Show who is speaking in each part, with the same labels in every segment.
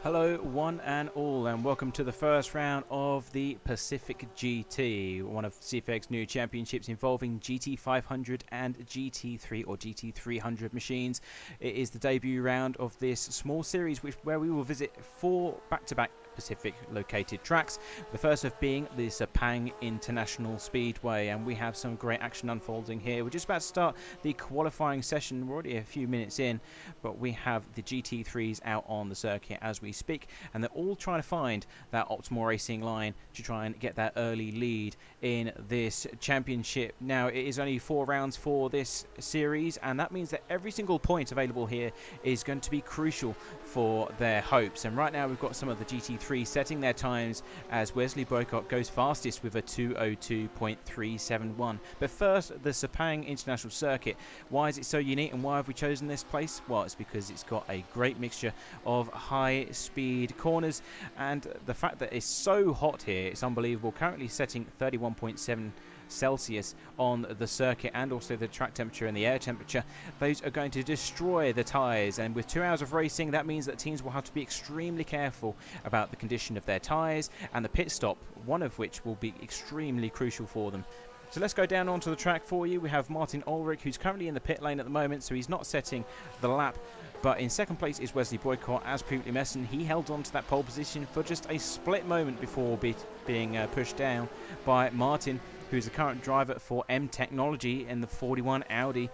Speaker 1: Hello one and all, and welcome to the first round of the Pacific GT, one of CFEG's new championships involving GT500 and GT3 or GT300 machines. It is the debut round of this small series where we will visit 4 back-to-back Pacific located tracks, the first of being the Sepang International Speedway, and we have some great action unfolding here. We're just about to start the qualifying session. We're already a few minutes in, but we have the GT3s out on the circuit as we speak, and they're all trying to find that optimal racing line to try and get that early lead in this championship. Now, it is only 4 rounds for this series, and that means that every single point available here is going to be crucial for their hopes. And right now we've got some of the GT3 setting their times as Wesley Boycott goes fastest with a 2:02.371. But first, the Sepang International Circuit. Why is it so unique and why have we chosen this place? Well, it's because it's got a great mixture of high speed corners, and the fact that it's so hot here, it's unbelievable. Currently setting 31.7 Celsius on the circuit, and also the track temperature and the air temperature. Those are going to destroy the tyres, and with 2 hours of racing, that means that teams will have to be extremely careful about the condition of their tyres and the pit stop, one of which will be extremely crucial for them. So let's go down onto the track for you. We have Martin Ulrich, who's currently in the pit lane at the moment, so he's not setting the lap. But in second place is Wesley Boycott, as previously mentioned. He held on to that pole position for just a split moment before being pushed down by Martin, who's the current driver for M Technology in the 41 Audi.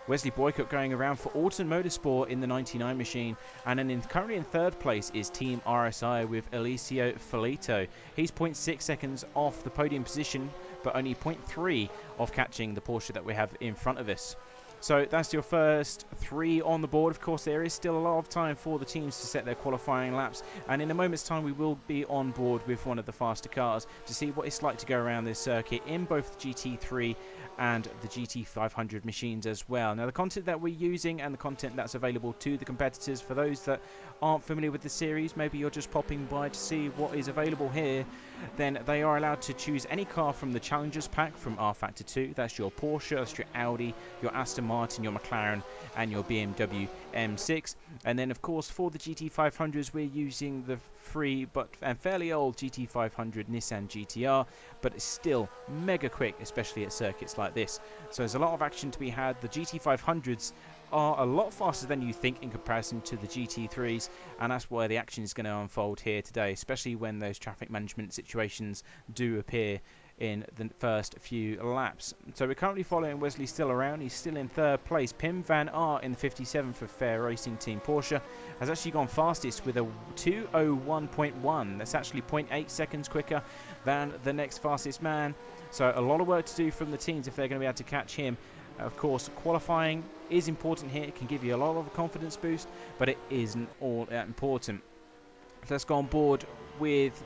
Speaker 1: Wesley Boycott going around for Autumn Motorsport in the 99 machine. And then currently in third place is Team RSI with Eliseo Felito. He's 0.6 seconds off the podium position, but only 0.3 off catching the Porsche that we have in front of us. So that's your first 3 on the board. Of course, there is still a lot of time for the teams to set their qualifying laps, and in a moment's time we will be on board with one of the faster cars to see what it's like to go around this circuit in both the GT3 and the GT500 machines as well. Now, the content that we're using and the content that's available to the competitors, for those that aren't familiar with the series, maybe you're just popping by to see what is available here, then they are allowed to choose any car from the Challengers pack from Rfactor2. That's your Porsche, that's your Audi, your Aston Martin, your McLaren, and your BMW M6. And then, of course, for the GT500s, we're using the free and fairly old GT500 Nissan GTR, but it's still mega quick, especially at circuits like this. So there's a lot of action to be had. The GT500s are a lot faster than you think in comparison to the GT3s, and that's where the action is going to unfold here today, especially when those traffic management situations do appear in the first few laps. So we're currently following Wesley still around. He's still in third place. Pim van Aert in the 57 for Fair Racing Team Porsche has actually gone fastest with a 2:01.1. That's actually 0.8 seconds quicker than the next fastest man. So a lot of work to do from the teams if they're going to be able to catch him. Of course, qualifying is important here. It can give you a lot of a confidence boost, but it isn't all that important. So let's go on board with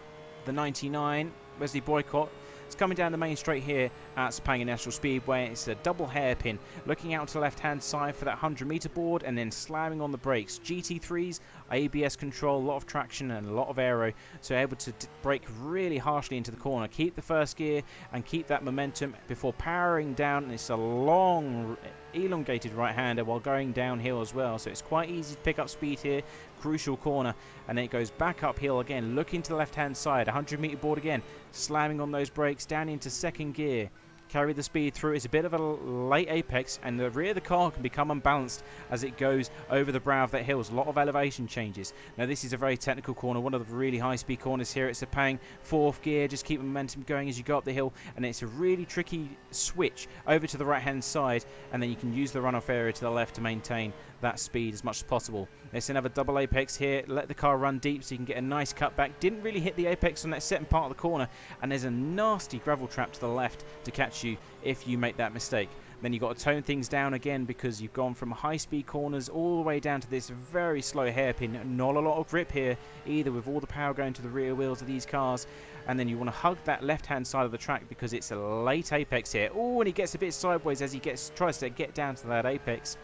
Speaker 1: the 99, Wesley Boycott. It's coming down the main straight here at Sepang International Speedway. It's a double hairpin, looking out to the left-hand side for that 100-meter board and then slamming on the brakes. GT3s, ABS control, a lot of traction and a lot of aero, so able to brake really harshly into the corner. Keep the first gear and keep that momentum before powering down. And it's a long, elongated right-hander while going downhill as well, so it's quite easy to pick up speed here. Crucial corner, and then it goes back uphill again, looking to the left-hand side. 100-meter board again, slamming on those brakes down into second gear. Carry the speed through. It's a bit of a late apex, and the rear of the car can become unbalanced as it goes over the brow of that hill. There's a lot of elevation changes. Now, this is a very technical corner, one of the really high-speed corners here at Sepang. Fourth gear, just keep momentum going as you go up the hill, and it's a really tricky switch over to the right-hand side, and then you can use the runoff area to the left to maintain that speed as much as possible. There's another double apex here. Let the car run deep so you can get a nice cutback. Didn't really hit the apex on that second part of the corner, and there's a nasty gravel trap to the left to catch you if you make that mistake. Then you've got to tone things down again because you've gone from high-speed corners all the way down to this very slow hairpin. Not a lot of grip here either, with all the power going to the rear wheels of these cars. And then you want to hug that left-hand side of the track because it's a late apex here. Oh, and he gets a bit sideways as he tries to get down to that apex.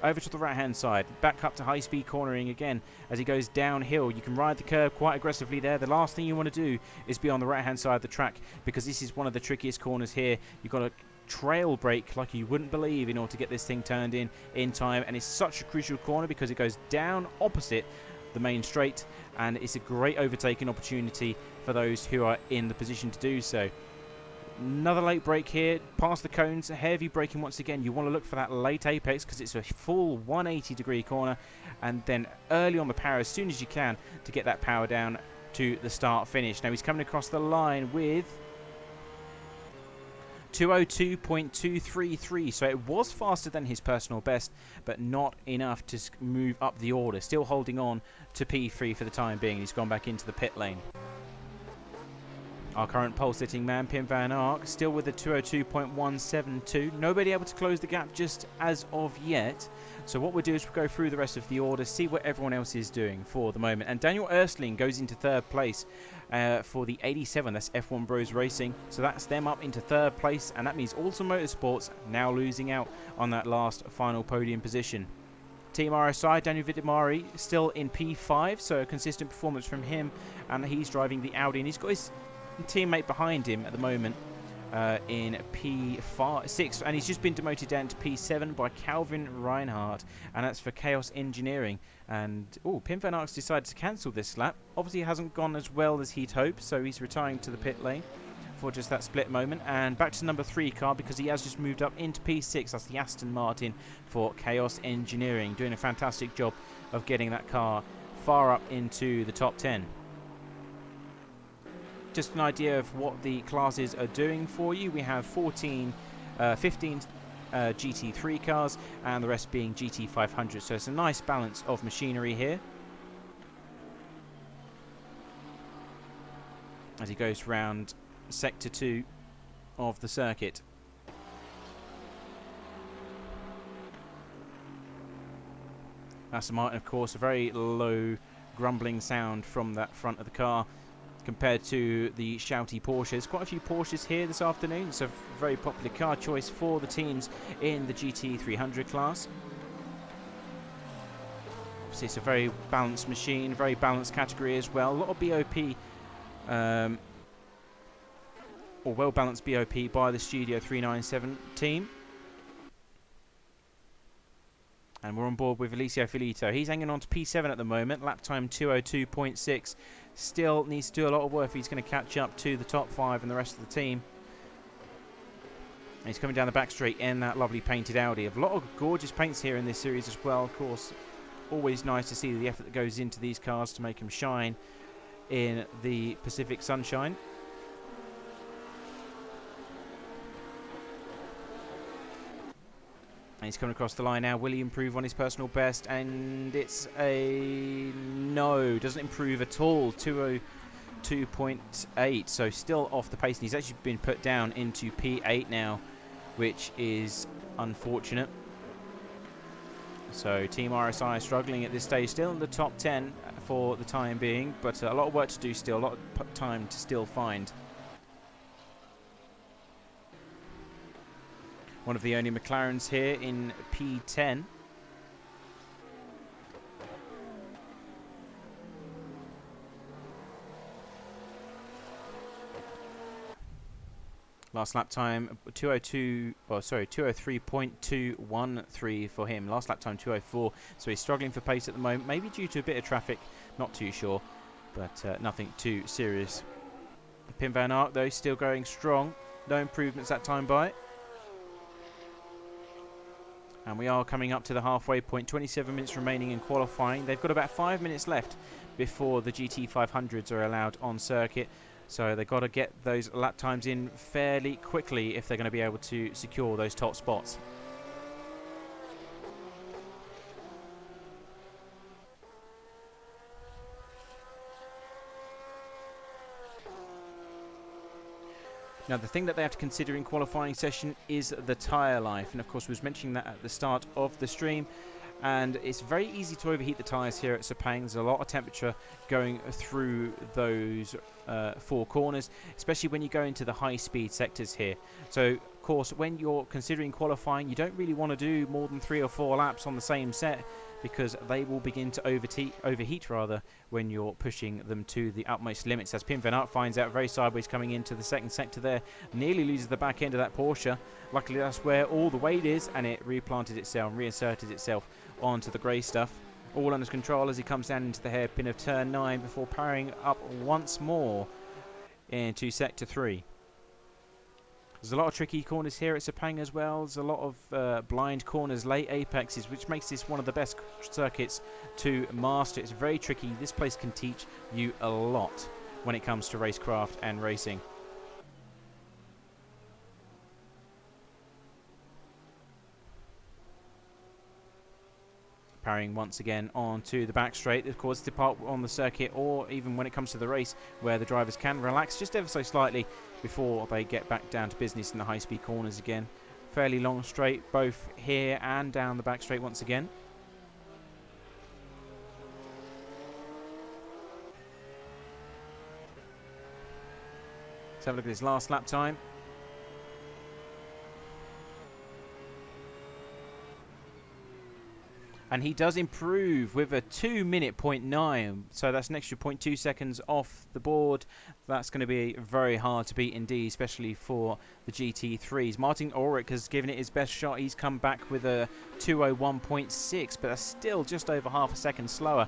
Speaker 1: Over to the right-hand side, back up to high-speed cornering again as he goes downhill. You can ride the curve quite aggressively there. The last thing you want to do is be on the right-hand side of the track because this is one of the trickiest corners here. You've got to trail brake like you wouldn't believe in order to get this thing turned in time, and it's such a crucial corner because it goes down opposite the main straight, and it's a great overtaking opportunity for those who are in the position to do so. Another late brake here, past the cones, heavy braking once again. You want to look for that late apex because it's a full 180-degree corner, and then early on the power as soon as you can to get that power down to the start finish. Now he's coming across the line with 202.233, so it was faster than his personal best, but not enough to move up the order. Still holding on to P3 for the time being. He's gone back into the pit lane. Our current pole sitting man, Pim van Ark, still with a 202.172. Nobody able to close the gap just as of yet. So what we'll do is we'll go through the rest of the order, see what everyone else is doing for the moment. And Daniel Erstling goes into third place for the 87. That's F1 Bros Racing. So that's them up into third place. And that means Autumn Motorsports now losing out on that last final podium position. Team RSI, Daniel Vidimari, still in P5. So a consistent performance from him. And he's driving the Audi. And he's got his teammate behind him at the moment in P6, and he's just been demoted down to P7 by Calvin Reinhardt, and that's for Chaos Engineering. And Pim van Ark's decided to cancel this lap. Obviously it hasn't gone as well as he'd hoped, so he's retiring to the pit lane for just that split moment. And back to number 3 car, because he has just moved up into P6. That's the Aston Martin for Chaos Engineering, doing a fantastic job of getting that car far up into the top 10. Just an idea of what the classes are doing for you. We have 15 GT3 cars, and the rest being GT500. So it's a nice balance of machinery here. As he goes round Sector 2 of the circuit. Aston Martin, of course, a very low grumbling sound from that front of the car, compared to the shouty Porsches. Quite a few Porsches here this afternoon. It's a very popular car choice for the teams in the GT300 class. Obviously it's a very balanced machine, very balanced category as well. A lot of BOP, or well-balanced BOP by the Studio 397 team. And we're on board with Alicio Filito. He's hanging on to P7 at the moment. Lap time 202.6. Still needs to do a lot of work if he's going to catch up to the top 5 and the rest of the team. And he's coming down the back straight in that lovely painted Audi. A lot of gorgeous paints here in this series as well. Of course, always nice to see the effort that goes into these cars to make them shine in the Pacific sunshine. And he's coming across the line now. Will he improve on his personal best? And it's a no. Doesn't improve at all. 202.8. So still off the pace. And he's actually been put down into P8 now, which is unfortunate. So Team RSI struggling at this stage. Still in the top 10 for the time being. But a lot of work to do still. A lot of time to still find. One of the only McLarens here in P10. Last lap time 203.213 for him. Last lap time 204. So he's struggling for pace at the moment. Maybe due to a bit of traffic. Not too sure. But nothing too serious. Pim van Ark though still going strong. No improvements that time by. And we are coming up to the halfway point. 27 minutes remaining in qualifying. They've got about 5 minutes left before the GT500s are allowed on circuit. So they've got to get those lap times in fairly quickly if they're going to be able to secure those top spots. Now, the thing that they have to consider in qualifying session is the tyre life. And, of course, we was mentioning that at the start of the stream. And it's very easy to overheat the tyres here at Sepang. There's a lot of temperature going through those 4 corners, especially when you go into the high-speed sectors here. So, of course, when you're considering qualifying, you don't really want to do more than 3 or 4 laps on the same set, because they will begin to overheat when you're pushing them to the utmost limits. As Pim van Ark finds out, very sideways coming into the second sector there, nearly loses the back end of that Porsche. Luckily that's where all the weight is, and it replanted itself and reinserted itself onto the grey stuff. all under control as he comes down into the hairpin of turn 9 before powering up once more into sector 3. There's a lot of tricky corners here at Sepang as well. There's a lot of blind corners, late apexes, which makes this one of the best circuits to master. It's very tricky. This place can teach you a lot when it comes to racecraft and racing. Parrying once again onto the back straight. Of course, depart on the circuit, or even when it comes to the race, where the drivers can relax just ever so slightly before they get back down to business in the high-speed corners again. Fairly long straight, both here and down the back straight once again. Let's have a look at his last lap time. And he does improve with a 2-minute 0.9, so that's an extra 0.2 seconds off the board. That's going to be very hard to beat indeed, especially for the GT3s. Martin Ulrich has given it his best shot. He's come back with a 2:01.6, but that's still just over half a second slower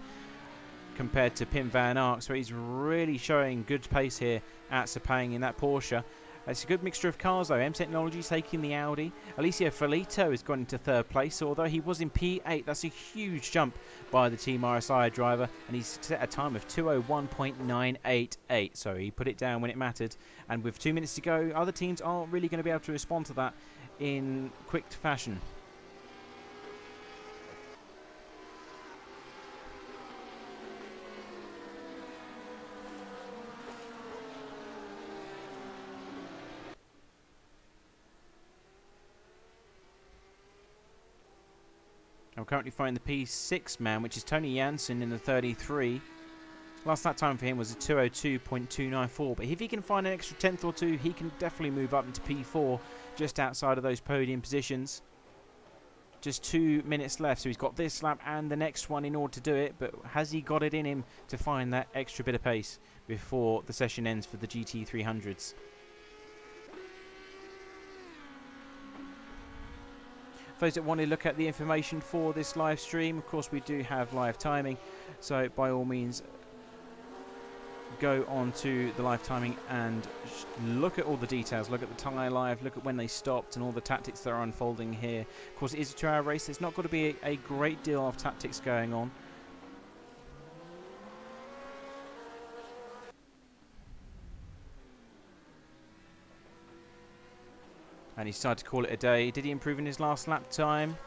Speaker 1: compared to Pim van Ark. So he's really showing good pace here at Sepang in that Porsche. It's a good mixture of cars though. M Technology's taking the Audi. Alessio Filito has gone into 3rd place. So although he was in P8, that's a huge jump by the Team RSI driver. And he's set a time of 2:01.988. So he put it down when it mattered. And with 2 minutes to go, other teams aren't really going to be able to respond to that in quick fashion. I'm currently finding the P6 man, which is Tony Jansen in the 33. Last lap time for him was a 2:02.294. But if he can find an extra 10th or 2, he can definitely move up into P4, just outside of those podium positions. Just 2 minutes left, so he's got this lap and the next one in order to do it. But has he got it in him to find that extra bit of pace before the session ends for the GT300s? For those that want to look at the information for this live stream, of course we do have live timing, so by all means go on to the live timing and look at all the details. Look at the tyre live, look at when they stopped and all the tactics that are unfolding here. Of course it is a 2-hour race. There's not going to be a great deal of tactics going on. And he decided to call it a day. Did he improve in his last lap time?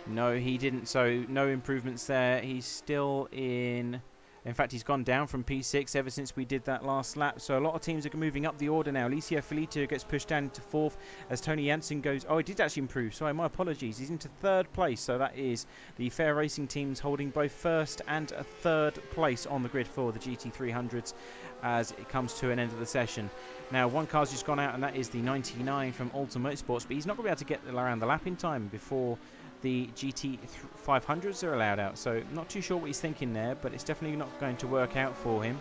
Speaker 1: No, he didn't. So no improvements there. He's still in... In fact, he's gone down from P6 ever since we did that last lap. So a lot of teams are moving up the order now. Alessio Filito gets pushed down into 4th as Tony Jansen goes... Oh, he did actually improve. Sorry, my apologies. He's into 3rd place. So that is the Fair Racing teams holding both 1st and a 3rd place on the grid for the GT300s as it comes to an end of the session. Now, one car's just gone out, and that is the 99 from Alta Motorsports. But he's not going to be able to get around the lap in time before the GT500s are allowed out, so not too sure what he's thinking there, but it's definitely not going to work out for him.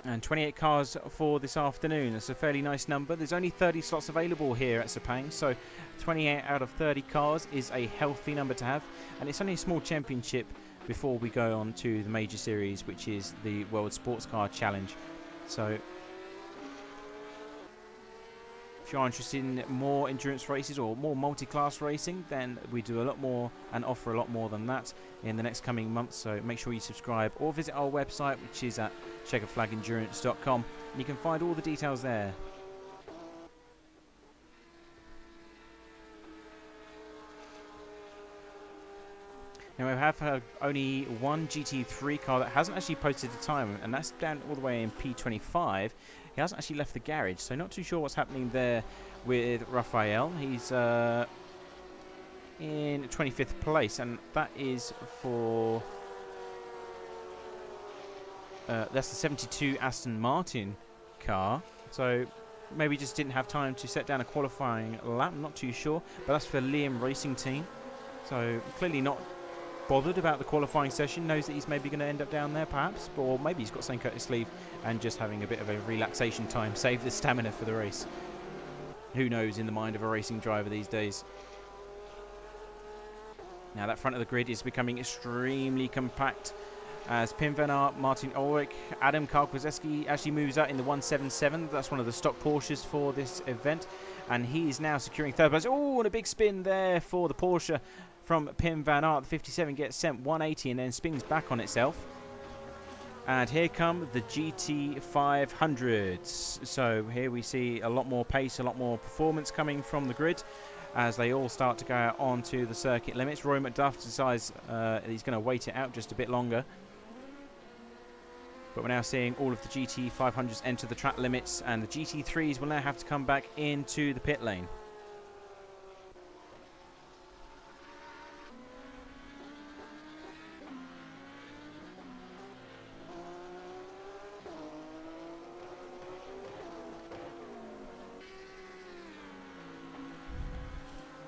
Speaker 1: And 28 cars for this afternoon. That's a fairly nice number. There's only 30 slots available here at Sepang, so 28 out of 30 cars is a healthy number to have, and it's only a small championship before we go on to the major series, which is the World Sports Car Challenge. So if you're interested in more endurance races or more multi-class racing, then we do a lot more and offer a lot more than that in the next coming months. So make sure you subscribe or visit our website, which is at checkerflagendurance.com. And you can find all the details there. Now we have only one GT3 car that hasn't actually posted a time, and that's down all the way in P25. He hasn't actually left the garage, so not too sure what's happening there with Raphael. He's in 25th place, and that is for... that's the 72 Aston Martin car, so maybe just didn't have time to set down a qualifying lap, I'm not too sure, but that's for Liam Racing Team, so clearly not bothered about the qualifying session, knows that he's maybe going to end up down there perhaps, or maybe he's got something up his sleeve and just having a bit of a relaxation time, save the stamina for the race. Who knows in the mind of a racing driver these days. Now that front of the grid is becoming extremely compact as Pim van Aert, Martin Ulrich, Adam Karkwazeski actually moves out in the 177. That's one of the stock Porsches for this event. And he is now securing third place. Oh, and a big spin there for the Porsche from Pim van Aert. The 57 gets sent 180 and then spins back on itself. And here come the GT500s. So here we see a lot more pace, a lot more performance coming from the grid as they all start to go out onto the circuit limits. Roy McDuff decides he's going to wait it out just a bit longer. But we're now seeing all of the GT500s enter the track limits, and the GT3s will now have to come back into the pit lane.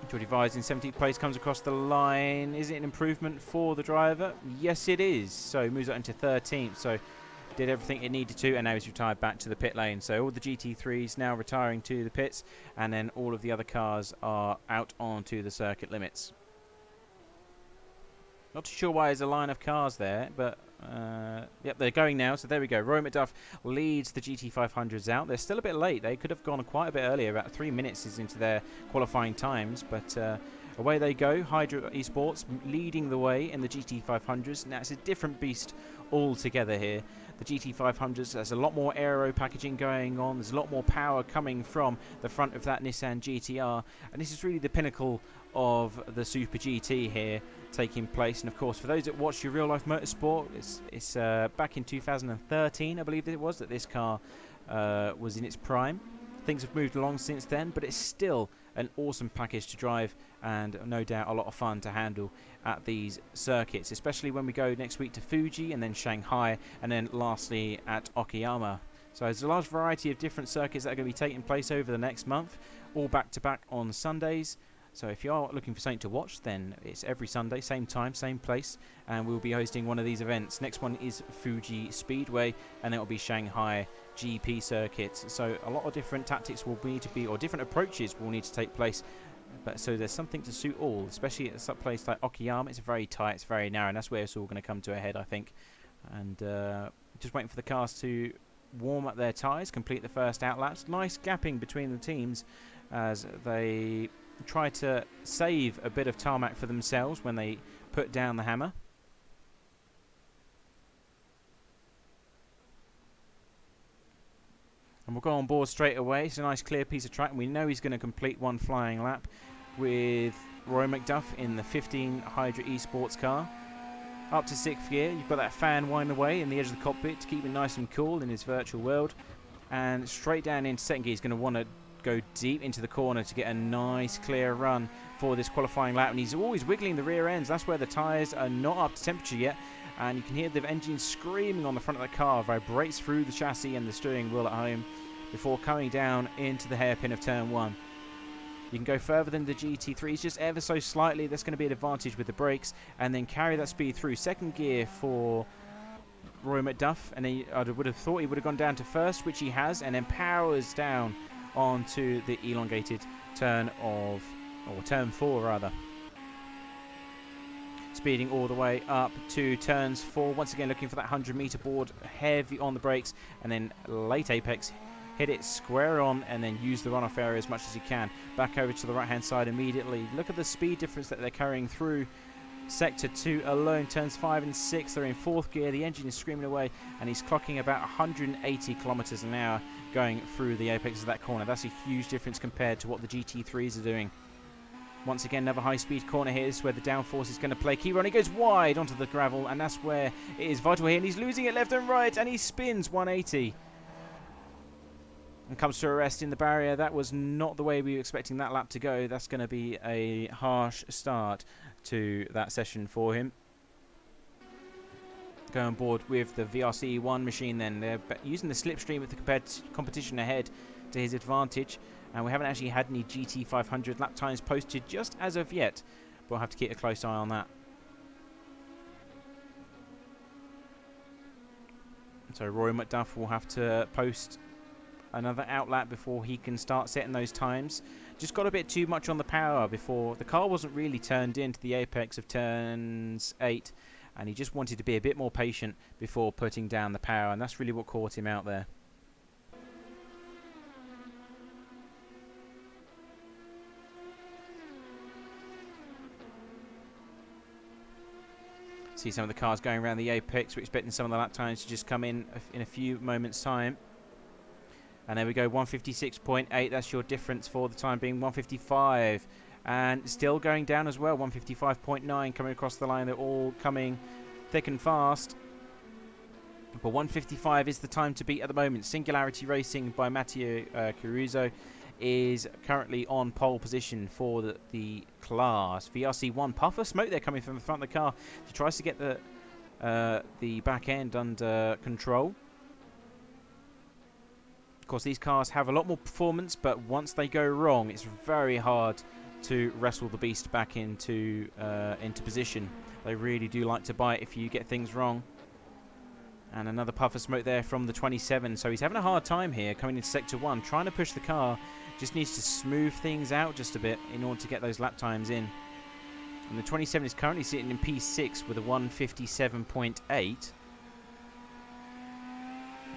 Speaker 1: Jordi Vise in 17th place comes across the line. Is it an improvement for the driver? Yes, it is. So he moves up into 13th. So did everything it needed to, and now he's retired back to the pit lane. So all the GT3s now retiring to the pits, and then all of the other cars are out onto the circuit limits. Not too sure why there's a line of cars there, but yep, they're going now. So there we go. Roy McDuff leads the GT500s out. They're still a bit late. They could have gone quite a bit earlier. About 3 minutes is into their qualifying times, but away they go. Hydro Esports leading the way in the GT500s. Now it's a different beast altogether here. The GT500s, there's a lot more aero packaging going on. There's a lot more power coming from the front of that Nissan GTR. And this is really the pinnacle of the Super GT here taking place. And of course, for those that watch your real life motorsport, it's back in 2013, I believe it was, that this car was in its prime. Things have moved along since then, but it's still an awesome package to drive and no doubt a lot of fun to handle at these circuits, especially when we go next week to Fuji and then Shanghai and then lastly at Okayama. So there's a large variety of different circuits that are going to be taking place over the next month, all back to back on Sundays. So if you are looking for something to watch, then it's every Sunday, same time, same place, and we'll be hosting one of these events. Next one is Fuji Speedway, and then it'll be Shanghai GP circuit. So a lot of different tactics will need to be, or different approaches will need to take place. But so there's something to suit all, especially at a place like Okayama. It's very tight, it's very narrow, and that's where it's all going to come to a head, I think. And just waiting for the cars to warm up their tyres, complete the first out laps. Nice gapping between the teams as they try to save a bit of tarmac for themselves when they put down the hammer. And we'll go on board straight away. It's a nice clear piece of track, and we know he's going to complete one flying lap with Roy McDuff in the 15 Hydra Esports car. Up to 6th gear, you've got that fan winding away in the edge of the cockpit to keep it nice and cool in his virtual world. And straight down into 2nd gear, he's going to want to go deep into the corner to get a nice clear run for this qualifying lap, and he's always wiggling the rear ends. That's where the tyres are not up to temperature yet, and you can hear the engine screaming on the front of the car, vibrates through the chassis and the steering wheel at home before coming down into the hairpin of turn 1. You can go further than the GT3s, just ever so slightly. That's going to be an advantage with the brakes, and then carry that speed through. 2nd gear for Roy McDuff, and then I would have thought he would have gone down to 1st, which he has, and then powers down onto the elongated turn of, or turn 4 rather. Speeding all the way up to turns 4, once again looking for that 100-meter board, heavy on the brakes, and then late apex, hit it square on, and then use the runoff area as much as you can. Back over to the right-hand side immediately. Look at the speed difference that they're carrying through Sector 2 alone. Turns 5 and 6, they're in 4th gear. The engine is screaming away, and he's clocking about 180 kilometers an hour going through the apex of that corner. That's a huge difference compared to what the GT3s are doing. Once again, another high-speed corner here. This is where the downforce is going to play key run. He goes wide onto the gravel, and that's where it is vital here. And he's losing it left and right, and he spins 180. And comes to a rest in the barrier. That was not the way we were expecting that lap to go. That's going to be a harsh start to that session for him. Go on board with the VRC1 machine then. They're using the slipstream with the competition ahead to his advantage. And we haven't actually had any GT500 lap times posted just as of yet. But we'll have to keep a close eye on that. So Roy McDuff will have to post another outlap before he can start setting those times. Just got a bit too much on the power before. The car wasn't really turned into the apex of turns 8, and he just wanted to be a bit more patient before putting down the power, and that's really what caught him out there. See some of the cars going around the apex. We're expecting some of the lap times to just come in a few moments' time. And there we go, 156.8. That's your difference for the time being. 155. And still going down as well. 155.9 coming across the line. They're all coming thick and fast. But 155 is the time to beat at the moment. Singularity Racing by Matteo Caruso is currently on pole position for the class. VRC1, puff of smoke there coming from the front of the car. He tries to get the back end under control. Of course, these cars have a lot more performance, but once they go wrong, it's very hard to wrestle the beast back into position. They really do like to bite if you get things wrong. And another puff of smoke there from the 27. So he's having a hard time here coming into Sector 1, trying to push the car. Just needs to smooth things out just a bit in order to get those lap times in. And the 27 is currently sitting in P6 with a 157.8.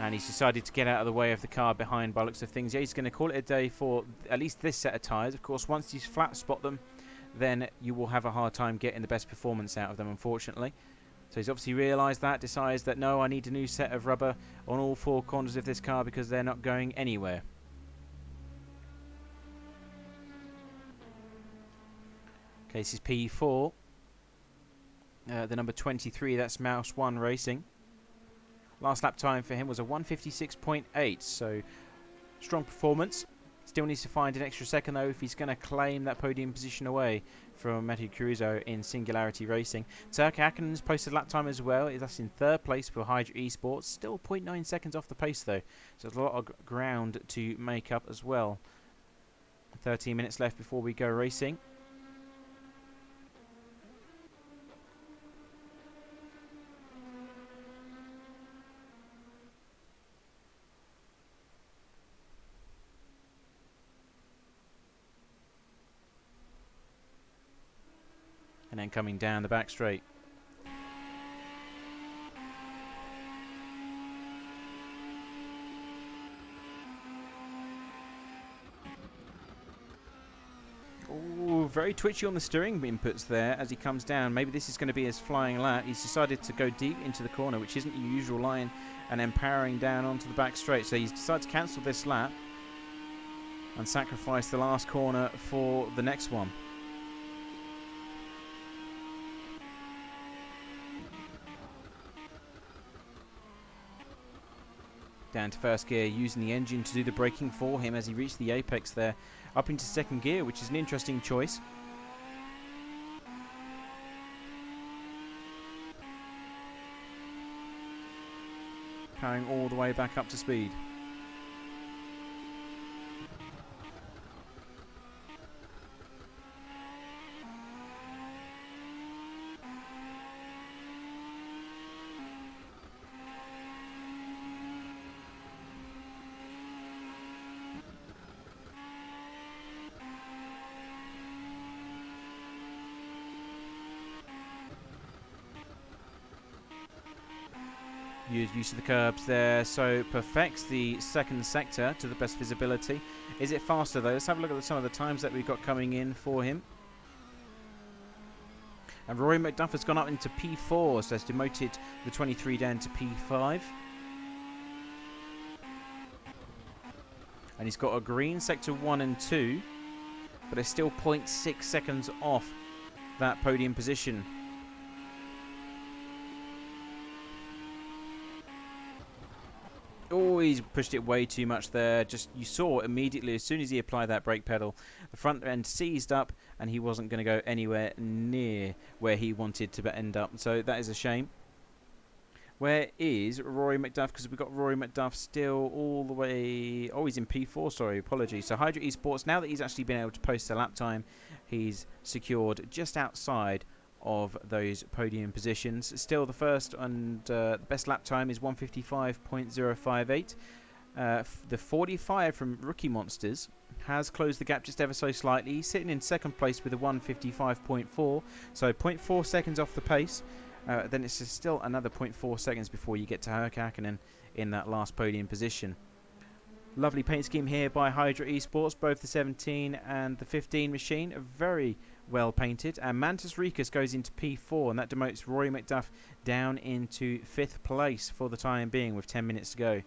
Speaker 1: And he's decided to get out of the way of the car behind by looks of things. Yeah, he's going to call it a day for at least this set of tyres. Of course, once you flat spot them, then you will have a hard time getting the best performance out of them, unfortunately. So he's obviously realised that, decides that no, I need a new set of rubber on all four corners of this car because they're not going anywhere. Okay, this is P4. The number 23, that's Mouse 1 Racing. Last lap time for him was a 156.8, so strong performance. Still needs to find an extra second though if he's going to claim that podium position away from Matteo Caruso in Singularity Racing. Turk Akken's posted lap time as well. That's in third place for Hydra Esports. Still 0.9 seconds off the pace though, so there's a lot of ground to make up as well. 13 minutes left before we go racing. And then coming down the back straight. Oh, very twitchy on the steering inputs there as he comes down. Maybe this is going to be his flying lap. He's decided to go deep into the corner, which isn't your usual line, and then powering down onto the back straight. So he's decided to cancel this lap and sacrifice the last corner for the next one. Down to first gear, using the engine to do the braking for him as he reached the apex there. Up into second gear, which is an interesting choice. Powering all the way back up to speed. Use of the curbs there, so perfects the second sector to the best visibility. Is it faster though? Let's have a look at some of the times that we've got coming in for him. And Rory McDuff has gone up into P4, so has demoted the 23 down to P5. And he's got a green sector 1 and 2, but it's still 0.6 seconds off that podium position. Oh, he's pushed it way too much there. Just, you saw immediately as soon as he applied that brake pedal, the front end seized up and he wasn't going to go anywhere near where he wanted to end up. So that is a shame. Where is Rory McDuff? Because we've got Rory McDuff still all the way... Oh, he's in P4, sorry, apologies. So Hydra Esports, now that he's actually been able to post a lap time, he's secured just outside of those podium positions. Still the first and best lap time is 155.058. The 45 from Rookie Monsters has closed the gap just ever so slightly. He's sitting in second place with a 1:55.4, so 0.4 seconds off the pace. Then it's still another 0.4 seconds before you get to Rfactor2 in that last podium position. Lovely paint scheme here by Hydra Esports. Both the 17 and the 15 machine are very well painted. And Mantis Rikas goes into P4, and that demotes Rory McDuff down into 5th place for the time being with 10 minutes to go.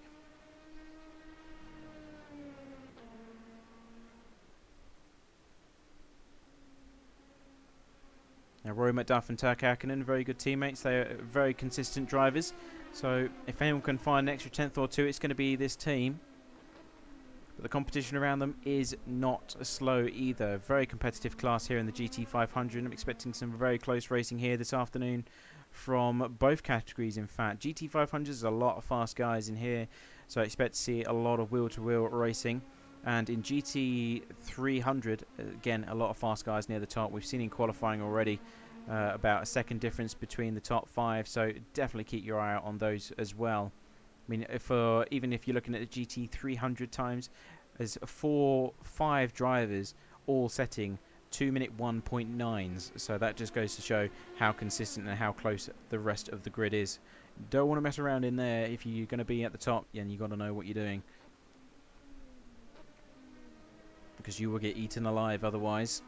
Speaker 1: Now, Rory McDuff and Turk Hakkinen, very good teammates. They are very consistent drivers. So if anyone can find an extra 10th or 2, it's going to be this team. But the competition around them is not slow either. Very competitive class here in the GT500. I'm expecting some very close racing here this afternoon from both categories, in fact. GT500 is a lot of fast guys in here, so I expect to see a lot of wheel-to-wheel racing. And in GT300, again, a lot of fast guys near the top. We've seen in qualifying already about a second difference between the top 5, so definitely keep your eye out on those as well. I mean, even if you're looking at the GT300 times, there's 4-5 drivers all setting 2-minute 1.9s, so that just goes to show how consistent and how close the rest of the grid is. Don't want to mess around in there if you're going to be at the top, and you've got to know what you're doing, because you will get eaten alive otherwise.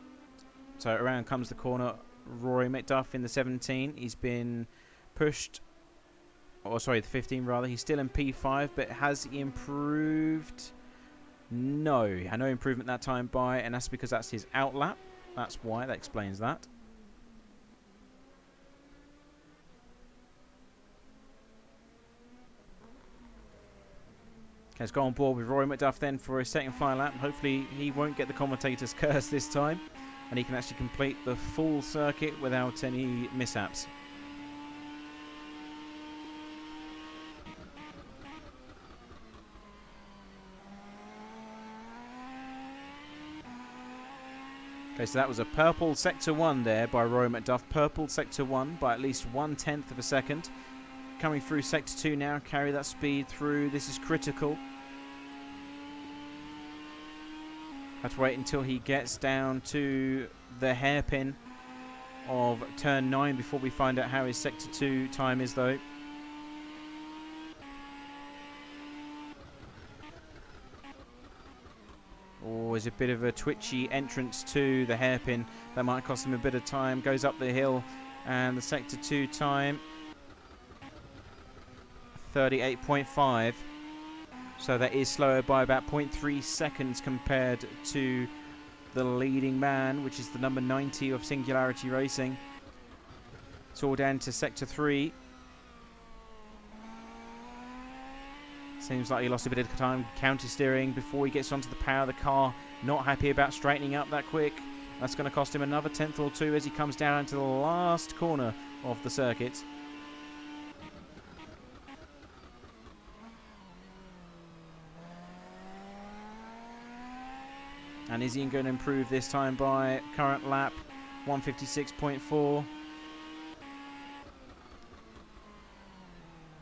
Speaker 1: So around comes the corner. Rory McDuff in the 17. He's been pushed, or sorry, the 15 rather. He's still in P5, but has he improved? No, no improvement that time by, and that's because that's his outlap. That's why, that explains that. Okay, let's go on board with Rory McDuff then for his second final lap. Hopefully he won't get the commentator's curse this time, and he can actually complete the full circuit without any mishaps. Okay, so that was a purple sector 1 there by Rory McDuff. Purple sector 1 by at least 1/10 of a second. Coming through sector 2 now, carry that speed through. This is critical. Have to wait until he gets down to the hairpin of turn 9 before we find out how his sector 2 time is though. Oh, there's a bit of a twitchy entrance to the hairpin. That might cost him a bit of time. Goes up the hill, and the sector 2 time 38.5. So that is slower by about 0.3 seconds compared to the leading man, which is the number 90 of Singularity Racing. It's all down to sector 3. Seems like he lost a bit of time counter-steering before he gets onto the power of the car. Not happy about straightening up that quick. That's going to cost him another 10th or 2 as he comes down into the last corner of the circuit. And is he going to improve this time by current lap 1:56.4?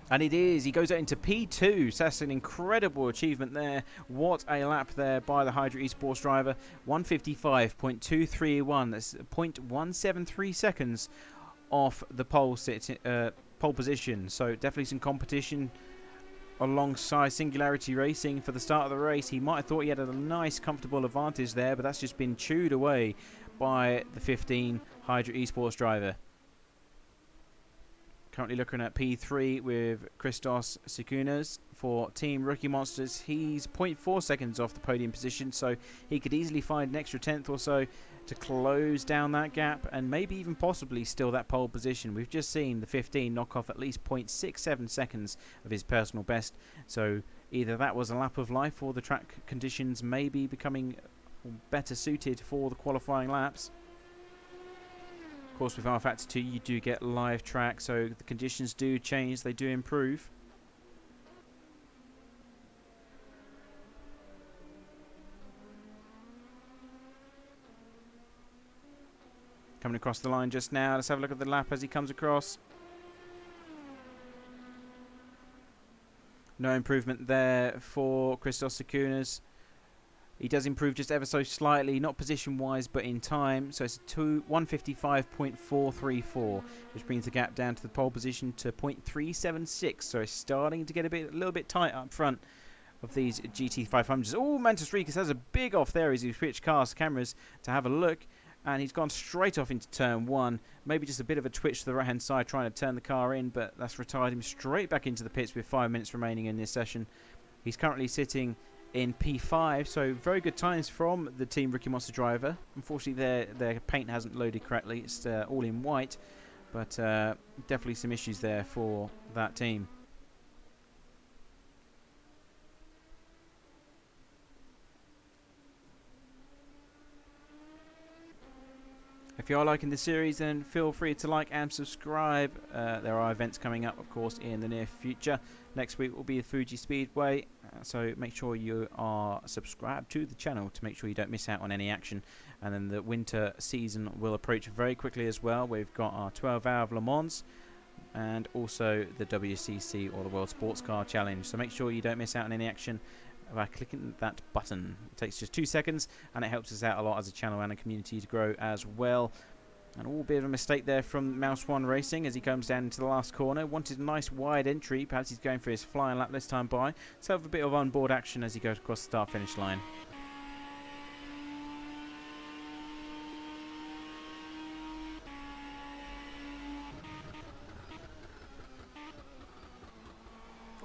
Speaker 1: And it is. He goes out into P2. So that's an incredible achievement there. What a lap there by the Hydra Esports driver. 1:55.231. That's 0.173 seconds off the pole position. So definitely some competition alongside Singularity Racing for the start of the race. He might have thought he had a nice, comfortable advantage there, but that's just been chewed away by the 15 Hydra Esports driver. Currently looking at P3 with Christos Sikunas for Team Rookie Monsters. He's 0.4 seconds off the podium position, so he could easily find an extra 10th or so to close down that gap and maybe even possibly steal that pole position. We've just seen the 15 knock off at least 0.67 seconds of his personal best, so either that was a lap of life or the track conditions may be becoming better suited for the qualifying laps. Of course, with Rfactor2 you do get live track, so the conditions do change, they do improve. Coming across the line just now. Let's have a look at the lap as he comes across. No improvement there for Christos Sakunas. He does improve just ever so slightly, not position-wise, but in time. So it's 155.434, which brings the gap down to the pole position to 0.376. So it's starting to get a little bit tight up front of these GT500s. Oh, Mantis Rikas has a big off there as he switched cameras to have a look. And he's gone straight off into turn 1. Maybe just a bit of a twitch to the right-hand side trying to turn the car in, but that's retired him straight back into the pits with 5 minutes remaining in this session. He's currently sitting in P5, so very good times from the Team Rookie Monster driver. Unfortunately, their paint hasn't loaded correctly. It's all in white, but definitely some issues there for that team. If you are liking the series, then feel free to like and subscribe. There are events coming up, of course, in the near future. Next week will be the Fuji Speedway, so make sure you are subscribed to the channel to make sure you don't miss out on any action. And then the winter season will approach very quickly as well. We've got our 12-hour of Le Mans and also the WCC, or the World Sports Car Challenge. So make sure you don't miss out on any action by clicking that button. It takes just 2 seconds and it helps us out a lot as a channel and a community to grow as well. And all bit of a mistake there from Mouse One Racing as he comes down into the last corner. Wanted a nice wide entry, perhaps he's going for his flying lap this time by. So have a bit of onboard action as he goes across the start finish line.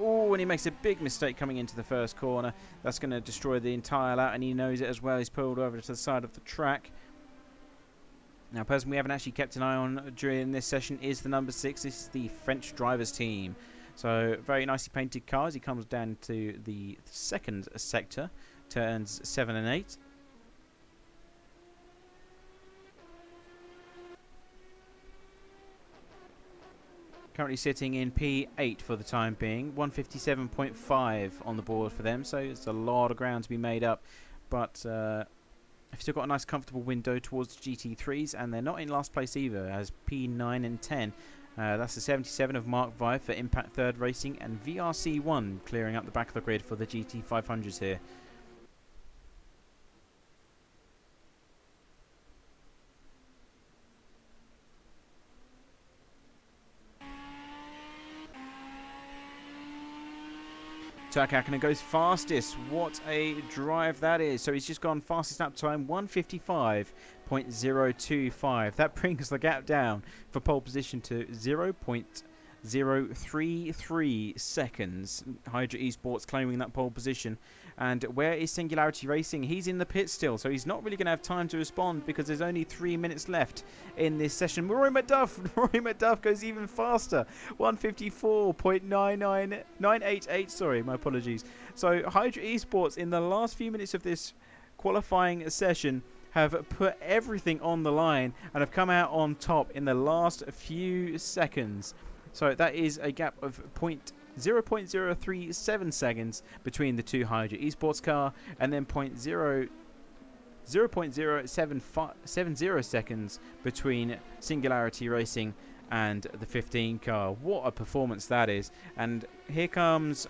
Speaker 1: Oh, and he makes a big mistake coming into the first corner. That's going to destroy the entire lap, and he knows it as well. He's pulled over to the side of the track. Now, a person we haven't actually kept an eye on during this session is the number 6. This is the French drivers team. So, very nicely painted cars. He comes down to the second sector, turns 7 and 8. Currently sitting in P8 for the time being. 157.5 on the board for them, so it's a lot of ground to be made up. But I've still got a nice comfortable window towards the GT3s, and they're not in last place either, as P9 and 10. That's the 77 of Mark V for Impact Third Racing, and VRC1 clearing up the back of the grid for the GT500s here. Takakina goes fastest. What a drive that is. So he's just gone fastest lap time, 155.025. That brings the gap down for pole position to 0.033 seconds. Hydra Esports claiming that pole position. And where is Singularity Racing? He's in the pit still, so he's not really going to have time to respond because there's only 3 minutes left in this session. Rory McDuff goes even faster. 154.988. Sorry, my apologies. So Hydra Esports in the last few minutes of this qualifying session have put everything on the line and have come out on top in the last few seconds. So that is a gap of 0.037 seconds between the two Hydra Esports car, and then 0.070 seconds between Singularity Racing and the 15 car. What a performance that is. And here comes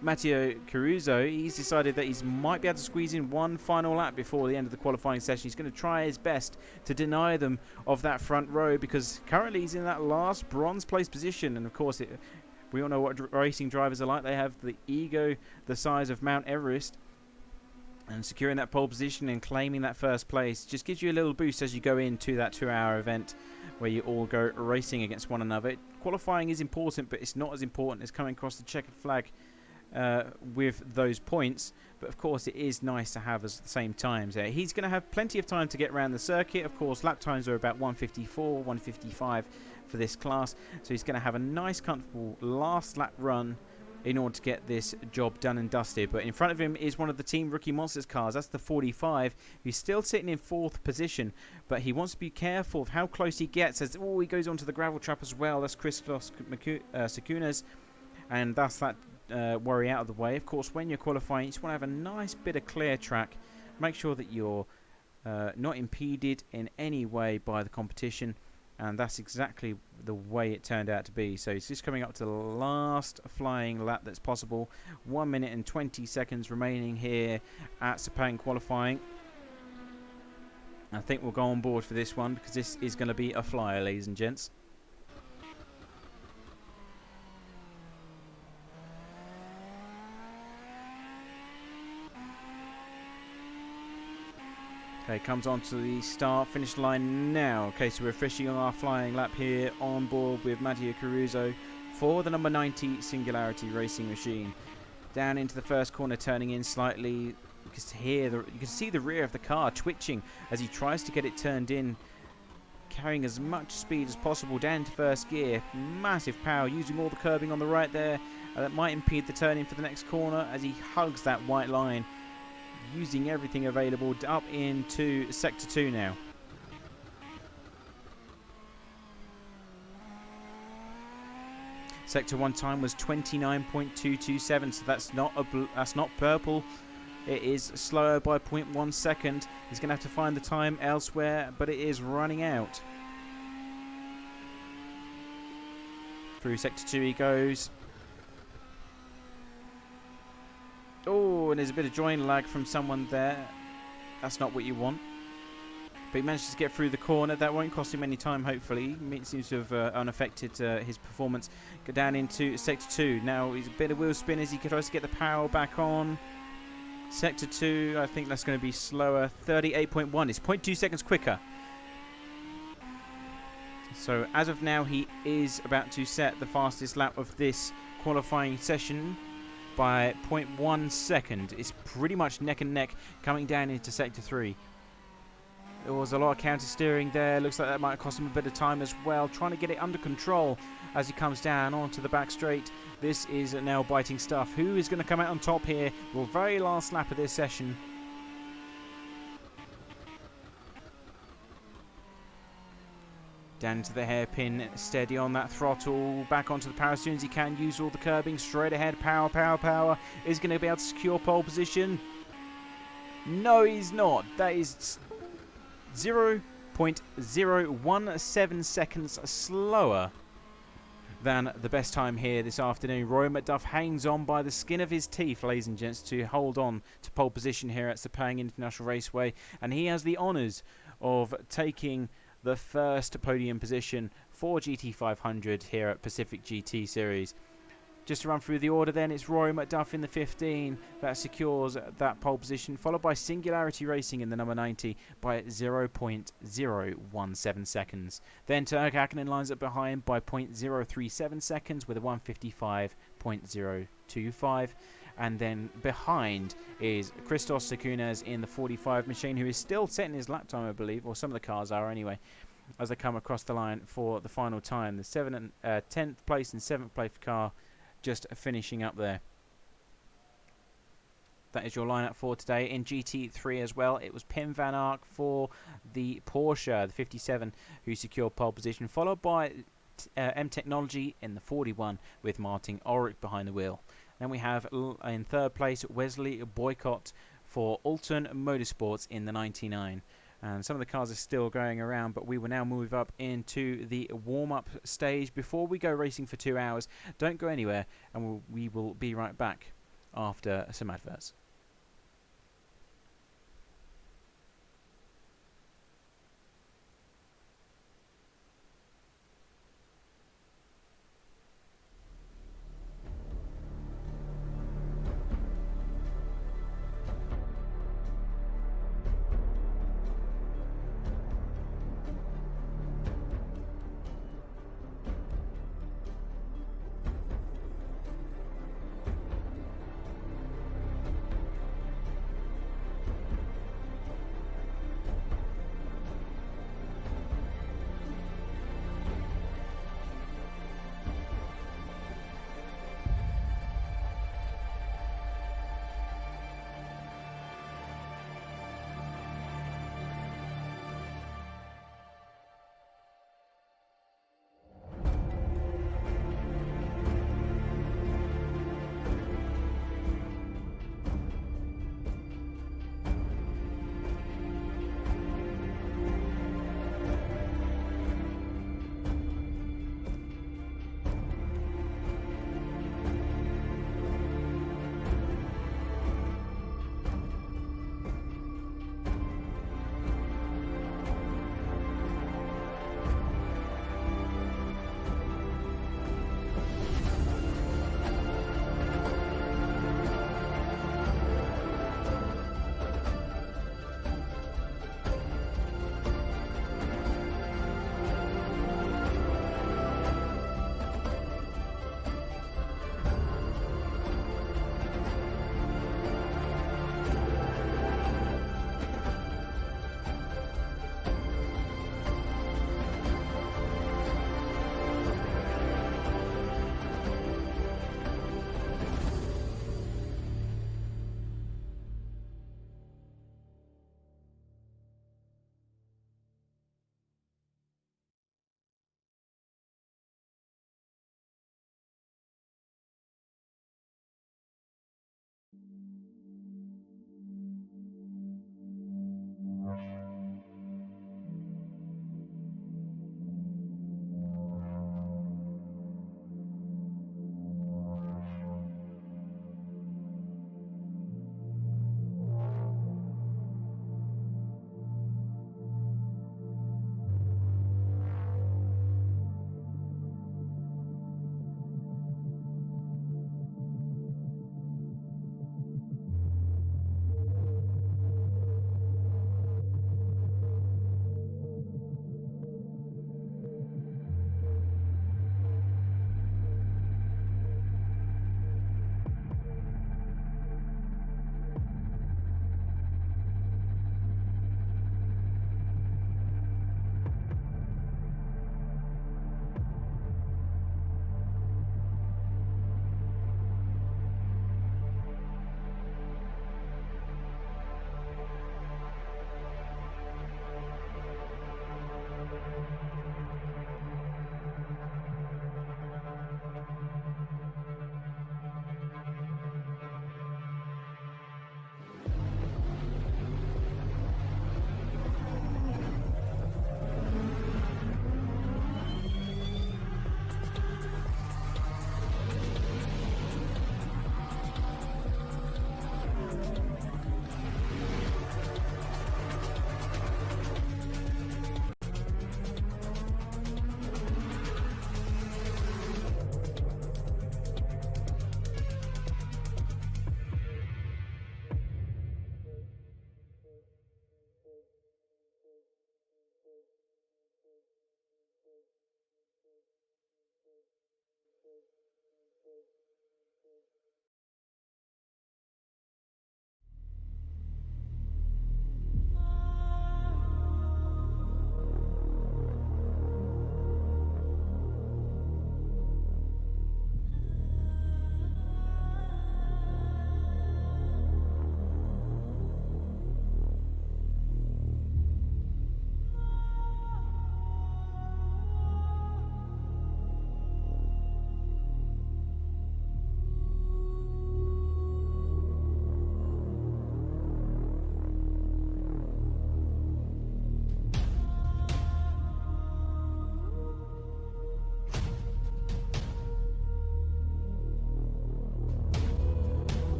Speaker 1: Matteo Caruso. He's decided that he might be able to squeeze in one final lap before the end of the qualifying session. He's going to try his best to deny them of that front row, because currently he's in that last bronze place position. And of course, we all know what racing drivers are like. They have the ego the size of Mount Everest, and securing that pole position and claiming that first place just gives you a little boost as you go into that 2-hour event where you all go racing against one another. Qualifying is important, but it's not as important as coming across the checkered flag with those points. But of course, it is nice to have us at the same times. He's going to have plenty of time to get around the circuit. Of course, lap times are about 154, 155 for this class, so he's going to have a nice comfortable last lap run in order to get this job done and dusted. But in front of him is one of the Team Rookie Monsters cars. That's the 45. He's still sitting in 4th position, but he wants to be careful of how close he gets as he goes onto the gravel trap as well. That's Christos Sakunas, and that's that worry out of the way. Of course, when you're qualifying, you just want to have a nice bit of clear track. Make sure that you're not impeded in any way by the competition. And that's exactly the way it turned out to be. So it's just coming up to the last flying lap that's possible. 1 minute and 20 seconds remaining here at Sepang qualifying. I think we'll go on board for this one because this is going to be a flyer, ladies and gents. Okay, comes on to the start-finish line now. Okay, so we're officially on our flying lap here on board with Matteo Caruso for the number 90 Singularity Racing Machine. Down into the first corner, turning in slightly. You can see the rear of the car twitching as he tries to get it turned in, carrying as much speed as possible down to first gear. Massive power, using all the curbing on the right there. That might impede the turn in for the next corner as he hugs that white line, using everything available. Up into Sector 2 now. Sector 1 time was 29.227, so that's not purple. It is slower by 0.1 second. He's going to have to find the time elsewhere, but it is running out. Through Sector 2 he goes. Oh, and there's a bit of join lag from someone there. That's not what you want. But he manages to get through the corner. That won't cost him any time, hopefully. It seems to have unaffected his performance. Go down into Sector 2. Now, he's a bit of wheel spin as he tries to get the power back on. Sector 2, I think that's going to be slower. 38.1. It's 0.2 seconds quicker. So, as of now, he is about to set the fastest lap of this qualifying session by 0.1 second. It's pretty much neck and neck coming down into Sector 3. There was a lot of counter steering there. Looks like that might cost him a bit of time as well. Trying to get it under control as he comes down onto the back straight. This is nail biting stuff. Who is going to come out on top here? Well, very last lap of this session. Down to the hairpin, steady on that throttle, back onto the power as soon as he can, use all the curbing, straight ahead, power, power, power. Is going to be able to secure pole position? No, he's not. That is 0.017 seconds slower than the best time here this afternoon. Rory McDuff hangs on by the skin of his teeth, ladies and gents, to hold on to pole position here at Sepang International Raceway, and he has the honours of taking the first podium position for GT500 here at Pacific GT Series. Just to run through the order then, it's Rory McDuff in the 15 that secures that pole position, followed by Singularity Racing in the number 90 by 0.017 seconds. Then Turk Hakkinen lines up behind by 0.037 seconds with a 155.025. And then behind is Christos Sakunas in the 45 machine, who is still setting his lap time, I believe, or some of the cars are anyway, as they come across the line for the final time. The 10th place and 7th place car just finishing up there. That is your lineup for today. In GT3 as well, it was Pim van Ark for the Porsche, the 57, who secured pole position, followed by M Technology in the 41 with Martin Ulrich behind the wheel. Then we have in third place Wesley Boycott for Alton Motorsports in the 99. And some of the cars are still going around, but we will now move up into the warm-up stage before we go racing for 2 hours. Don't go anywhere, and we will be right back after some adverts.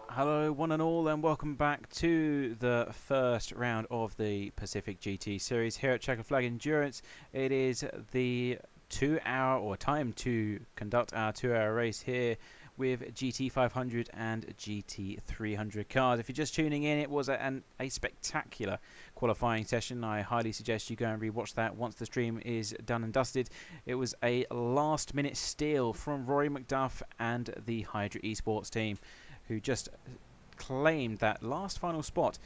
Speaker 1: Hello one and all, and welcome back to the first round of the Pacific GT series here at Chequered Flag Endurance. It is the 2-hour, or time to conduct our 2-hour race here with GT500 and GT300 cars. If you're just tuning in, it was a spectacular qualifying session. I highly suggest you go and rewatch that once the stream is done and dusted. It was a last minute steal from Rory McDuff and the Hydra Esports team, who just claimed that last final spot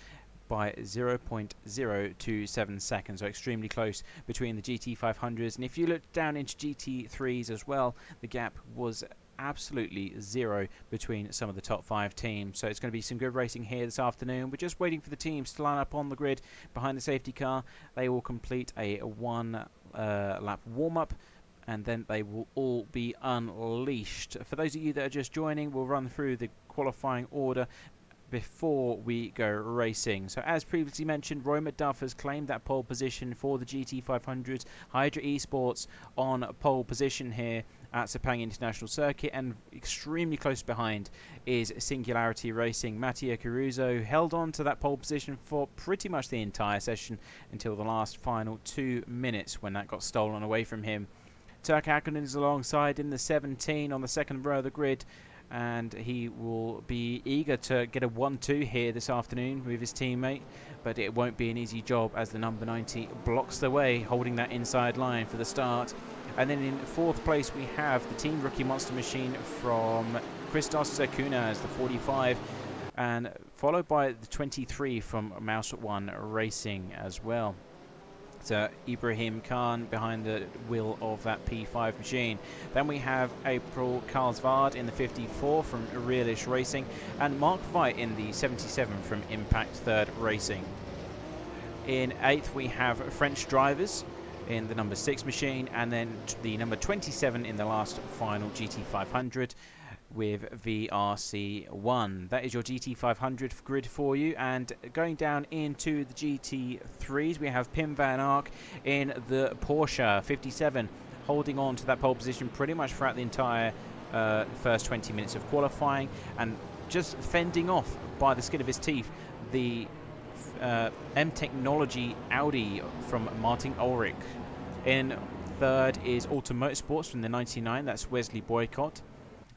Speaker 1: by 0.027 seconds, so extremely close between the GT500s. And if you look down into GT3s as well, the gap was absolutely zero between some of the top 5 teams. So it's going to be some good racing here this afternoon. We're just waiting for the teams to line up on the grid behind the safety car. They will complete a 1 lap warm-up, and then they will all be unleashed. For those of you that are just joining, we'll run through the qualifying order before we go racing. So as previously mentioned, Roy McDuff has claimed that pole position for the GT500s. Hydra Esports on pole position here at Sepang International Circuit, and extremely close behind is Singularity Racing. Mattia Caruso held on to that pole position for pretty much the entire session until the last final 2 minutes, when that got stolen away from him. Turk Akkonen is alongside in the 17 on the second row of the grid, and he will be eager to get a 1-2 here this afternoon with his teammate, but it won't be an easy job as the number 90 blocks the way, holding that inside line for the start. And then in 4th place we have the Team Rookie Monster Machine from Christos Zakunas, the 45, and followed by the 23 from Mouse 1 Racing as well. Ibrahim Khan behind the wheel of that P5 machine. Then we have April Karlsvard in the 54 from Realish Racing, and Mark Veit in the 77 from Impact Third Racing. In 8th we have French drivers in the number 6 machine, and then the number 27 in the last final GT500 with VRC1. That is your GT500 grid for you. And going down into the GT3s, we have Pim van Ark in the Porsche 57, holding on to that pole position pretty much throughout the entire first 20 minutes of qualifying, and just fending off by the skin of his teeth the M Technology Audi from Martin Ulrich. In 3rd is Auto Motorsports from the 99, that's Wesley Boycott.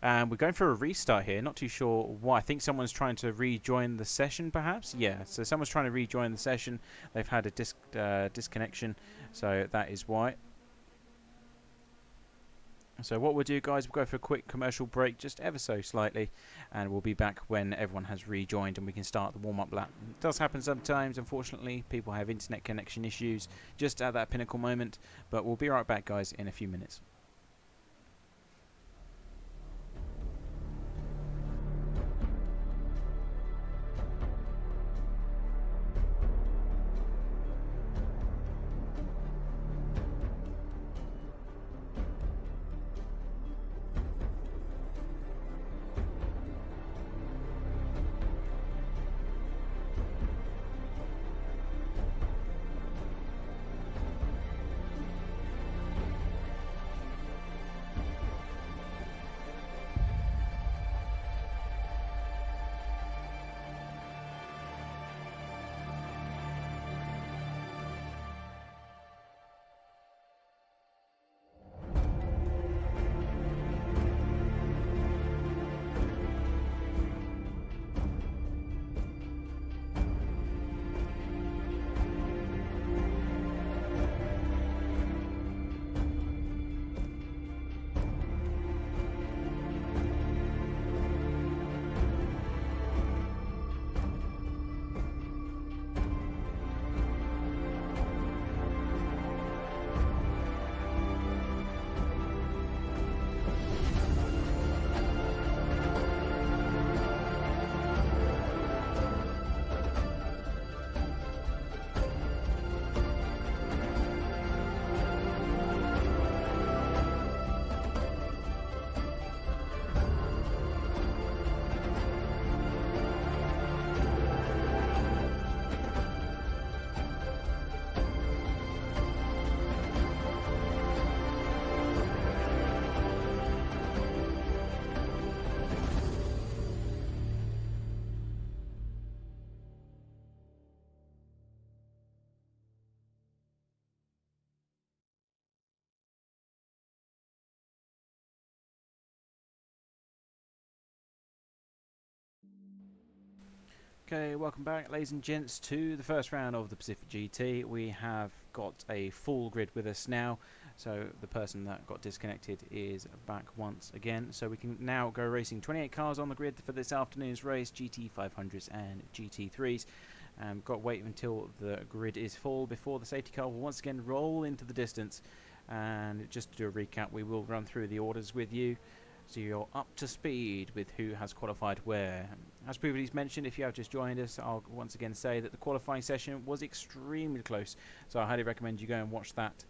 Speaker 1: And we're going for a restart here, not too sure why. I think someone's trying to rejoin the session, perhaps? Yeah, so someone's trying to rejoin the session. They've had a disconnection, so that is why. So what we'll do, guys, we'll go for a quick commercial break, just ever so slightly, and we'll be back when everyone has rejoined and we can start the warm-up lap. It does happen sometimes, unfortunately. People have internet connection issues just at that pinnacle moment, but we'll be right back, guys, in a few minutes. Okay, welcome back, ladies and gents, to the first round of the Pacific GT. We have got a full grid with us now, so the person that got disconnected is back once again. So we can now go racing 28 cars on the grid for this afternoon's race, GT500s and GT3s. Got to wait until the grid is full before the safety car will once again roll into the distance. And just to do a recap, we will run through the orders with you, so you're up to speed with who has qualified where. As previously mentioned, if you have just joined us, I'll once again say that the qualifying session was extremely close, so I highly recommend you go and watch that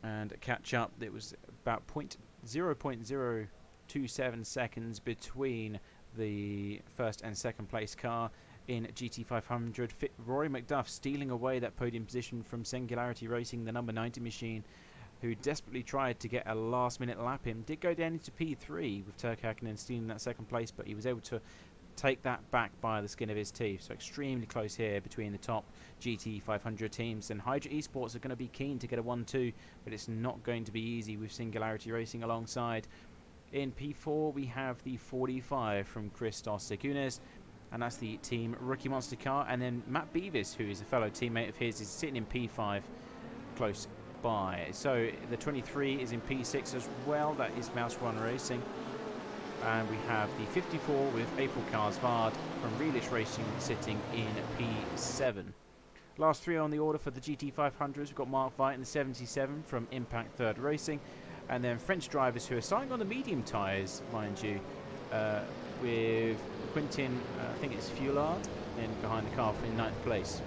Speaker 1: and catch up. It was about 0.027 seconds between the first and second place car in GT500. Rory McDuff stealing away that podium position from Singularity Racing, the number 90 machine, who desperately tried to get a last-minute lap in. Did go down into P3 with Turk Hakkinen stealing that second place, but he was able to take that back by the skin of his teeth. So extremely close here between the top GT500 teams. And Hydra Esports are going to be keen to get a 1-2, but it's not going to be easy with Singularity Racing alongside. In P4, we have the 45 from Christos Segunes, and that's the Team Rookie Monster car. And then Matt Beavis, who is a fellow teammate of his, is sitting in P5 close by. So the 23 is in P6 as well. That is Mouse Run Racing. And we have the 54 with April Karsvard from Relish Racing sitting in P7. Last three on the order for the GT500s. We've got Mark Veit in the 77 from Impact Third Racing. And then French drivers who are starting on the medium tyres, mind you, with Quentin, I think it's Fulard, in behind the car in 9th place.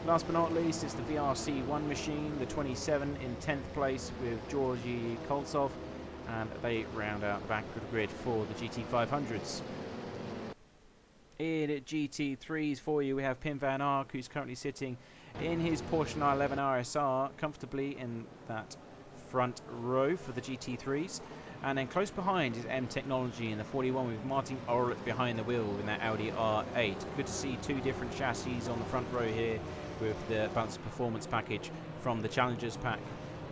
Speaker 1: Last but not least, it's the VRC1 machine, the 27 in 10th place with Georgi Koltsov, and they round out the back of the grid for the GT500s. In GT3s for you, we have Pim van Ark, who's currently sitting in his Porsche 911 RSR comfortably in that front row for the GT3s. And then close behind is M Technology in the 41 with Martin Orlik behind the wheel in that Audi R8. Good to see two different chassis on the front row here with the balanced performance package from the Challengers pack.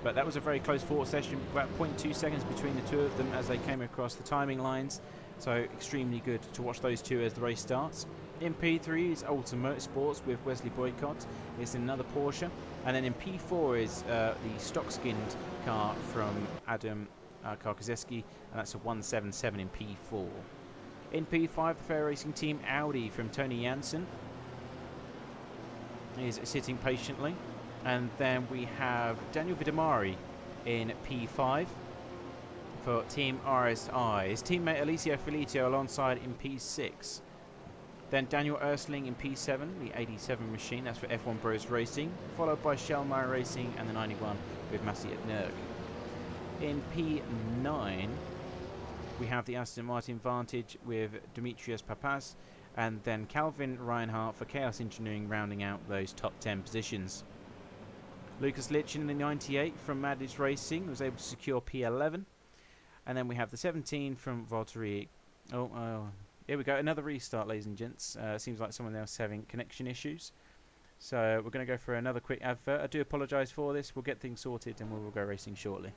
Speaker 1: But that was a very close fought session, about 0.2 seconds between the two of them as they came across the timing lines. So extremely good to watch those two as the race starts. In P3 is Ultimate Sports with Wesley Boycott. It's another Porsche. And then in P4 is the stock-skinned car from Adam Karkozeski, and that's a 177 in P4. In P5, the fair racing team Audi from Tony Jansen is sitting patiently. And then we have Daniel Vidamari in P5 for Team RSI. His teammate Alicia Felitio alongside in P6. Then Daniel Ersling in P7, the 87 machine, that's for F1 Bros Racing, followed by Shellmeyer Racing and the 91 with Maciej Nurk. In P9, we have the Aston Martin Vantage with Demetrius Papas, and then Calvin Reinhardt for Chaos Engineering rounding out those top 10 positions. Lucas Litchin in the 98 from Madness Racing was able to secure P11. And then we have the 17 from Valtteri. Here we go, another restart, ladies and gents. Seems like someone else is having connection issues. So we're going to go for another quick advert. I do apologise for this. We'll get things sorted and we will go racing shortly.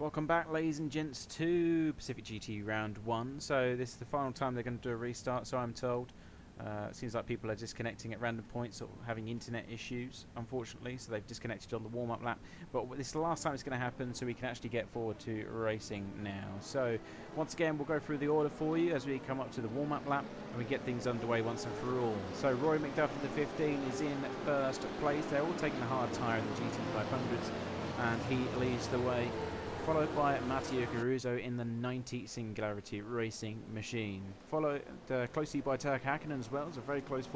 Speaker 1: Welcome back, ladies and gents, to Pacific GT Round 1. So this is the final time they're going to do a restart, so I'm told. It seems like people are disconnecting at random points or having internet issues, unfortunately, so they've disconnected on the warm-up lap. But this is the last time it's going to happen, so we can actually get forward to racing now. So once again, we'll go through the order for you as we come up to the warm-up lap and we get things underway once and for all. So Rory McDuff in the 15 is in first place. They're all taking a hard tyre in the GT500s, and he leads the way, followed by Matteo Caruso in the 90 Singularity Racing machine. Followed closely by Turk Hakkinen as well. It's a very close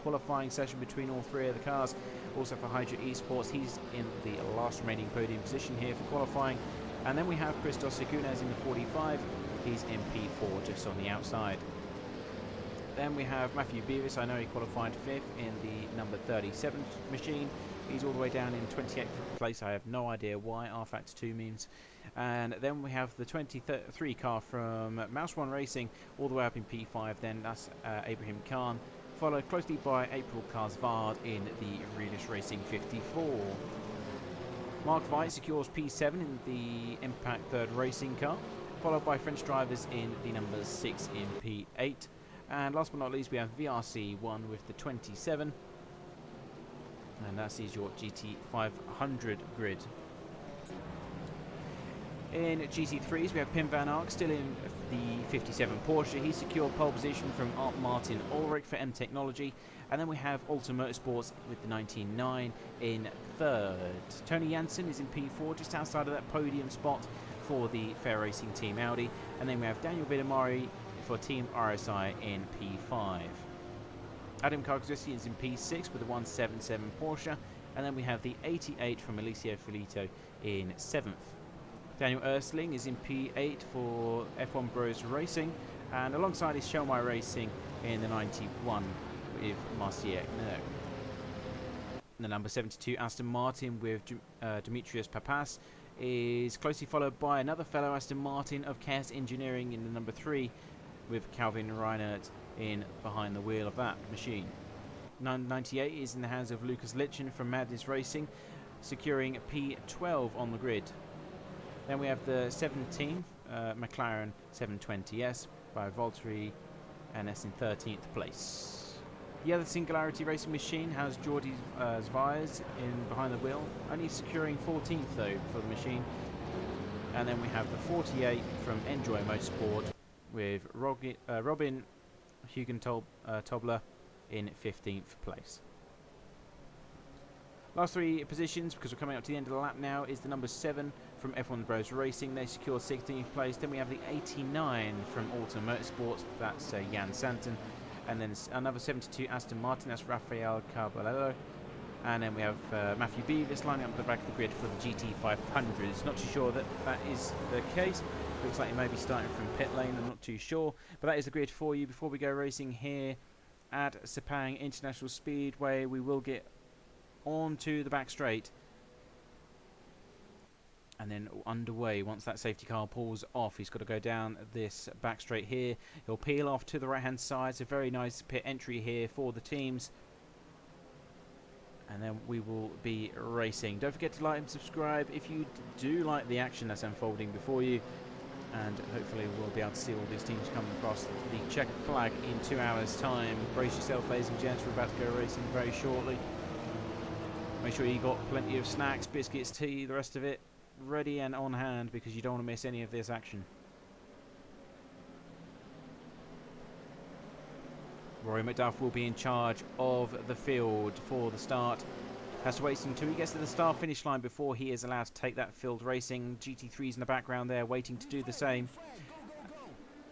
Speaker 1: qualifying session between all three of the cars. Also for Hydra Esports, he's in the last remaining podium position here for qualifying. And then we have Christos Segunes in the 45. He's in P4 just on the outside. Then we have Matthew Beavis. I know he qualified 5th in the number 37 machine. He's all the way down in 28th place. I have no idea why Rfactor2 means. And then we have the 23 car from Mouse One Racing, all the way up in P5. Then that's Abraham Khan, followed closely by April Karsvard in the Realist Racing 54. Mark Veit secures P7 in the Impact 3rd Racing car, followed by French drivers in the number 6 in P8. And last but not least, we have VRC1 with the 27. And that is your GT500 grid. In GT3s, we have Pim van Ark still in the 57 Porsche. He secured pole position from Martin Ulrich for M Technology. And then we have Alta Motorsports with the 99 in 3rd. Tony Jansen is in P4, just outside of that podium spot for the Fair Racing Team Audi. And then we have Daniel Vidamari for Team RSI in P5. Adam Cargossi is in P6 with the 177 Porsche, and then we have the 88 from Alicia Filito in 7th. Daniel Ersling is in P8 for F1 Bros Racing, and alongside is Shelmai Racing in the 91 with Marcier No. The number 72 Aston Martin with Demetrius Papas is closely followed by another fellow Aston Martin of Chaos Engineering in the number 3 with Calvin Reinert in behind the wheel of that machine. 98 is in the hands of Lucas Litchin from Madness Racing, securing P12 on the grid. Then we have the 17th McLaren 720S by Valtteri NS in 13th place. The other Singularity Racing machine has Jordi Zvaez in behind the wheel, only securing 14th though for the machine. And then we have the 48 from Enjoy Motorsport with Robin Hugentobler in 15th place. Last three positions, because we're coming up to the end of the lap now, is the number 7 from F1 Bros Racing. They secured 16th place. Then we have the 89 from Alta Motorsports. That's Jan Santon. And then another 72 Aston Martin. That's Rafael Caballero. And then we have Matthew Beavis lining up at the back of the grid for the GT500s. Not too sure that is the case. Looks like he may be starting from pit lane. I'm not too sure. But that is the grid for you. Before we go racing here at Sepang International Speedway, we will get onto the back straight and then underway. Once that safety car pulls off, he's got to go down this back straight here. He'll peel off to the right hand side. It's a very nice pit entry here for the teams, and then we will be racing. Don't forget to like and subscribe if you do like the action that's unfolding before you, and hopefully we'll be able to see all these teams come across the checkered flag in 2 hours time. Brace yourself, ladies and gents, we're about to go racing very shortly. Make sure you got plenty of snacks, biscuits, tea, the rest of it ready and on hand, because you don't want to miss any of this action. Rory McDuff will be in charge of the field for the start. Has to wait until he gets to the start finish line before he is allowed to take that field racing. GT3's in the background there waiting to do the same.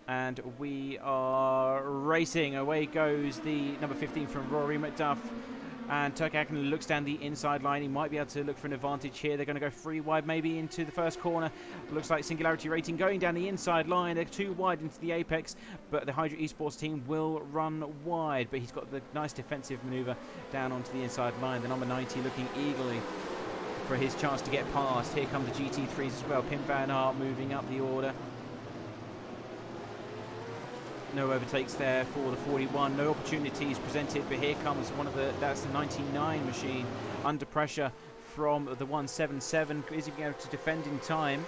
Speaker 1: And we are racing. Away goes the number 15 from Rory McDuff. And Turk Hakkinen looks down the inside line. He might be able to look for an advantage here. They're going to go 3 wide maybe into the first corner. Looks like Singularity Rating going down the inside line. They're 2 wide into the apex, but the Hydra Esports team will run wide. But he's got the nice defensive manoeuvre down onto the inside line. The number 90 looking eagerly for his chance to get past. Here come the GT3s as well. Pim van Aert moving up the order. No overtakes there for the 41. No opportunities presented, but here comes that's the 99 machine under pressure from the 177. Is he going to defend in time?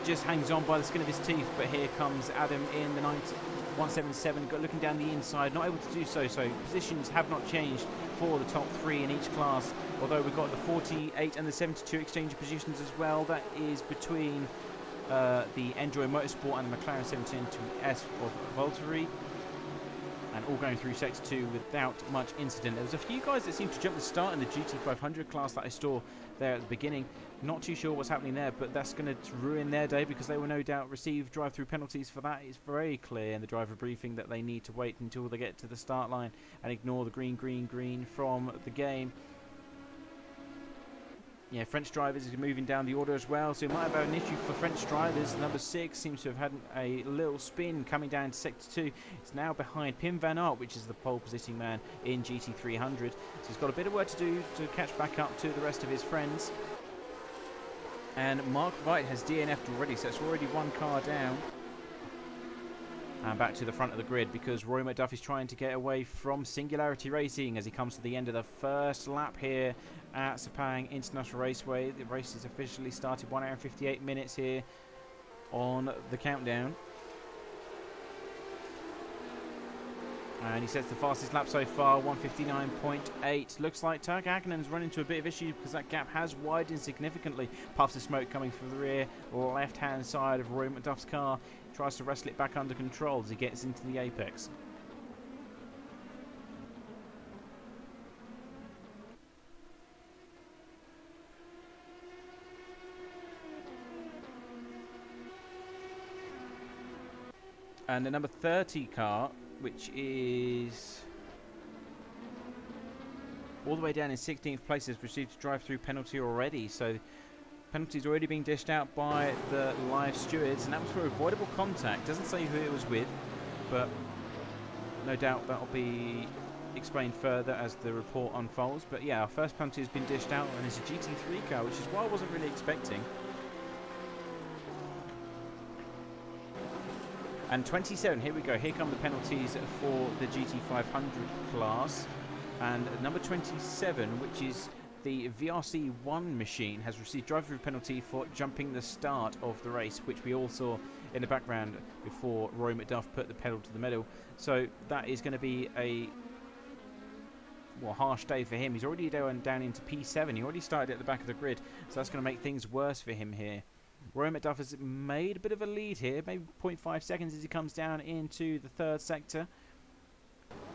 Speaker 1: just hangs on by the skin of his teeth, but here comes Adam in the 177, looking down the inside, not able to do so. So positions have not changed for the top three in each class, although we've got the 48 and the 72 exchange positions as well. That is between the Enjoy Motorsport and the McLaren 710S of Valtteri, and all going through Sector 2 without much incident. There was a few guys that seemed to jump the start in the GT500 class that I saw there at the beginning. Not too sure what's happening there, but that's going to ruin their day because they will no doubt receive drive-through penalties for that. It's very clear in the driver briefing that they need to wait until they get to the start line and ignore the green from the game. Yeah, French drivers are moving down the order as well, so it might have had an issue for French drivers. Number 6 seems to have had a little spin coming down to Sector 2. It's now behind Pim van Aert, which is the pole positioning man in GT300. So he's got a bit of work to do to catch back up to the rest of his friends. And Mark Veit has DNF'd already, so it's already one car down. And back to the front of the grid because Roy McDuff is trying to get away from Singularity Racing as he comes to the end of the first lap here at Sepang International Raceway. The race is officially started, 1 hour and 58 minutes here on the countdown. And he sets the fastest lap so far, 1:59.8. Looks like Turk Akkinen's run into a bit of issue because that gap has widened significantly. Puffs of smoke coming from the rear left-hand side of Roy McDuff's car. Tries to wrestle it back under control as he gets into the apex. And the number 30 car, which is all the way down in 16th place, has received a drive-through penalty already. So penalty's already being dished out by the live stewards, and that was for avoidable contact. Doesn't say who it was with, but no doubt that'll be explained further as the report unfolds. But yeah, our first penalty has been dished out, and it's a GT3 car, which is what I wasn't really expecting. And 27, here we go. Here come the penalties for the GT500 class. And number 27, which is the VRC1 machine, has received drive-through penalty for jumping the start of the race, which we all saw in the background before Roy McDuff put the pedal to the metal. So that is going to be a harsh day for him. He's already down into P7. He already started at the back of the grid, so that's going to make things worse for him here. Roy McDuff has made a bit of a lead here, maybe 0.5 seconds as he comes down into the third sector.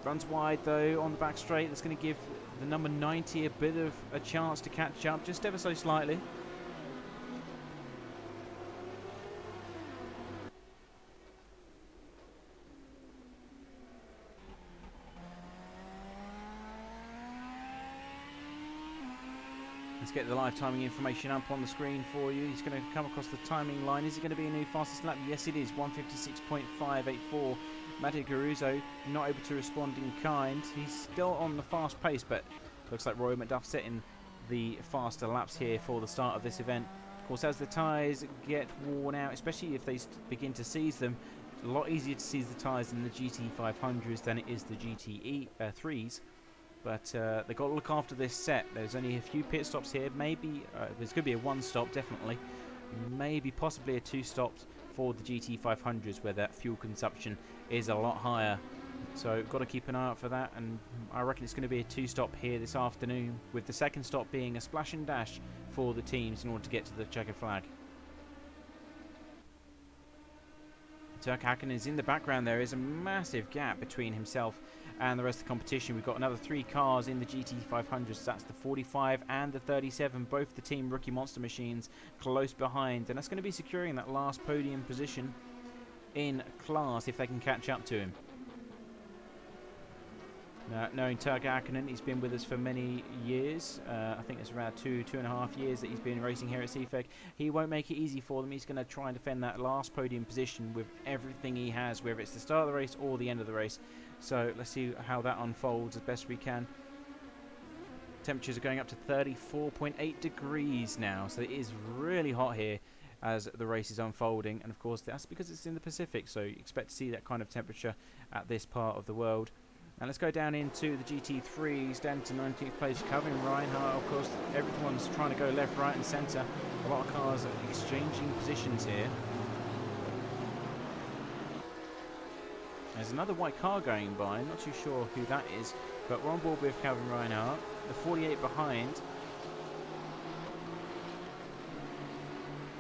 Speaker 1: Runs wide though on the back straight. That's going to give the number 90 a bit of a chance to catch up, just ever so slightly. Let's get the live timing information up on the screen for you. He's going to come across the timing line. Is it going to be a new fastest lap? Yes, it is. 1:56.584. Matteo Caruso not able to respond in kind. He's still on the fast pace, but looks like Roy McDuff setting the faster laps here for the start of this event. Of course, as the tyres get worn out, especially if they begin to seize them, it's a lot easier to seize the tyres in the GT500s than it is the GT3s. But they've got to look after this set. There's only a few pit stops here. Maybe there's going to be a 1 stop, definitely. Maybe possibly a 2 stops for the GT500s, where that fuel consumption is a lot higher. So got to keep an eye out for that. And I reckon it's going to be a 2 stop here this afternoon, with the second stop being a splash and dash for the teams in order to get to the checkered flag. Turk Hakkinen is in the background. There is a massive gap between himself and the rest of the competition. We've got another 3 cars in the GT500s. That's the 45 and the 37, both the Team Rookie Monster machines close behind. And that's going to be securing that last podium position in class if they can catch up to him. Now, knowing Turk Hakkinen, he's been with us for many years. I think it's around 2.5 years that he's been racing here at CFEG. He won't make it easy for them. He's going to try and defend that last podium position with everything he has, whether it's the start of the race or the end of the race. So let's see how that unfolds as best we can. Temperatures are going up to 34.8 degrees now, so it is really hot here as the race is unfolding. And of course, that's because it's in the Pacific, so you expect to see that kind of temperature at this part of the world. And let's go down into the GT3s, down to 19th place, Calvin Reinhardt. Of course, everyone's trying to go left, right and centre. A lot of cars are exchanging positions here. There's another white car going by, not too sure who that is, but we're on board with Calvin Reinhardt. The 48 behind.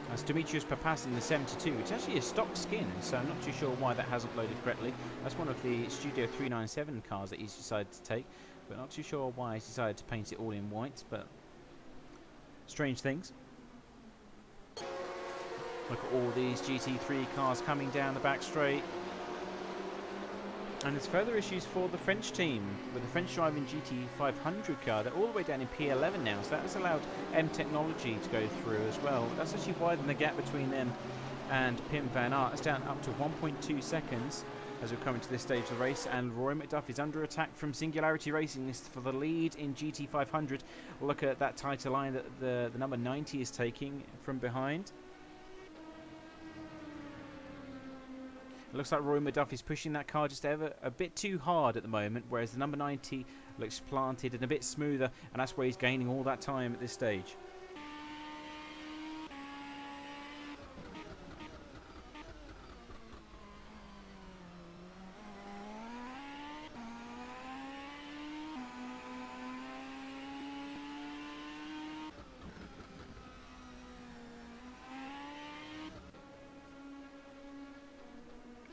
Speaker 1: That's Demetrius Papas in the 72, which actually is stock skin, so I'm not too sure why that hasn't loaded correctly. That's one of the Studio 397 cars that he's decided to take, but not too sure why he's decided to paint it all in white, but strange things. Look at all these GT3 cars coming down the back straight. And there's further issues for the French team with the French driving GT500 car. They're all the way down in P11 now, so that has allowed M Technology to go through as well. That's actually widened the gap between them and Pim Van Aert. It's down up to 1.2 seconds as we're coming to this stage of the race. And Roy McDuff is under attack from Singularity Racing. This is for the lead in GT500. Look at that tighter line that the number 90 is taking from behind. It looks like Roy McDuff is pushing that car just ever a bit too hard at the moment, whereas the number 90 looks planted and a bit smoother, and that's where he's gaining all that time at this stage.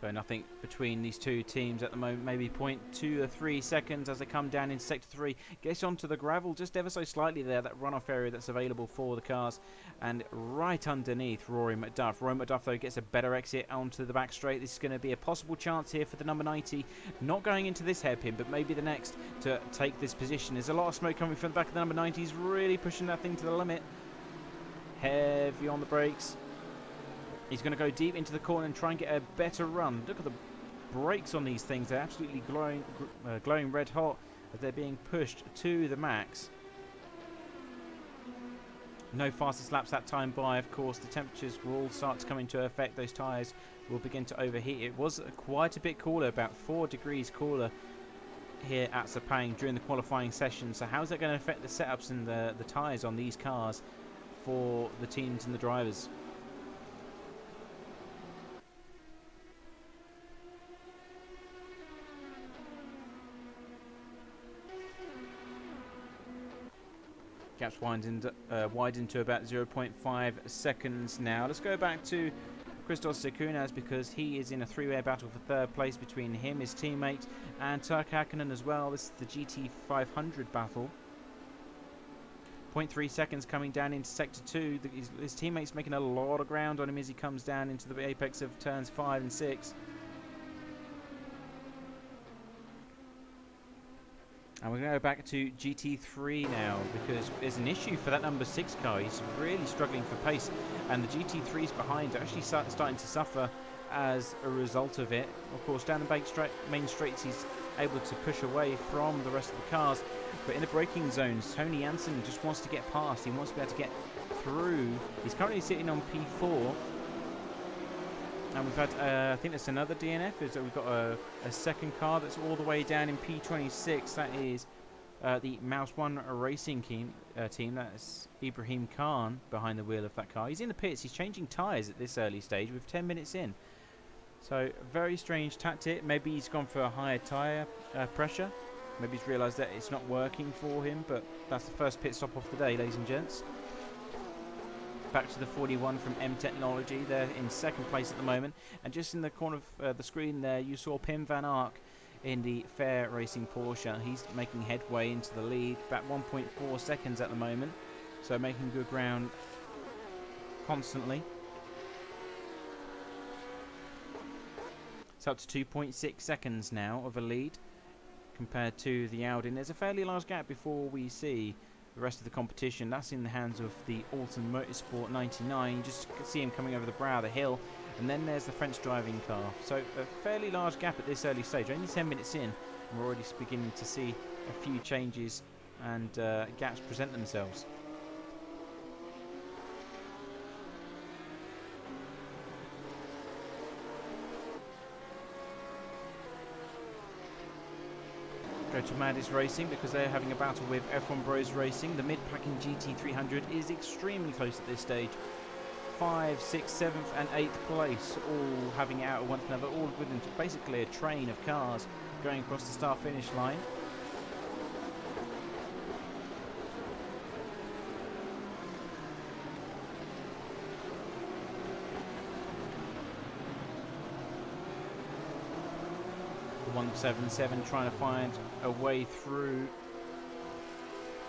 Speaker 1: So nothing between these two teams at the moment, maybe 0.2 or 3 seconds as they come down in Sector 3. Gets onto the gravel just ever so slightly there, that runoff area that's available for the cars. And right underneath Rory McDuff. Rory McDuff, though, gets a better exit onto the back straight. This is going to be a possible chance here for the number 90. Not going into this hairpin, but maybe the next to take this position. There's a lot of smoke coming from the back of the number 90. He's really pushing that thing to the limit. Heavy on the brakes. He's going to go deep into the corner and try and get a better run. Look at the brakes on these things. They're absolutely glowing red hot as they're being pushed to the max. No fastest laps that time by. Of course, the temperatures will all start to come into effect. Those tyres will begin to overheat. It was quite a bit cooler, about 4 degrees cooler here at Sepang during the qualifying session. So how is that going to affect the setups and the tyres on these cars for the teams and the drivers? Gaps widened to about 0.5 seconds now. Let's go back to Christos Sekunaz because he is in a three-way battle for third place between him, his teammate, and Turk Hakkinen as well. This is the GT500 battle. 0.3 seconds coming down into Sector 2. His teammate's making a lot of ground on him as he comes down into the apex of turns 5 and 6. And we're going to go back to GT3 now because there's an issue for that number 6 car. He's really struggling for pace, and the GT3s behind are actually starting to suffer as a result of it. Of course, down the main straights, he's able to push away from the rest of the cars, but in the braking zones, Tony Jansen just wants to get past. He wants to be able to get through. He's currently sitting on P4. And we've had, I think that's another DNF, is that we've got a second car that's all the way down in P26. That is the Mouse 1 Racing team. That's Ibrahim Khan behind the wheel of that car. He's in the pits. He's changing tyres at this early stage with 10 minutes in. So, very strange tactic. Maybe he's gone for a higher tyre pressure. Maybe he's realised that it's not working for him. But that's the first pit stop of the day, ladies and gents. Back to the 41 from M Technology. They're in second place at the moment. And just in the corner of the screen there, you saw Pim Van Aert in the Fair Racing Porsche. He's making headway into the lead. About 1.4 seconds at the moment. So making good ground constantly. It's up to 2.6 seconds now of a lead compared to the Audi. And there's a fairly large gap before we see the rest of the competition. That's in the hands of the Alton Motorsport 99. You just see him coming over the brow of the hill, and then there's the French driving car. So a fairly large gap at this early stage. Only 10 minutes in, and we're already beginning to see a few changes and gaps present themselves. go to Madis Racing because they're having a battle with F1 Bros Racing. The mid-packing GT300 is extremely close at this stage. 5th, 6th, 7th and 8th place, all having it out of one another, all within basically a train of cars going across the start-finish line. The 177 trying to find a way through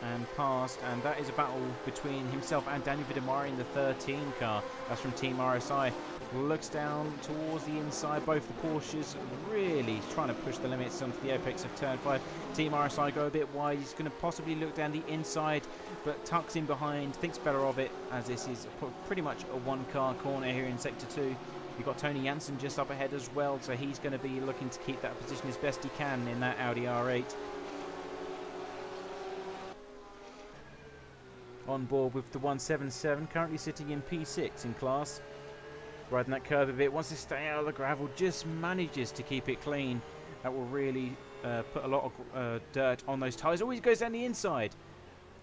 Speaker 1: and past, and that is a battle between himself and Daniel Vidamari in the 13 car. That's from Team RSI. Looks down towards the inside. Both the Porsches really trying to push the limits onto the apex of turn 5. Team RSI go a bit wide. He's going to possibly look down the inside, but tucks in behind, thinks better of it, as this is pretty much a one-car corner here in Sector 2. You've got Tony Jansen just up ahead as well, so he's going to be looking to keep that position as best he can in that Audi R8. On board with the 177, currently sitting in P6 in class. Riding that curve a bit, wants to stay out of the gravel, just manages to keep it clean. That will really put a lot of dirt on those tyres. Always goes down the inside.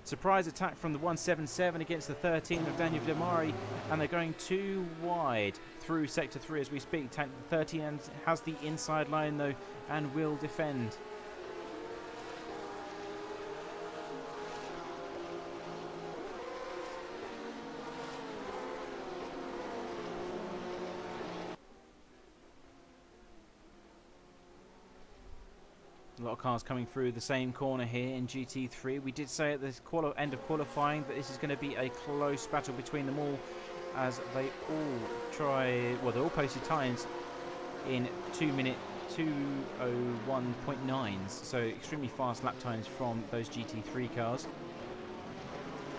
Speaker 1: Surprise attack from the 177 against the 13 of Daniel Vidamari, and they're going too wide through Sector 3 as we speak. 13 has the inside line though and will defend. A lot of cars coming through the same corner here in GT3. We did say at the end of qualifying that this is going to be a close battle between them all, as they all they all posted times in 2 minute 2:01.9s, so extremely fast lap times from those GT3 cars.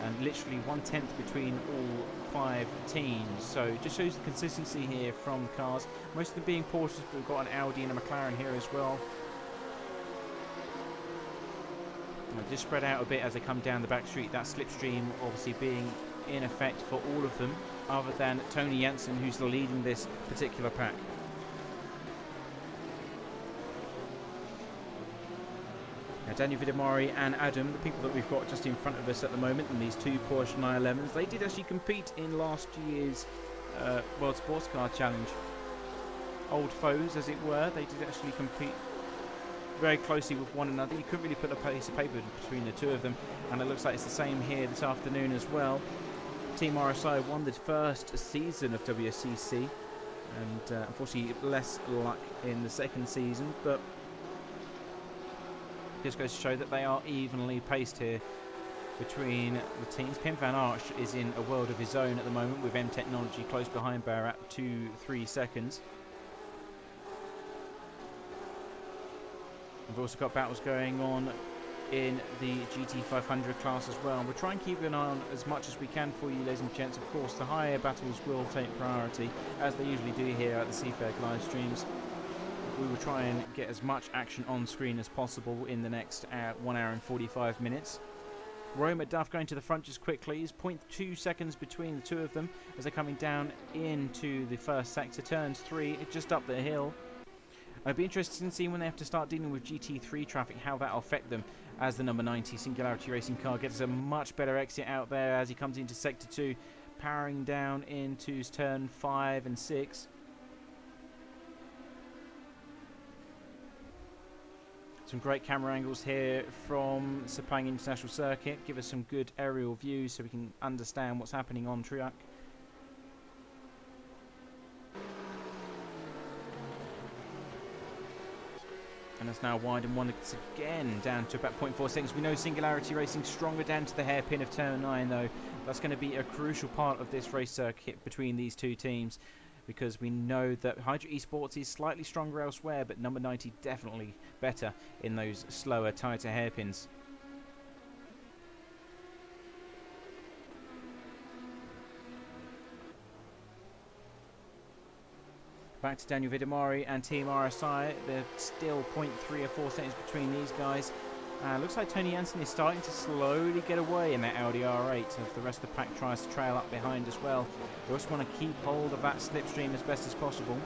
Speaker 1: And literally 1/10 between all 5 teams, so it just shows the consistency here from cars. Most of them being Porsches, but we've got an Audi and a McLaren here as well. Just spread out a bit as they come down the back street. That slipstream obviously being in effect for all of them, other than Tony Jansen, who's leading this particular pack. Now Daniel Vidamari and Adam, the people that we've got just in front of us at the moment, and these two Porsche 911s, they did actually compete in last year's World Sports Car Challenge. Old foes, as it were. They did actually compete very closely with one another. You couldn't really put a piece of paper between the two of them, and it looks like it's the same here this afternoon as well. Team RSI won the first season of WSCC, and unfortunately less luck in the second season, but just goes to show that they are evenly paced here between the teams. Pim van Arch is in a world of his own at the moment, with M Technology close behind Bear at 2-3 seconds. We've also got battles going on in the GT500 class as well. We'll try and keep an eye on as much as we can for you, ladies and gents. Of course, the higher battles will take priority, as they usually do here at the CFEG live streams. We will try and get as much action on screen as possible in the next 1 hour and 45 minutes. Roy McDuff going to the front just quickly. Is 0.2 seconds between the two of them as they're coming down into the first sector. Turns 3, just up the hill. I'd be interested in seeing when they have to start dealing with GT3 traffic, how that will affect them, as the number 90 Singularity Racing car gets a much better exit out there as he comes into Sector 2, powering down into turn 5 and 6. Some great camera angles here from Sepang International Circuit, give us some good aerial views so we can understand what's happening on track. And it's now widened once again down to about 0.4 seconds. We know Singularity Racing stronger down to the hairpin of turn 9 though. That's going to be a crucial part of this race circuit between these two teams, because we know that Hydra Esports is slightly stronger elsewhere, but number 90 definitely better in those slower, tighter hairpins. Back to Daniel Vidamari and Team RSI. There's still 0.3 or 4 seconds between these guys. Looks like Tony Jansen is starting to slowly get away in that Audi R8 as the rest of the pack tries to trail up behind as well. We also want to keep hold of that slipstream as best as possible.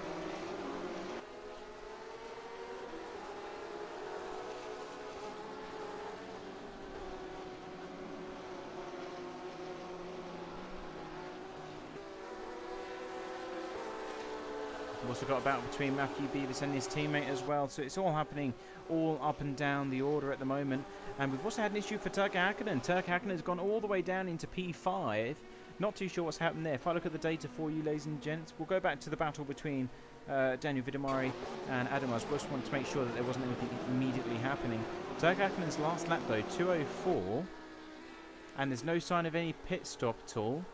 Speaker 1: also got a battle between Matthew Beavis and his teammate as well. So it's all happening all up and down the order at the moment. And we've also had an issue for Turk Hakkinen. Turk Hakkinen has gone all the way down into P5. Not too sure what's happened there. If I look at the data for you, ladies and gents, we'll go back to the battle between Daniel Vidamari and Adam. I just wanted to make sure that there wasn't anything immediately happening. Turk Hakkinen's last lap though, 2:04. And there's no sign of any pit stop at all.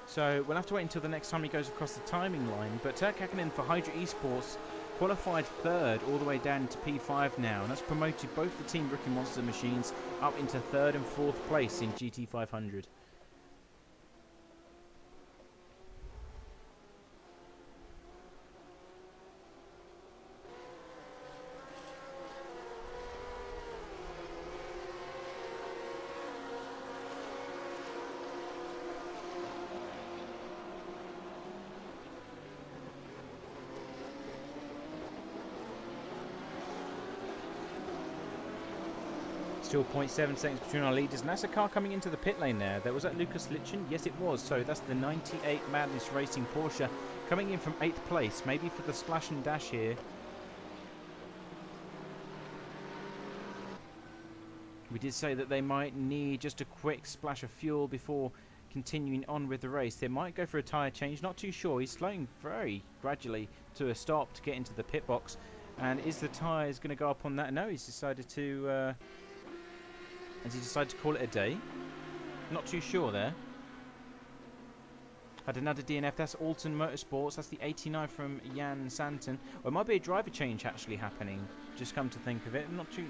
Speaker 1: So we'll have to wait until the next time he goes across the timing line. But Turk Hakkinen for Hydra Esports qualified third all the way down into P5 now. And that's promoted both the Team Rookie Monster machines up into third and fourth place in GT500. Still 0.7 seconds between our leaders, and that's a car coming into the pit lane there. Was that Lucas Litchen? Yes, it was. So that's the 98 Madness Racing Porsche coming in from 8th place. Maybe for the splash and dash here. We did say that they might need just a quick splash of fuel before continuing on with the race. They might go for a tyre change. Not too sure. He's slowing very gradually to a stop to get into the pit box. And is the tyres going to go up on that? No, he's decided to... Has he decided to call it a day? Not too sure there. Had another DNF. That's Alton Motorsports. That's the 89 from Jan Santon. Or it might be a driver change actually happening. Just come to think of it. Not too...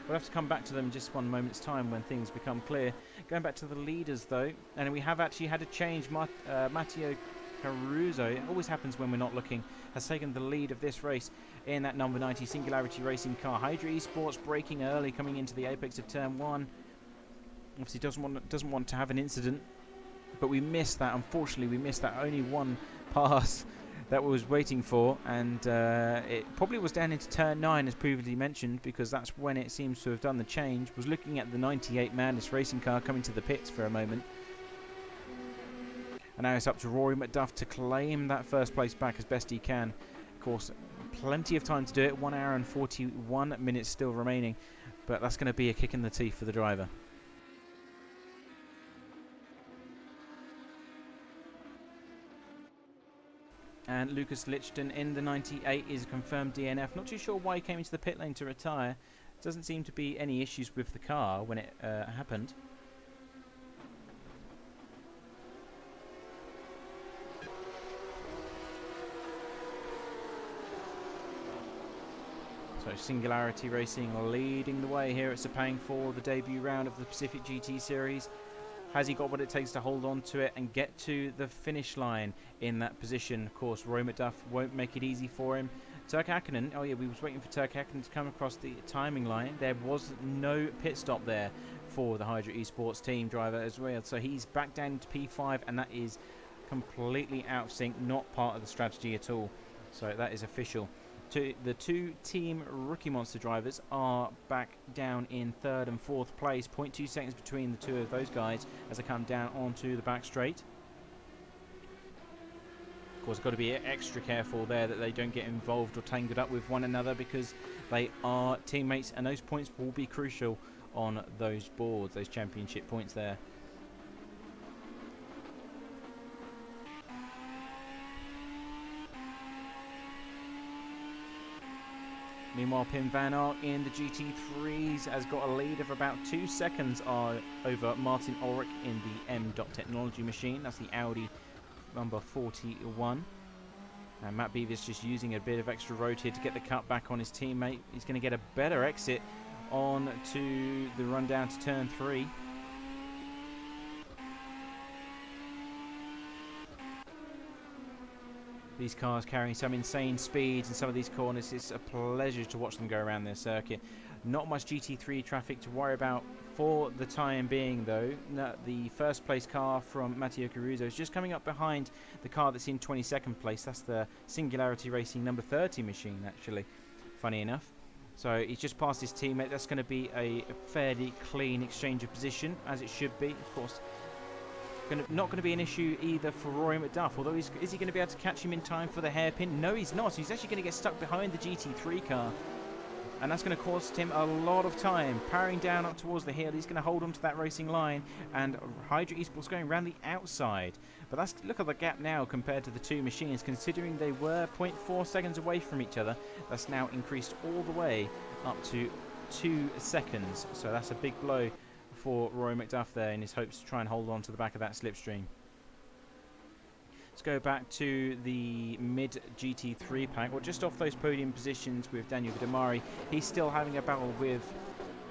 Speaker 1: We'll have to come back to them in just one moment's time when things become clear. Going back to the leaders though. And we have actually had a change. Matteo Caruso, it always happens when we're not looking, has taken the lead of this race in that number 90 Singularity Racing car. Hydra Esports braking early coming into the apex of turn 1. Obviously doesn't want to have an incident, but we missed that. Unfortunately, we missed that only one pass that we was waiting for, and it probably was down into turn 9 as previously mentioned, because that's when it seems to have done the change. Was looking at the 98 Madness Racing car coming to the pits for a moment. And now it's up to Rory McDuff to claim that first place back as best he can. Of course, plenty of time to do it. 1 hour and 41 minutes still remaining. But that's going to be a kick in the teeth for the driver. And Lucas Lichten in the 98 is a confirmed DNF. Not too sure why he came into the pit lane to retire. Doesn't seem to be any issues with the car when it happened. So Singularity Racing leading the way here at Sepang for the debut round of the Pacific GT Series. Has he got what it takes to hold on to it and get to the finish line in that position? Of course, Roy McDuff won't make it easy for him. Turk Hakkinen, oh yeah, we was waiting for Turk Hakkinen to come across the timing line. There was no pit stop there for the Hydra Esports team driver as well. So he's back down to P5, and that is completely out of sync, not part of the strategy at all. So that is official. The two Team Rookie Monster drivers are back down in third and fourth place. 0.2 seconds between the two of those guys as they come down onto the back straight. Of course, got to be extra careful there that they don't get involved or tangled up with one another, because they are teammates, and those points will be crucial on those boards, those championship points there. Meanwhile, Pim Van Aert in the GT3s has got a lead of about 2 seconds over Martin Ulrich in the M.Technology machine. That's the Audi number 41. And Matt Beavis just using a bit of extra road here to get the cut back on his teammate. He's going to get a better exit on to the run down to turn 3. These cars carrying some insane speeds in some of these corners. It's a pleasure to watch them go around their circuit. Not much GT3 traffic to worry about for the time being, though. The first place car from Matteo Caruso is just coming up behind the car that's in 22nd place. That's the Singularity Racing number 30 machine, actually, funny enough. So he's just passed his teammate. That's going to be a fairly clean exchange of position, as it should be. Of course, not going to be an issue either for Rory McDuff. Although, is he going to be able to catch him in time for the hairpin? No, he's not. He's actually going to get stuck behind the GT3 car. And that's going to cost him a lot of time. Powering down up towards the hill, he's going to hold on to that racing line. And Hydra Esports going around the outside. But look at the gap now compared to the two machines. Considering they were 0.4 seconds away from each other, that's now increased all the way up to 2 seconds. So that's a big blow for Rory McDuff there in his hopes to try and hold on to the back of that slipstream. Let's go back to the mid GT3 pack. Well, just off those podium positions with Daniel Vidamari. He's still having a battle with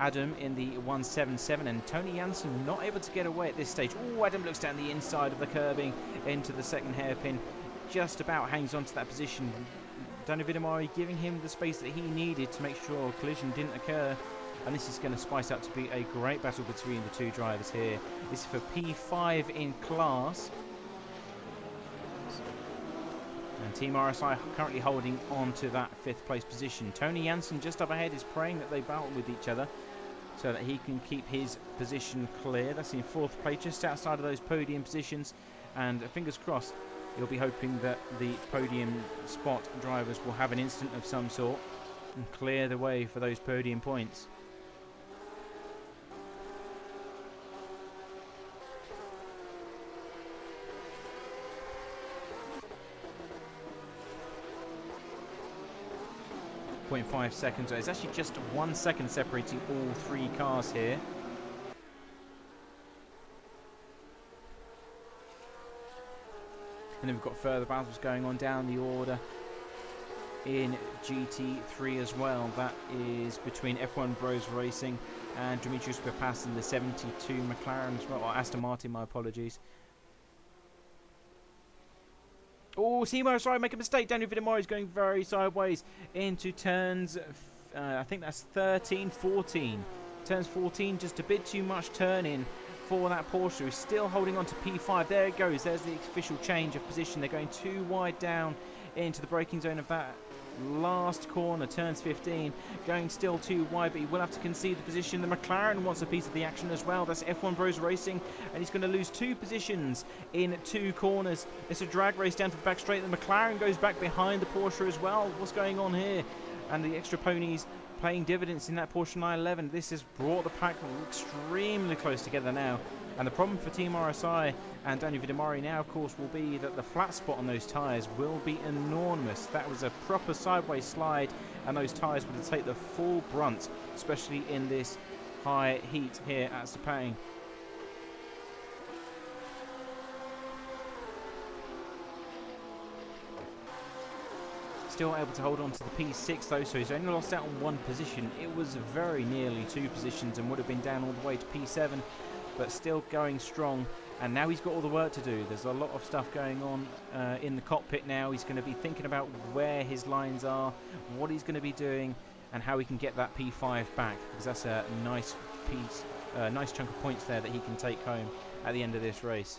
Speaker 1: Adam in the 177, and Tony Jansen not able to get away at this stage. Oh, Adam looks down the inside of the curbing into the second hairpin. Just about hangs on to that position. Daniel Vidamari giving him the space that he needed to make sure a collision didn't occur. And this is going to spice up to be a great battle between the two drivers here. This is for P5 in class. And Team RSI currently holding on to that 5th place position. Tony Jansen just up ahead is praying that they battle with each other so that he can keep his position clear. That's in 4th place, just outside of those podium positions. And fingers crossed, you'll be hoping that the podium spot drivers will have an incident of some sort and clear the way for those podium points. .5 seconds. So it's actually just 1 second separating all 3 cars here. And then we've got further battles going on down the order in GT3 as well. That is between F1 Bros Racing and Dimitrios Papas in the 72 McLaren as well, or Aston Martin, my apologies. Oh, Timo, sorry, make a mistake. Daniel Vidamari is going very sideways into turns, I think that's 13, 14. Turns 14, just a bit too much turn in for that Porsche, who's still holding on to P5. There it goes. There's the official change of position. They're going too wide down into the braking zone of that last corner, turns 15, going still too wide, but he will have to concede the position. The McLaren wants a piece of the action as well. That's F1 Bros Racing, and he's going to lose 2 positions in 2 corners. It's a drag race down to the back straight. The McLaren goes back behind the Porsche as well. What's going on here? And the extra ponies paying dividends in that Porsche 911. This has brought the pack extremely close together now. And the problem for Team RSI and Daniel Vidamari now, of course, will be that the flat spot on those tyres will be enormous. That was a proper sideways slide, and those tyres would take the full brunt, especially in this high heat here at Sepang. Still able to hold on to the P6 though, so he's only lost out on 1 position. It was very nearly 2 positions and would have been down all the way to P7. But still going strong, and now he's got all the work to do. There's a lot of stuff going on in the cockpit now. He's going to be thinking about where his lines are, what he's going to be doing, and how he can get that P5 back, because that's a nice piece, nice chunk of points there that he can take home at the end of this race.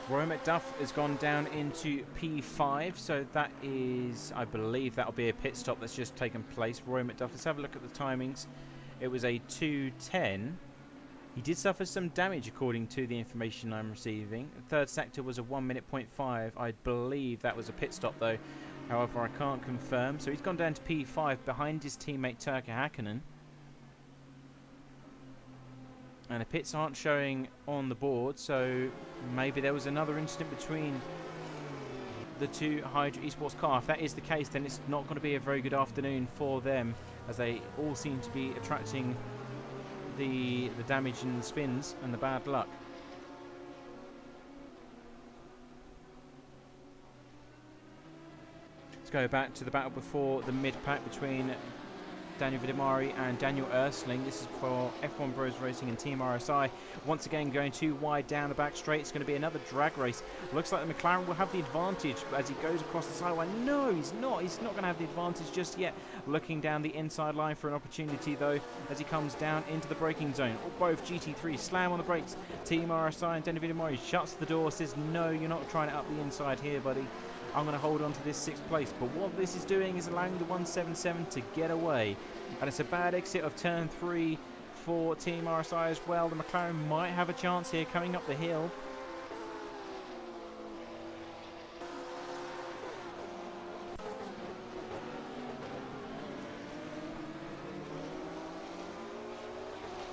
Speaker 1: Roy McDuff has gone down into P5, so that is, I believe that'll be a pit stop that's just taken place. Roy McDuff, let's have a look at the timings. It was a 2:10. He did suffer some damage according to the information I'm receiving. The 3rd sector was a 1 minute .5. I believe that was a pit stop though. However, I can't confirm. So he's gone down to P5 behind his teammate Turkka Häkkinen. And the pits aren't showing on the board, so maybe there was another incident between the 2 Hydra Esports cars. If that is the case, then it's not going to be a very good afternoon for them, as they all seem to be attracting the damage and the spins and the bad luck. Let's go back to the battle before the mid-pack between Daniel Vidamari and Daniel Ersling. This is for F1 Bros Racing and Team RSI. Once again going too wide down the back straight. It's going to be another drag race. Looks like the McLaren will have the advantage as he goes across the sideline. No, he's not. He's not going to have the advantage just yet. Looking down the inside line for an opportunity though as he comes down into the braking zone. Both GT3 slam on the brakes. Team RSI and Daniel Vidamari shuts the door, says no, you're not trying it up the inside here, buddy. I'm going to hold on to this 6th place. But what this is doing is allowing the 177 to get away. And it's a bad exit of turn 3 for Team RSI as well. The McLaren might have a chance here coming up the hill.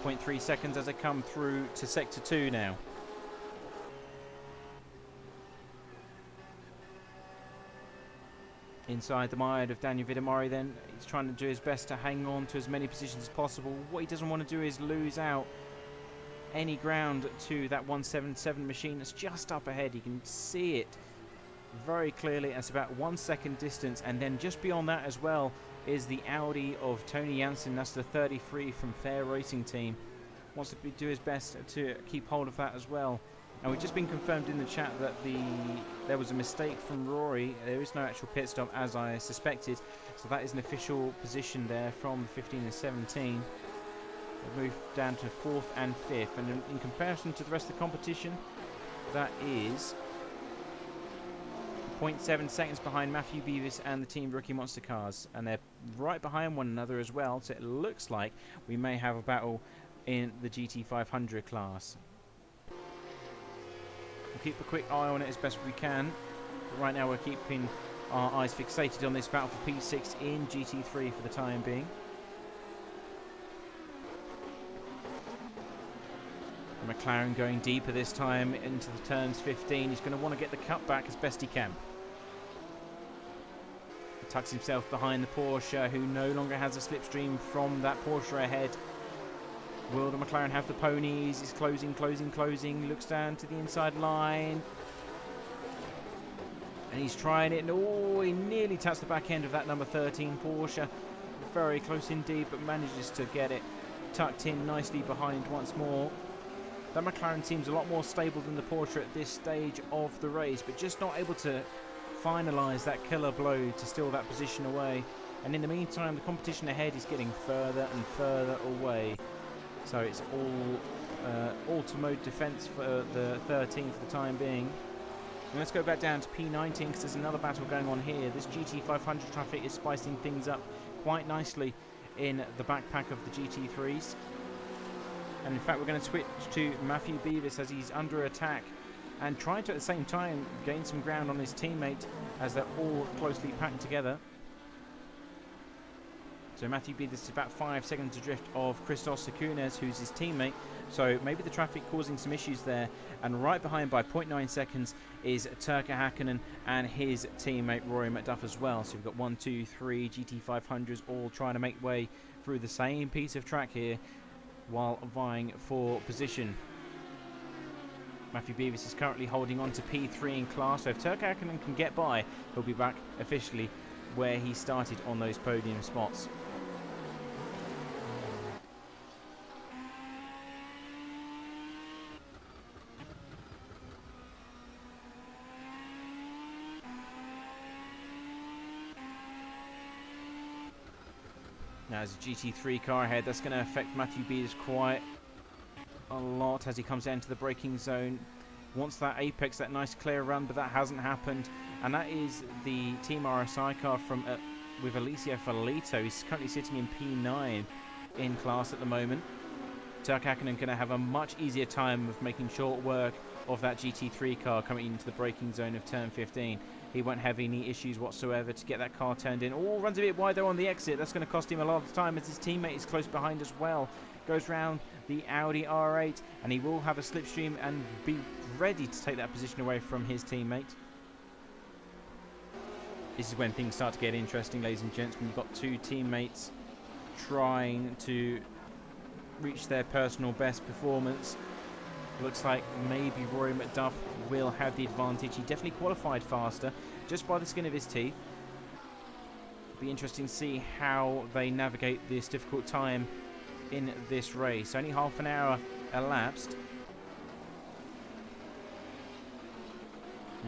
Speaker 1: .3 seconds as I come through to sector 2 now. Inside the mind of Daniel Vidamari then, he's trying to do his best to hang on to as many positions as possible. What he doesn't want to do is lose out any ground to that 177 machine that's just up ahead. You can see it very clearly. It's about 1 second distance, and then just beyond that as well is the Audi of Tony Janssen. That's the 33 from Fair Racing Team. Wants to do his best to keep hold of that as well. And we've just been confirmed in the chat that there was a mistake from Rory. There is no actual pit stop as I suspected. So that is an official position there from the 15 and 17. They've moved down to 4th and 5th. And in comparison to the rest of the competition, that is 0.7 seconds behind Matthew Beavis and the Team Rookie Monster Cars. And they're right behind one another as well. So it looks like we may have a battle in the GT500 class. We'll keep a quick eye on it as best we can. But right now we're keeping our eyes fixated on this battle for P6 in GT3 for the time being. McLaren going deeper this time into the turns 15. He's going to want to get the cut back as best he can. He tucks himself behind the Porsche, who no longer has a slipstream from that Porsche ahead. Will the McLaren have the ponies? He's closing, closing, closing. Looks down to the inside line. And he's trying it. And oh, he nearly taps the back end of that number 13 Porsche. Very close indeed, but manages to get it tucked in nicely behind once more. That McLaren seems a lot more stable than the Porsche at this stage of the race, but just not able to finalise that killer blow to steal that position away. And in the meantime, the competition ahead is getting further and further away. So it's all auto-mode defence for the 13 for the time being. And let's go back down to P19 because there's another battle going on here. This GT500 traffic is spicing things up quite nicely in the backpack of the GT3s. And in fact, we're going to switch to Matthew Beavis as he's under attack and trying to at the same time gain some ground on his teammate as they're all closely packed together. So Matthew Beavis is about 5 seconds adrift of Christos Sakunes, who's his teammate. So maybe the traffic causing some issues there. And right behind by 0.9 seconds is Turkka Häkkinen and his teammate Rory McDuff as well. So we've got 1, 2, 3 GT500s all trying to make way through the same piece of track here while vying for position. Matthew Beavis is currently holding on to P3 in class, so if Turkka Häkkinen can get by, he'll be back officially where he started on those podium spots. Now there's a GT3 car ahead. That's going to affect Matthew Beavis quite a lot as he comes down to the braking zone. Wants that apex, that nice clear run, but that hasn't happened. And that is the Team RSI car from with Alessio Filito. He's currently sitting in P9 in class at the moment. Turkka Häkkinen going to have a much easier time of making short work of that GT3 car coming into the braking zone of turn 15. He won't have any issues whatsoever to get that car turned in. Oh, runs a bit wide though on the exit. That's going to cost him a lot of time as his teammate is close behind as well. Goes round the Audi R8 and he will have a slipstream and be ready to take that position away from his teammate. This is when things start to get interesting, ladies and gents, when you've got two teammates trying to reach their personal best performance. Looks like maybe Rory McDuff will have the advantage. He definitely qualified faster, just by the skin of his teeth. It'll be interesting to see how they navigate this difficult time in this race. Only half an hour elapsed.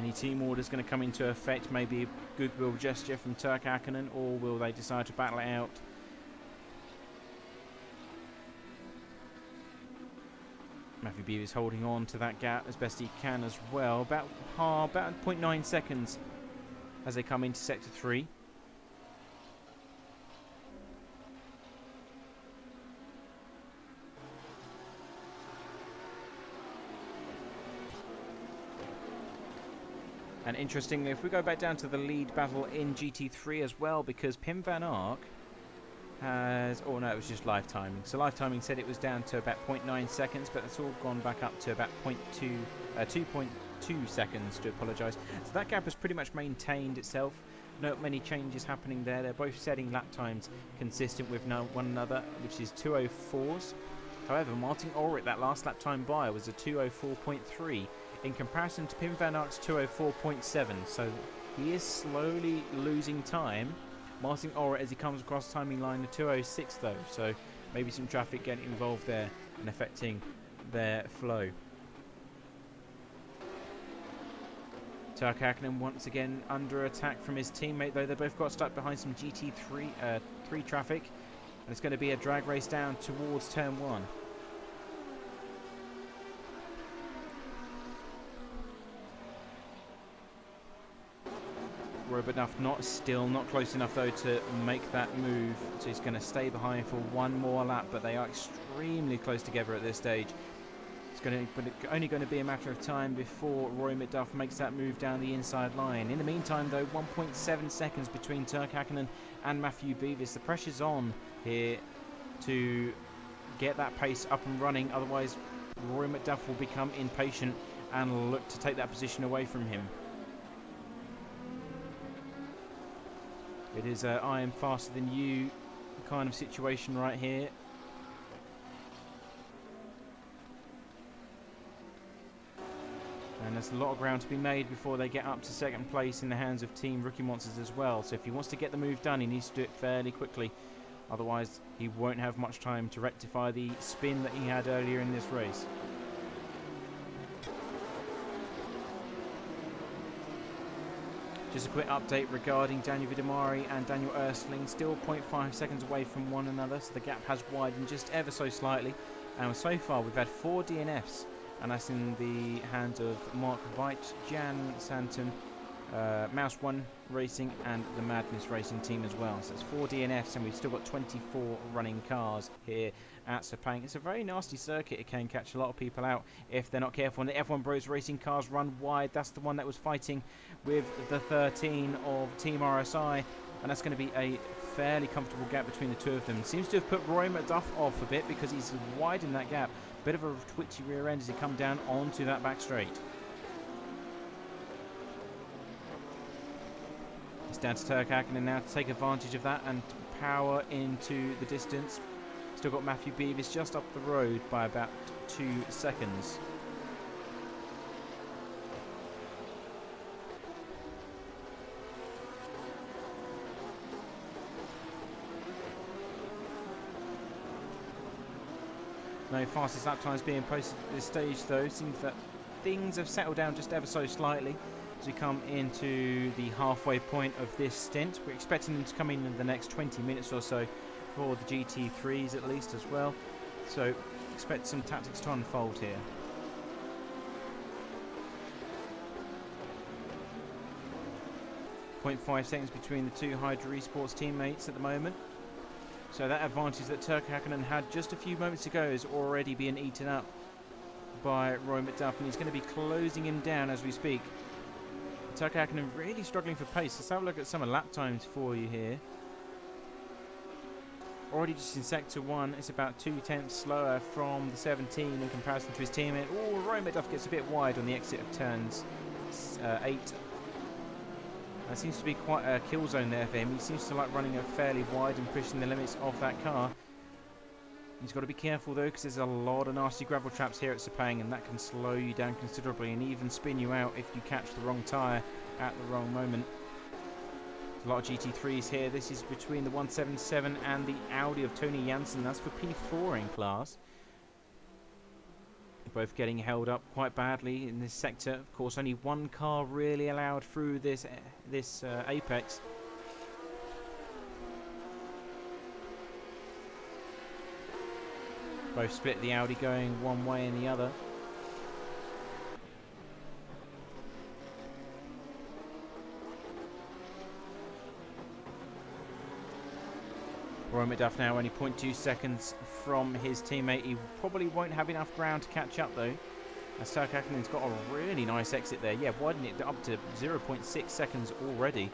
Speaker 1: Any team orders going to come into effect? Maybe a goodwill gesture from Turkka Häkkinen, or will they decide to battle it out? Matthew Beavis holding on to that gap as best he can as well. About 0.9 seconds as they come into Sector 3. And interestingly, if we go back down to the lead battle in GT3 as well, because Pim van Ark has... Oh no, it was just live timing. So live timing said it was down to about 0.9 seconds, but it's all gone back up to about 2.2 seconds, to apologise. So that gap has pretty much maintained itself. Not many changes happening there. They're both setting lap times consistent with one another, which is 2:04s. However, Martin Ulrich, that last lap time by, was a 2:04.3 in comparison to Pim van Ark's 2:04.7. So he is slowly losing time. Martin Ulrich, as he comes across timing line, the 2:06 though. So maybe some traffic getting involved there and affecting their flow. Turk Hakkinen once again under attack from his teammate, though they both got stuck behind some GT3 traffic, and it's going to be a drag race down towards turn 1. Robert Duff still not close enough though to make that move, so he's going to stay behind for one more lap, but they are extremely close together at this stage. But it's only going to be a matter of time before Roy McDuff makes that move down the inside line. In the meantime, though, 1.7 seconds between Turk Hakkinen and Matthew Beavis. The pressure's on here to get that pace up and running. Otherwise, Roy McDuff will become impatient and look to take that position away from him. It is I am faster than you kind of situation right here. And there's a lot of ground to be made before they get up to second place in the hands of Team Rookie Monsters as well. So if he wants to get the move done, he needs to do it fairly quickly. Otherwise, he won't have much time to rectify the spin that he had earlier in this race. Just a quick update regarding Daniel Vidamari and Daniel Erstling. Still 0.5 seconds away from one another, so the gap has widened just ever so slightly. And so far, we've had 4 DNFs. And that's in the hands of Mark Veit, Jan Santon, Mouse One Racing and the Madness Racing team as well. So it's 4 DNFs and we've still got 24 running cars here at Sepang. It's a very nasty circuit. It can catch a lot of people out if they're not careful. And the F1 Bros Racing cars run wide. That's the one that was fighting with the 13 of Team RSI. And that's going to be a fairly comfortable gap between the two of them. Seems to have put Roy McDuff off a bit because he's widened that gap. Bit of a twitchy rear end as he come down onto that back straight. It's down to Turk Hakkinen now to take advantage of that and power into the distance. Still got Matthew Beavis just up the road by about 2 seconds. No fastest lap times being posted at this stage though. Seems that things have settled down just ever so slightly as we come into the halfway point of this stint. We're expecting them to come in the next 20 minutes or so for the GT3s at least as well. So expect some tactics to unfold here. .5 seconds between the two Hydra Esports teammates at the moment. So that advantage that Turk Hakkinen had just a few moments ago is already being eaten up by Roy McDuff, and he's going to be closing him down as we speak. Turk Hakkinen really struggling for pace. Let's have a look at some of the lap times for you here. Already just in Sector 1, it's about 2/10 slower from the 17 in comparison to his teammate. Oh, Roy McDuff gets a bit wide on the exit of turns 8. That seems to be quite a kill zone there for him. He seems to like running it fairly wide and pushing the limits of that car. He's got to be careful though, because there's a lot of nasty gravel traps here at Sepang, and that can slow you down considerably and even spin you out if you catch the wrong tyre at the wrong moment. There's a lot of GT3s here. This is between the 177 and the Audi of Tony Janssen. That's for P4 in class. Both getting held up quite badly in this sector. Of course, only one car really allowed through this apex. Both split the Audi going one way and the other. Roy McDuff now only 0.2 seconds from his teammate. He probably won't have enough ground to catch up though. As Turk Hakkinen's got a really nice exit there. Yeah, widening it up to 0.6 seconds already.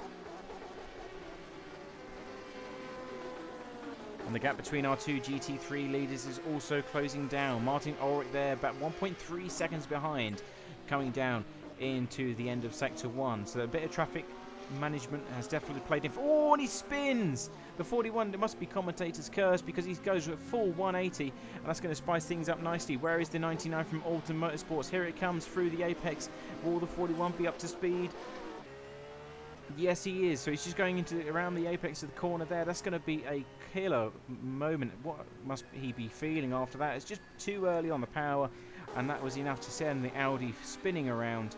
Speaker 1: And the gap between our two GT3 leaders is also closing down. Martin Ulrich there, about 1.3 seconds behind, coming down into the end of Sector 1. So a bit of traffic management has definitely played in. Oh, and he spins! The 41, it must be commentator's curse because he goes with full 180, and that's going to spice things up nicely. Where is the 99 from Alton Motorsports? Here it comes through the apex. Will the 41 be up to speed? Yes, he is. So he's just going into around the apex of the corner there. That's going to be a killer moment. What must he be feeling after that? It's just too early on the power, and that was enough to send the Audi spinning around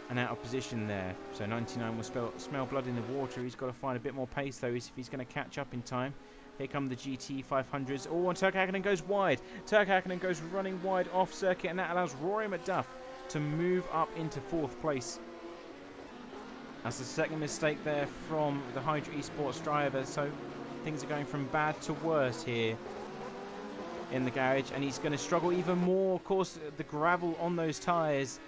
Speaker 1: and out of position there. So 99 will smell blood in the water. He's got to find a bit more pace though if he's going to catch up in time. Here come the GT500s. Oh, and Turk Hakkinen goes wide. Turk Hakkinen goes running wide off circuit, and that allows Rory McDuff to move up into 4th place. That's the second mistake there from the Hydra Esports driver. So things are going from bad to worse here in the garage, and he's going to struggle even more. Of course, the gravel on those tyres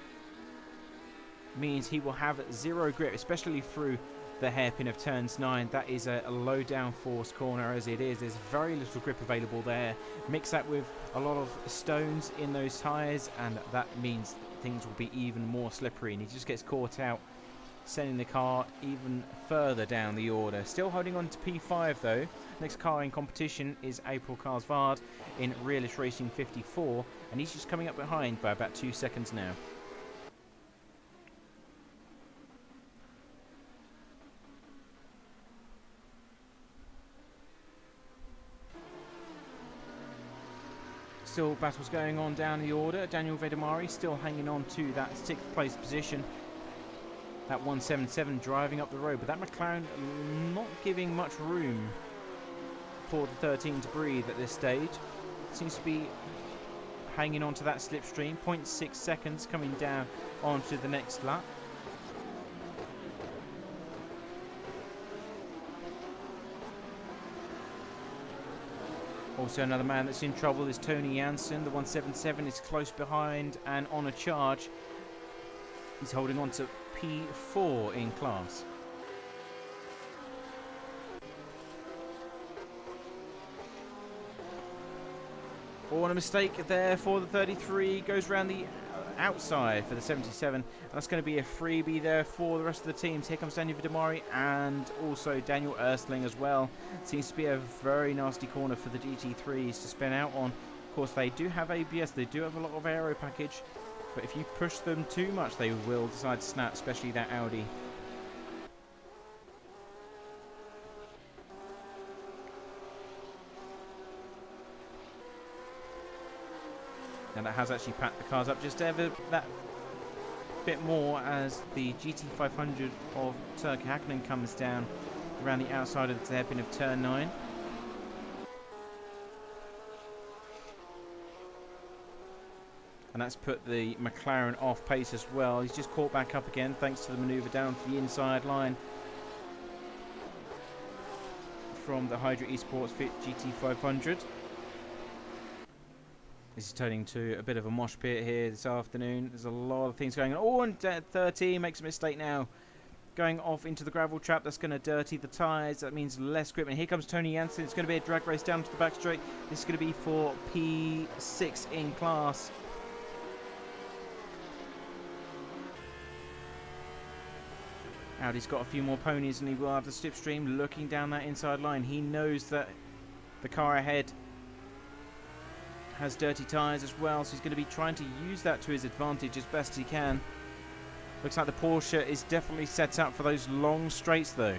Speaker 1: means he will have 0 grip, especially through the hairpin of turns 9. That is a low downforce corner as it is. There's very little grip available there. Mix that with a lot of stones in those tyres, and that means things will be even more slippery, and he just gets caught out, sending the car even further down the order. Still holding on to P5 though. Next car in competition is April Karsvaard in Realist Racing 54, and he's just coming up behind by about 2 seconds now. Still battles going on down the order. Daniel Vedamari still hanging on to that 6th place position. That 177 driving up the road, but that McLaren not giving much room for the 13 to breathe at this stage. Seems to be hanging on to that slipstream. 0.6 seconds coming down onto the next lap. Also another man that's in trouble is Tony Janssen. The 177 is close behind and on a charge. He's holding on to P4 in class. Oh, and a mistake there for the 33. Goes around the outside for the 77. And that's going to be a freebie there for the rest of the teams. Here comes Daniel Vidamari and also Daniel Erstling as well. Seems to be a very nasty corner for the GT3s to spin out on. Of course, they do have ABS. They do have a lot of aero package. But if you push them too much, they will decide to snap, especially that Audi. And that has actually packed the cars up just ever that bit more as the GT500 of Turk Hakkinen comes down around the outside of the hairpin of turn 9. And that's put the McLaren off pace as well. He's just caught back up again thanks to the manoeuvre down to the inside line from the Hydra Esports Fit GT500. This is turning to a bit of a mosh pit here this afternoon. There's a lot of things going on. Oh, and 30 makes a mistake now. Going off into the gravel trap. That's going to dirty the tyres. That means less grip. And here comes Tony Janssen. It's going to be a drag race down to the back straight. This is going to be for P6 in class. Audi's got a few more ponies and he will have the slipstream looking down that inside line. He knows that the car ahead has dirty tyres as well, so he's going to be trying to use that to his advantage as best he can. Looks like the Porsche is definitely set up for those long straights though.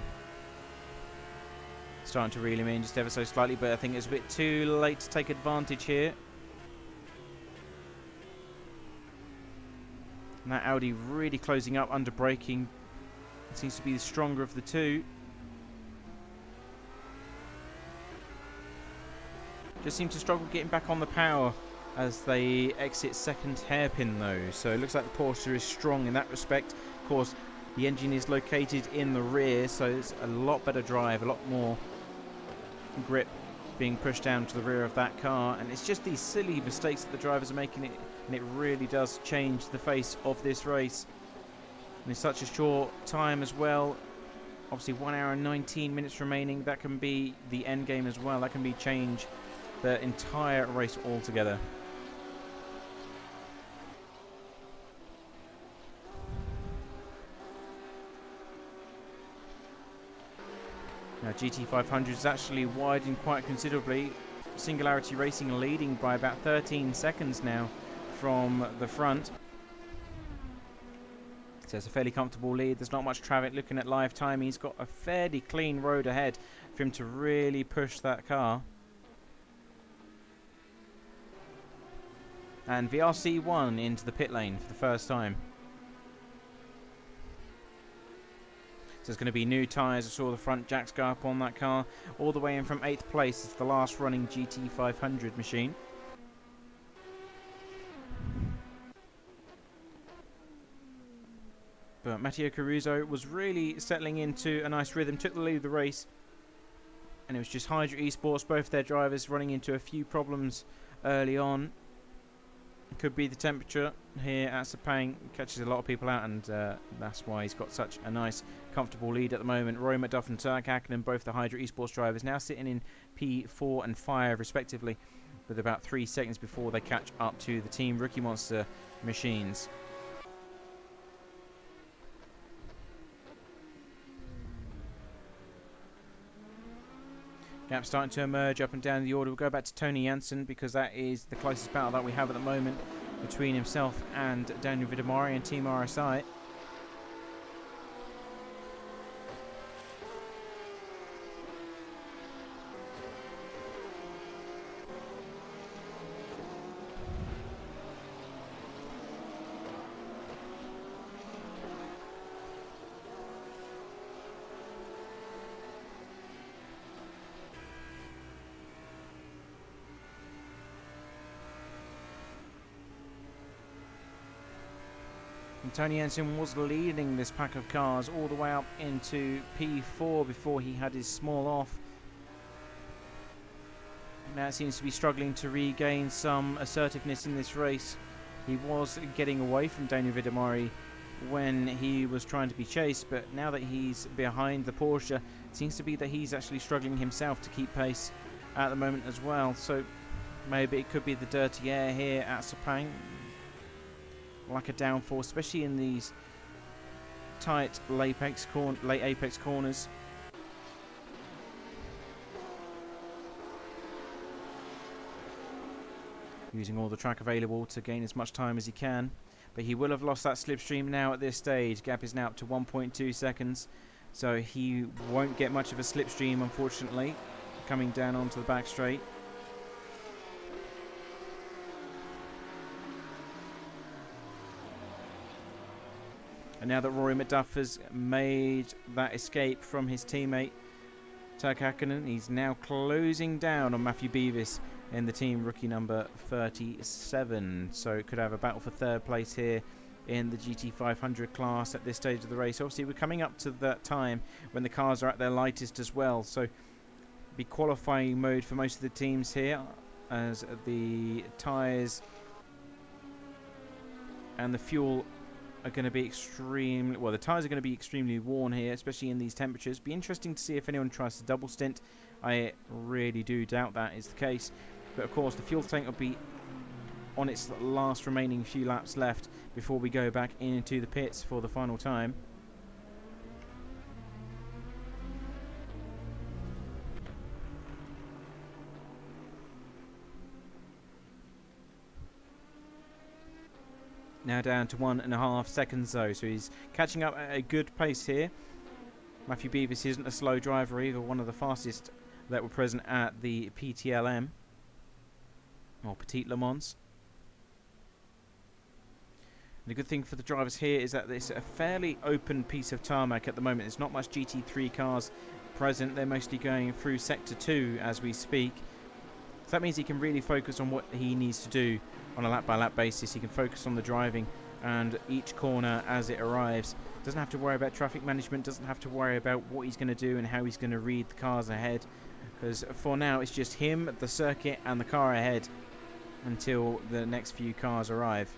Speaker 1: Starting to reel him in just ever so slightly, but I think it's a bit too late to take advantage here. And that Audi really closing up under braking. Seems to be the stronger of the two. Just seem to struggle getting back on the power as they exit second hairpin though. So it looks like the Porsche is strong in that respect. Of course, the engine is located in the rear, so it's a lot better drive, a lot more grip being pushed down to the rear of that car, and it's just these silly mistakes that the drivers are making, and it really does change the face of this race. And in such a short time as well, obviously 1 hour and 19 minutes remaining, that can be the end game as well. That can be change the entire race altogether. Now GT500 is actually widened quite considerably. Singularity Racing leading by about 13 seconds now from the front. So it's a fairly comfortable lead. There's not much traffic. Looking at live time, he's got a fairly clean road ahead for him to really push that car. And VRC1 into the pit lane for the first time. So there's going to be new tyres. I saw the front jacks go up on that car. All the way in from 8th place. It's the last running GT500 machine. But Matteo Caruso was really settling into a nice rhythm. Took the lead of the race. And it was just Hydra Esports, both their drivers running into a few problems early on. Could be the temperature here at Sepang. Catches a lot of people out, and that's why he's got such a nice, comfortable lead at the moment. Roy McDuff and Turk Hakkinen, both the Hydra Esports drivers, now sitting in P4 and 5 respectively, with about 3 seconds before they catch up to the Team Rookie Monster machines. Gap starting to emerge up and down the order. We'll go back to Tony Jansen because that is the closest battle that we have at the moment between himself and Daniel Vidamari and Team RSI. And Tony Jensen was leading this pack of cars all the way up into P4 before he had his small off. Now seems to be struggling to regain some assertiveness in this race. He was getting away from Daniel Vidamari when he was trying to be chased, but now that he's behind the Porsche, it seems to be that he's actually struggling himself to keep pace at the moment as well. So maybe it could be the dirty air here at Sepang. Like a downforce, especially in these tight late apex corners. Using all the track available to gain as much time as he can, but he will have lost that slipstream now at this stage. Gap is now up to 1.2 seconds, so he won't get much of a slipstream, unfortunately, coming down onto the back straight. And now that Rory McDuff has made that escape from his teammate Turk Hakkinen, he's now closing down on Matthew Beavis in the team rookie number 37. So it could have a battle for third place here in the GT500 class at this stage of the race. Obviously, we're coming up to that time when the cars are at their lightest as well. So be qualifying mode for most of the teams here, as the tyres and the fuel are going to be extremely, well, the tyres are going to be extremely worn here, especially in these temperatures. Be interesting to see if anyone tries to double stint. I really do doubt that is the case. But of course, the fuel tank will be on its last remaining few laps left before we go back into the pits for the final time. Now down to 1.5 seconds though, so he's catching up at a good pace here. Matthew Beavis isn't a slow driver either, one of the fastest that were present at the PTLM, or Petit Le Mans. The good thing for the drivers here is that it's a fairly open piece of tarmac at the moment. There's not much GT3 cars present, they're mostly going through Sector 2 as we speak. So that means he can really focus on what he needs to do on a lap-by-lap basis. He can focus on the driving and each corner as it arrives. Doesn't have to worry about traffic management, doesn't have to worry about what he's going to do and how he's going to read the cars ahead, Because for now, it's just him, the circuit, and the car ahead until the next few cars arrive.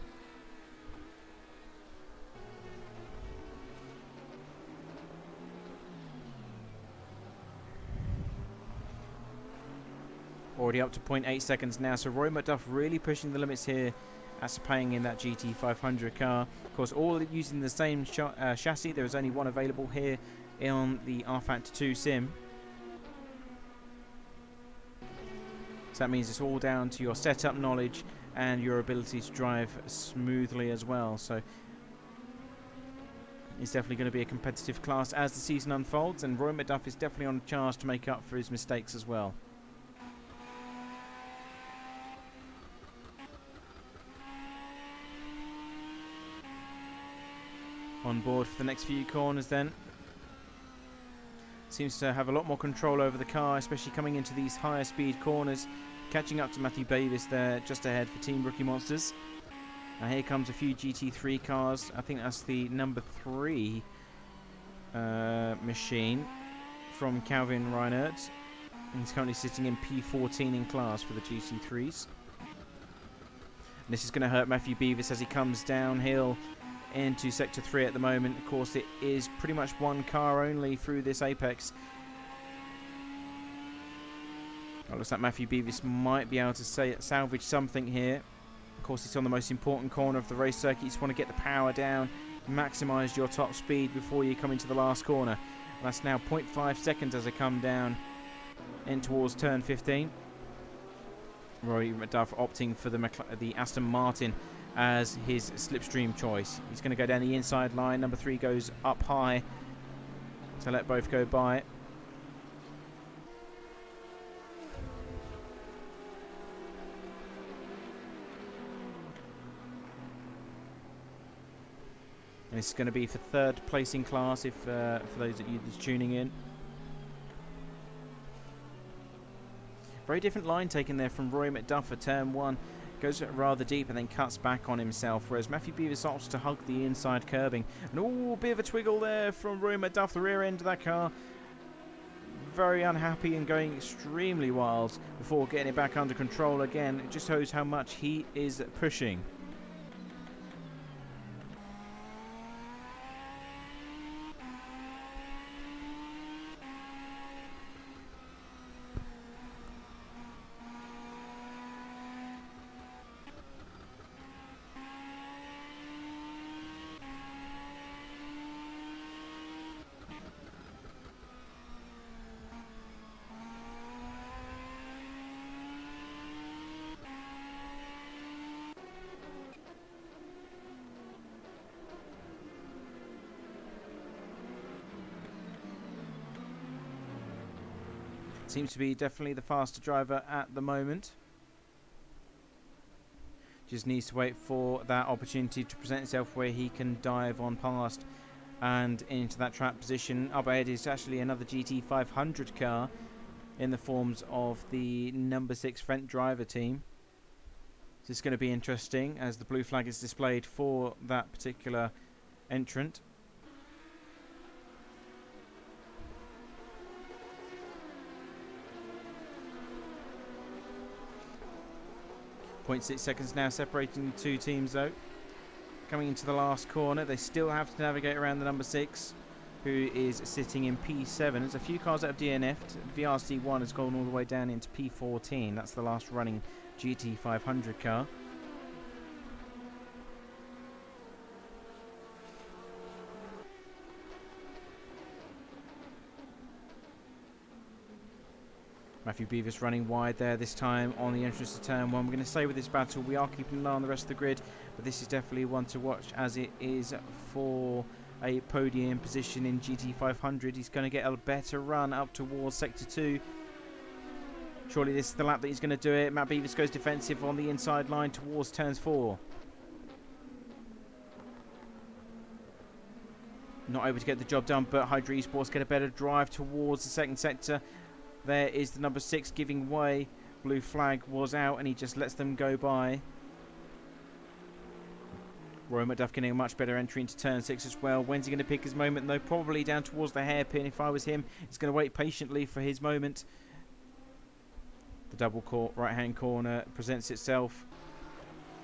Speaker 1: Already up to 0.8 seconds now, so Roy McDuff really pushing the limits here at Sepang in that GT500 car. Of course, all using the same chassis. There is only one available here on the Rfactor2 sim. So that means it's all down to your setup knowledge and your ability to drive smoothly as well. So it's definitely going to be a competitive class as the season unfolds, and Roy McDuff is definitely on charge to make up for his mistakes as well. On board for the next few corners then. Seems to have a lot more control over the car, especially coming into these higher speed corners. Catching up to Matthew Davis there, just ahead for Team Rookie Monsters. Now here comes a few GT3 cars. I think that's the number 3 machine from Calvin Reinert. He's currently sitting in P14 in class for the GT3s. And this is going to hurt Matthew Beavis as he comes downhill into Sector 3 at the moment. Of course, it is pretty much one car only through this apex. Well, looks like Matthew Beavis might be able to salvage something here. Of course, it's on the most important corner of the race circuit. You just want to get the power down, maximise your top speed before you come into the last corner. And that's now 0.5 seconds as I come down in towards turn 15. Roy McDuff opting for the Aston Martin as his slipstream choice. He's going to go down the inside line. Number 3 goes up high to let both go by. And this is going to be for third place in class if for those of you that's tuning in. Very different line taken there from Roy McDuff for turn 1. Goes rather deep and then cuts back on himself, whereas Matthew Beavis opts to hug the inside curbing. And oh, bit of a twiggle there from Roy McDuff, the rear end of that car. Very unhappy and going extremely wild before getting it back under control again. It just shows how much he is pushing. Seems to be definitely the faster driver at the moment. Just needs to wait for that opportunity to present itself where he can dive on past and into that trap position. Up ahead is actually another GT500 car in the forms of the number 6 front driver team. This is going to be interesting as the blue flag is displayed for that particular entrant. 0.6 seconds now separating the two teams though. Coming into the last corner, they still have to navigate around the number 6, who is sitting in P7. There's a few cars that have DNF'd. VRC1 has gone all the way down into P14. That's the last running GT500 car. Matthew Beavis running wide there this time on the entrance to turn 1. We're going to stay with this battle. We are keeping an eye on the rest of the grid, but this is definitely one to watch as it is for a podium position in GT500. He's going to get a better run up towards Sector 2. Surely this is the lap that he's going to do it. Matt Beavis goes defensive on the inside line towards turns 4. Not able to get the job done, but Hydra Esports get a better drive towards the second sector. There is the number 6 giving way. Blue flag was out and he just lets them go by. Roy McDuff getting a much better entry into turn 6 as well. When's he going to pick his moment though? Probably down towards the hairpin. If I was him, he's going to wait patiently for his moment. The double right-hand corner presents itself.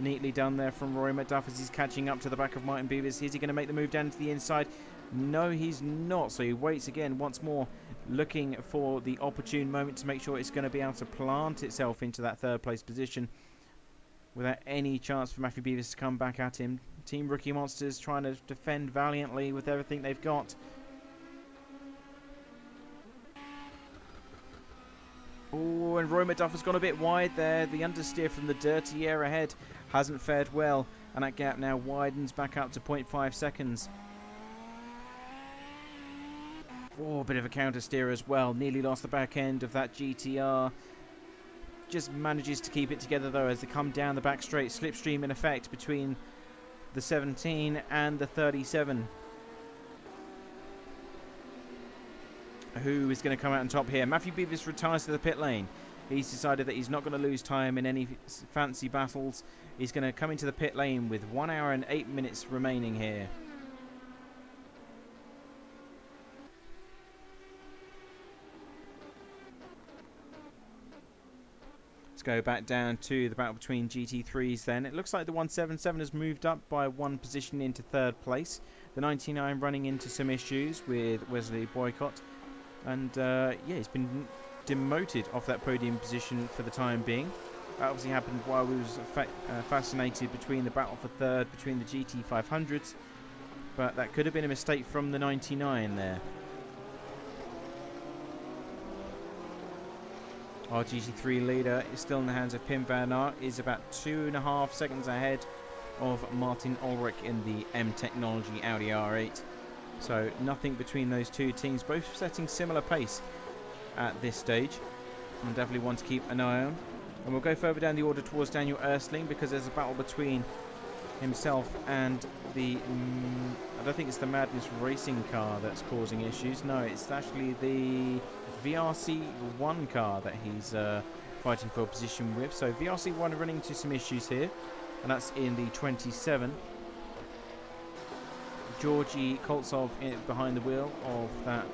Speaker 1: Neatly done there from Rory McDuff as he's catching up to the back of Martin Beevers. Is he going to make the move down to the inside? No, he's not. So he waits again once more, looking for the opportune moment to make sure it's going to be able to plant itself into that third place position without any chance for Matthew Beevers to come back at him. Team Rookie Monsters trying to defend valiantly with everything they've got. Oh, and Roy McDuff has gone a bit wide there. The understeer from the dirty air ahead hasn't fared well, and that gap now widens back up to 0.5 seconds. Oh, a bit of a counter steer as well. Nearly lost the back end of that GTR. Just manages to keep it together though as they come down the back straight. Slipstream in effect between the 17 and the 37. Who is going to come out on top here? Matthew Beevers retires to the pit lane. He's decided that he's not going to lose time in any fancy battles. He's going to come into the pit lane with 1 hour and 8 minutes remaining here. Let's go back down to the battle between GT3s then. It looks like the 177 has moved up by one position into third place. The 99 running into some issues with Wesley Boycott. And yeah, he's been demoted off that podium position for the time being. That obviously happened while we was fascinated between the battle for third between the GT500s. But that could have been a mistake from the 99 there. Our GT3 leader is still in the hands of Pim van Aert, is about 2.5 seconds ahead of Martin Ulrich in the M Technology Audi R8. So nothing between those two teams, both setting similar pace at this stage, and definitely one to keep an eye on. And we'll go further down the order towards Daniel Erstling because there's a battle between himself and the I don't think it's the Madness racing car that's causing issues. No, it's actually the VRC1 car that he's fighting for a position with. So VRC1 running into some issues here, and that's in the 27. Georgi Koltsov behind the wheel of that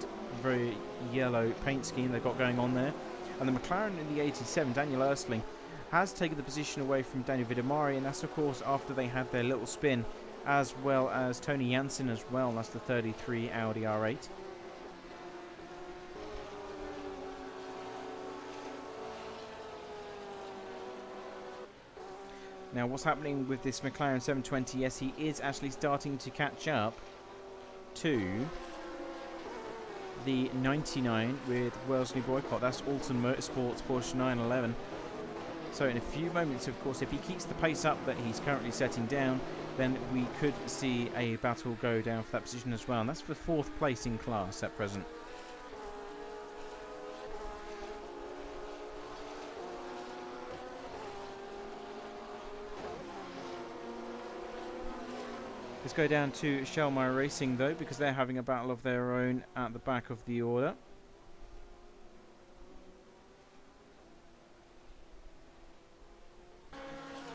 Speaker 1: very yellow paint scheme they've got going on there. And the McLaren in the 87, Daniel Erstling, has taken the position away from Daniel Vidamari, and that's of course after they had their little spin, as well as Tony Jansen as well. That's the 33 Audi R8. Now what's happening with this McLaren 720? Yes, he is actually starting to catch up to the 99 with Wesley Boycott. That's Alton Motorsports Porsche 911. So in a few moments, of course, if he keeps the pace up that he's currently setting down, then we could see a battle go down for that position as well. And that's for 4th place in class at present. Let's go down to Shellmeyer Racing though, because they're having a battle of their own at the back of the order.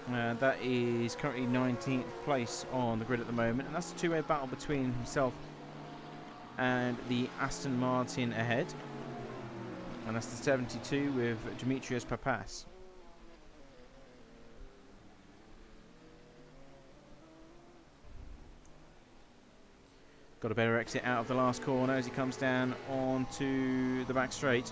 Speaker 1: That is currently 19th place on the grid at the moment, and that's a two-way battle between himself and the Aston Martin ahead, and that's the 72 with Dimitrios Papas. Got a better exit out of the last corner as he comes down onto the back straight.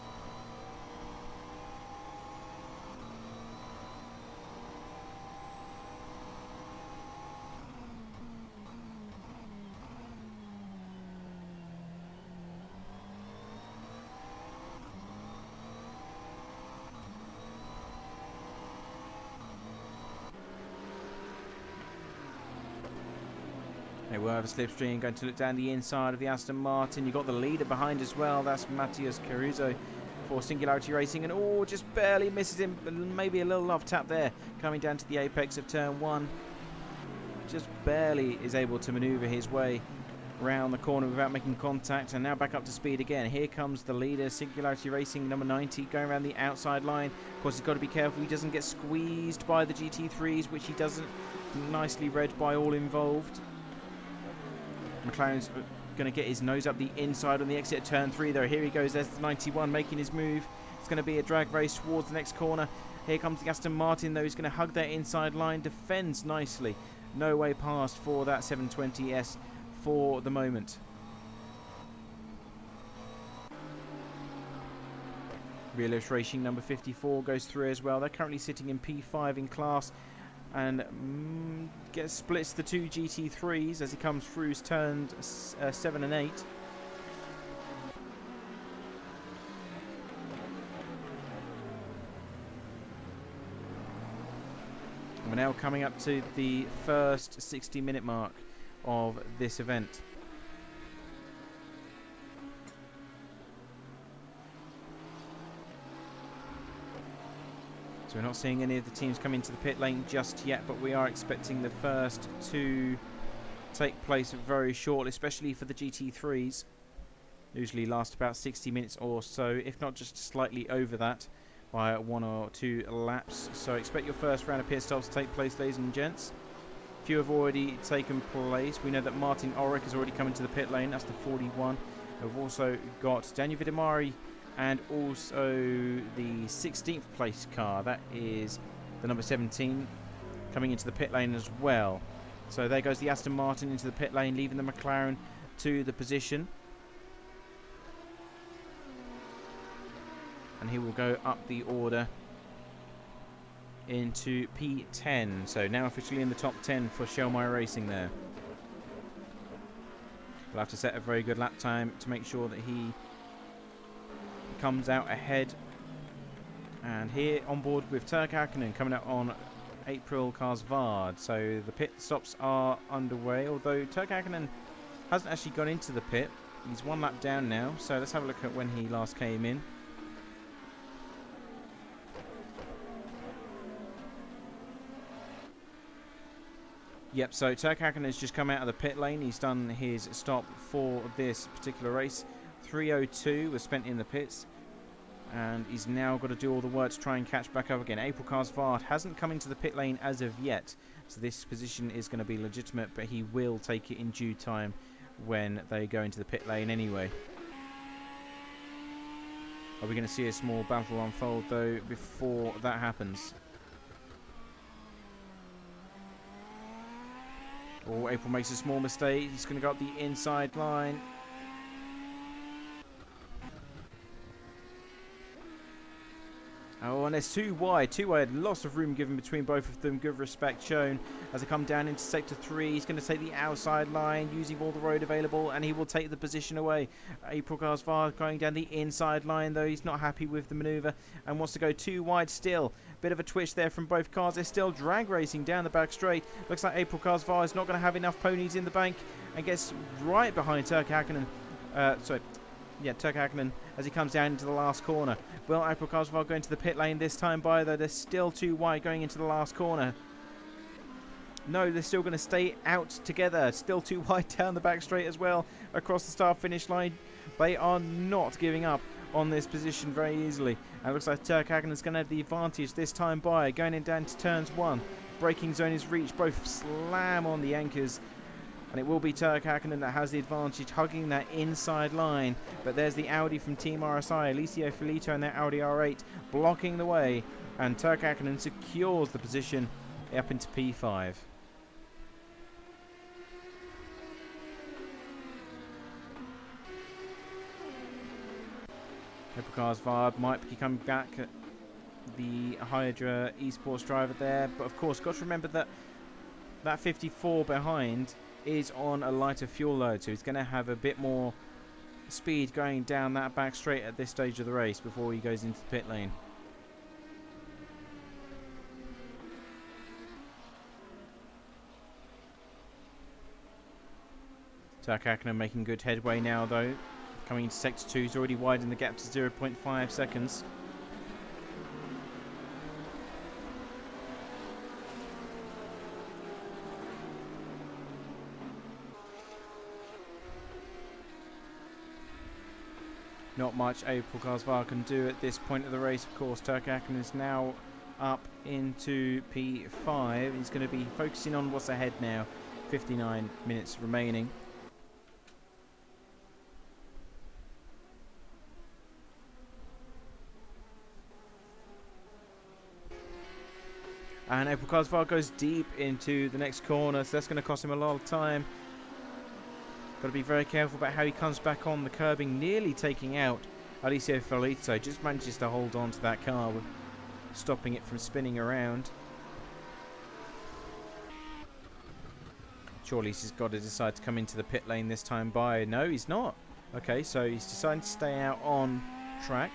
Speaker 1: They will have a slipstream going to look down the inside of the Aston Martin. You've got the leader behind as well. That's Matthias Caruso for Singularity Racing. And oh, just barely misses him. Maybe a little love tap there. Coming down to the apex of turn 1. Just barely is able to maneuver his way around the corner without making contact. And now back up to speed again. Here comes the leader, Singularity Racing, number 90, going around the outside line. Of course, he's got to be careful he doesn't get squeezed by the GT3s, which he doesn't. Nicely read by all involved. McLaren's going to get his nose up the inside on the exit of turn 3 though. Here he goes, there's the 91 making his move It's going to be a drag race towards the next corner. Here comes the Aston Martin, though. He's going to hug that inside line, defends nicely. No way past for that 720S for the moment. Realist Racing number 54 goes through as well. They're currently sitting in P5 in class, and splits the two GT3s as he comes through turns 7 and 8. We're now coming up to the first 60-minute mark of this event. So we're not seeing any of the teams come into the pit lane just yet, but we are expecting the first to take place very shortly, especially for the GT3s. Usually last about 60 minutes or so, if not just slightly over that, by 1 or 2 laps. So expect your first round of pit stops to take place, ladies and gents. A few have already taken place. We know that Martin Ulrich has already come into the pit lane. That's the 41. We've also got Daniel Vidamari and also the 16th place car. That is the number 17 coming into the pit lane as well. So there goes the Aston Martin into the pit lane, leaving the McLaren to the position. And he will go up the order into P10. So now officially in the top 10 for Shellmeyer Racing there. We'll have to set a very good lap time to make sure that he comes out ahead. And here on board with Turk Hakkinen coming out on April Karsvard. So the pit stops are underway, although Turk Hakkinen hasn't actually gone into the pit. He's 1 lap down now. So let's have a look at when he last came in. Yep, so Turk Hakkinen has just come out of the pit lane. He's done his stop for this particular race. 3:02 was spent in the pits, and he's now got to do all the work to try and catch back up again. April Karsvard hasn't come into the pit lane as of yet, so this position is going to be legitimate, but he will take it in due time when they go into the pit lane anyway. Are we going to see a small battle unfold, though, before that happens? Oh, April makes a small mistake. He's going to go up the inside line. Oh, and there's too wide. Lots of room given between both of them. Good respect shown as they come down into Sector 3. He's going to take the outside line, using all the road available, and he will take the position away. April Karsvard going down the inside line, though. He's not happy with the manoeuvre and wants to go too wide still. Bit of a twitch there from both cars. They're still drag racing down the back straight. Looks like April Karsvard is not going to have enough ponies in the bank and gets right behind Turk Hakkinen. Turk Hakkinen as he comes down into the last corner. Will April Karsvard go into the pit lane this time by, though? They're still too wide going into the last corner. No, they're still going to stay out together. Still too wide down the back straight as well. Across the start-finish line. They are not giving up on this position very easily. And it looks like Turk Hakkinen is going to have the advantage this time by. Going in down to turns 1. Braking zone is reached. Both slam on the anchors. And it will be Turk Hakkinen that has the advantage, hugging that inside line. But there's the Audi from Team RSI, Alessio Filito and their Audi R8 blocking the way. And Turk Hakkinen secures the position up into P5. April Karsvard might be coming back at the Hydra esports driver there. But of course, got to remember that that 54 behind is on a lighter fuel load, so he's going to have a bit more speed going down that back straight at this stage of the race before he goes into the pit lane. Turk Hakkinen making good headway now, though. Coming into Sector 2, he's already widened the gap to 0.5 seconds. Not much April Karsvard can do at this point of the race. Of course, Turk Hakkinen is now up into P5. He's going to be focusing on what's ahead now. 59 minutes remaining. And April Carsval goes deep into the next corner, so that's going to cost him a lot of time. Got to be very careful about how he comes back on the curbing, nearly taking out Alicio Felito. Just manages to hold on to that car, stopping it from spinning around. Surely he's got to decide to come into the pit lane this time by... No, he's not. Okay, so he's decided to stay out on track.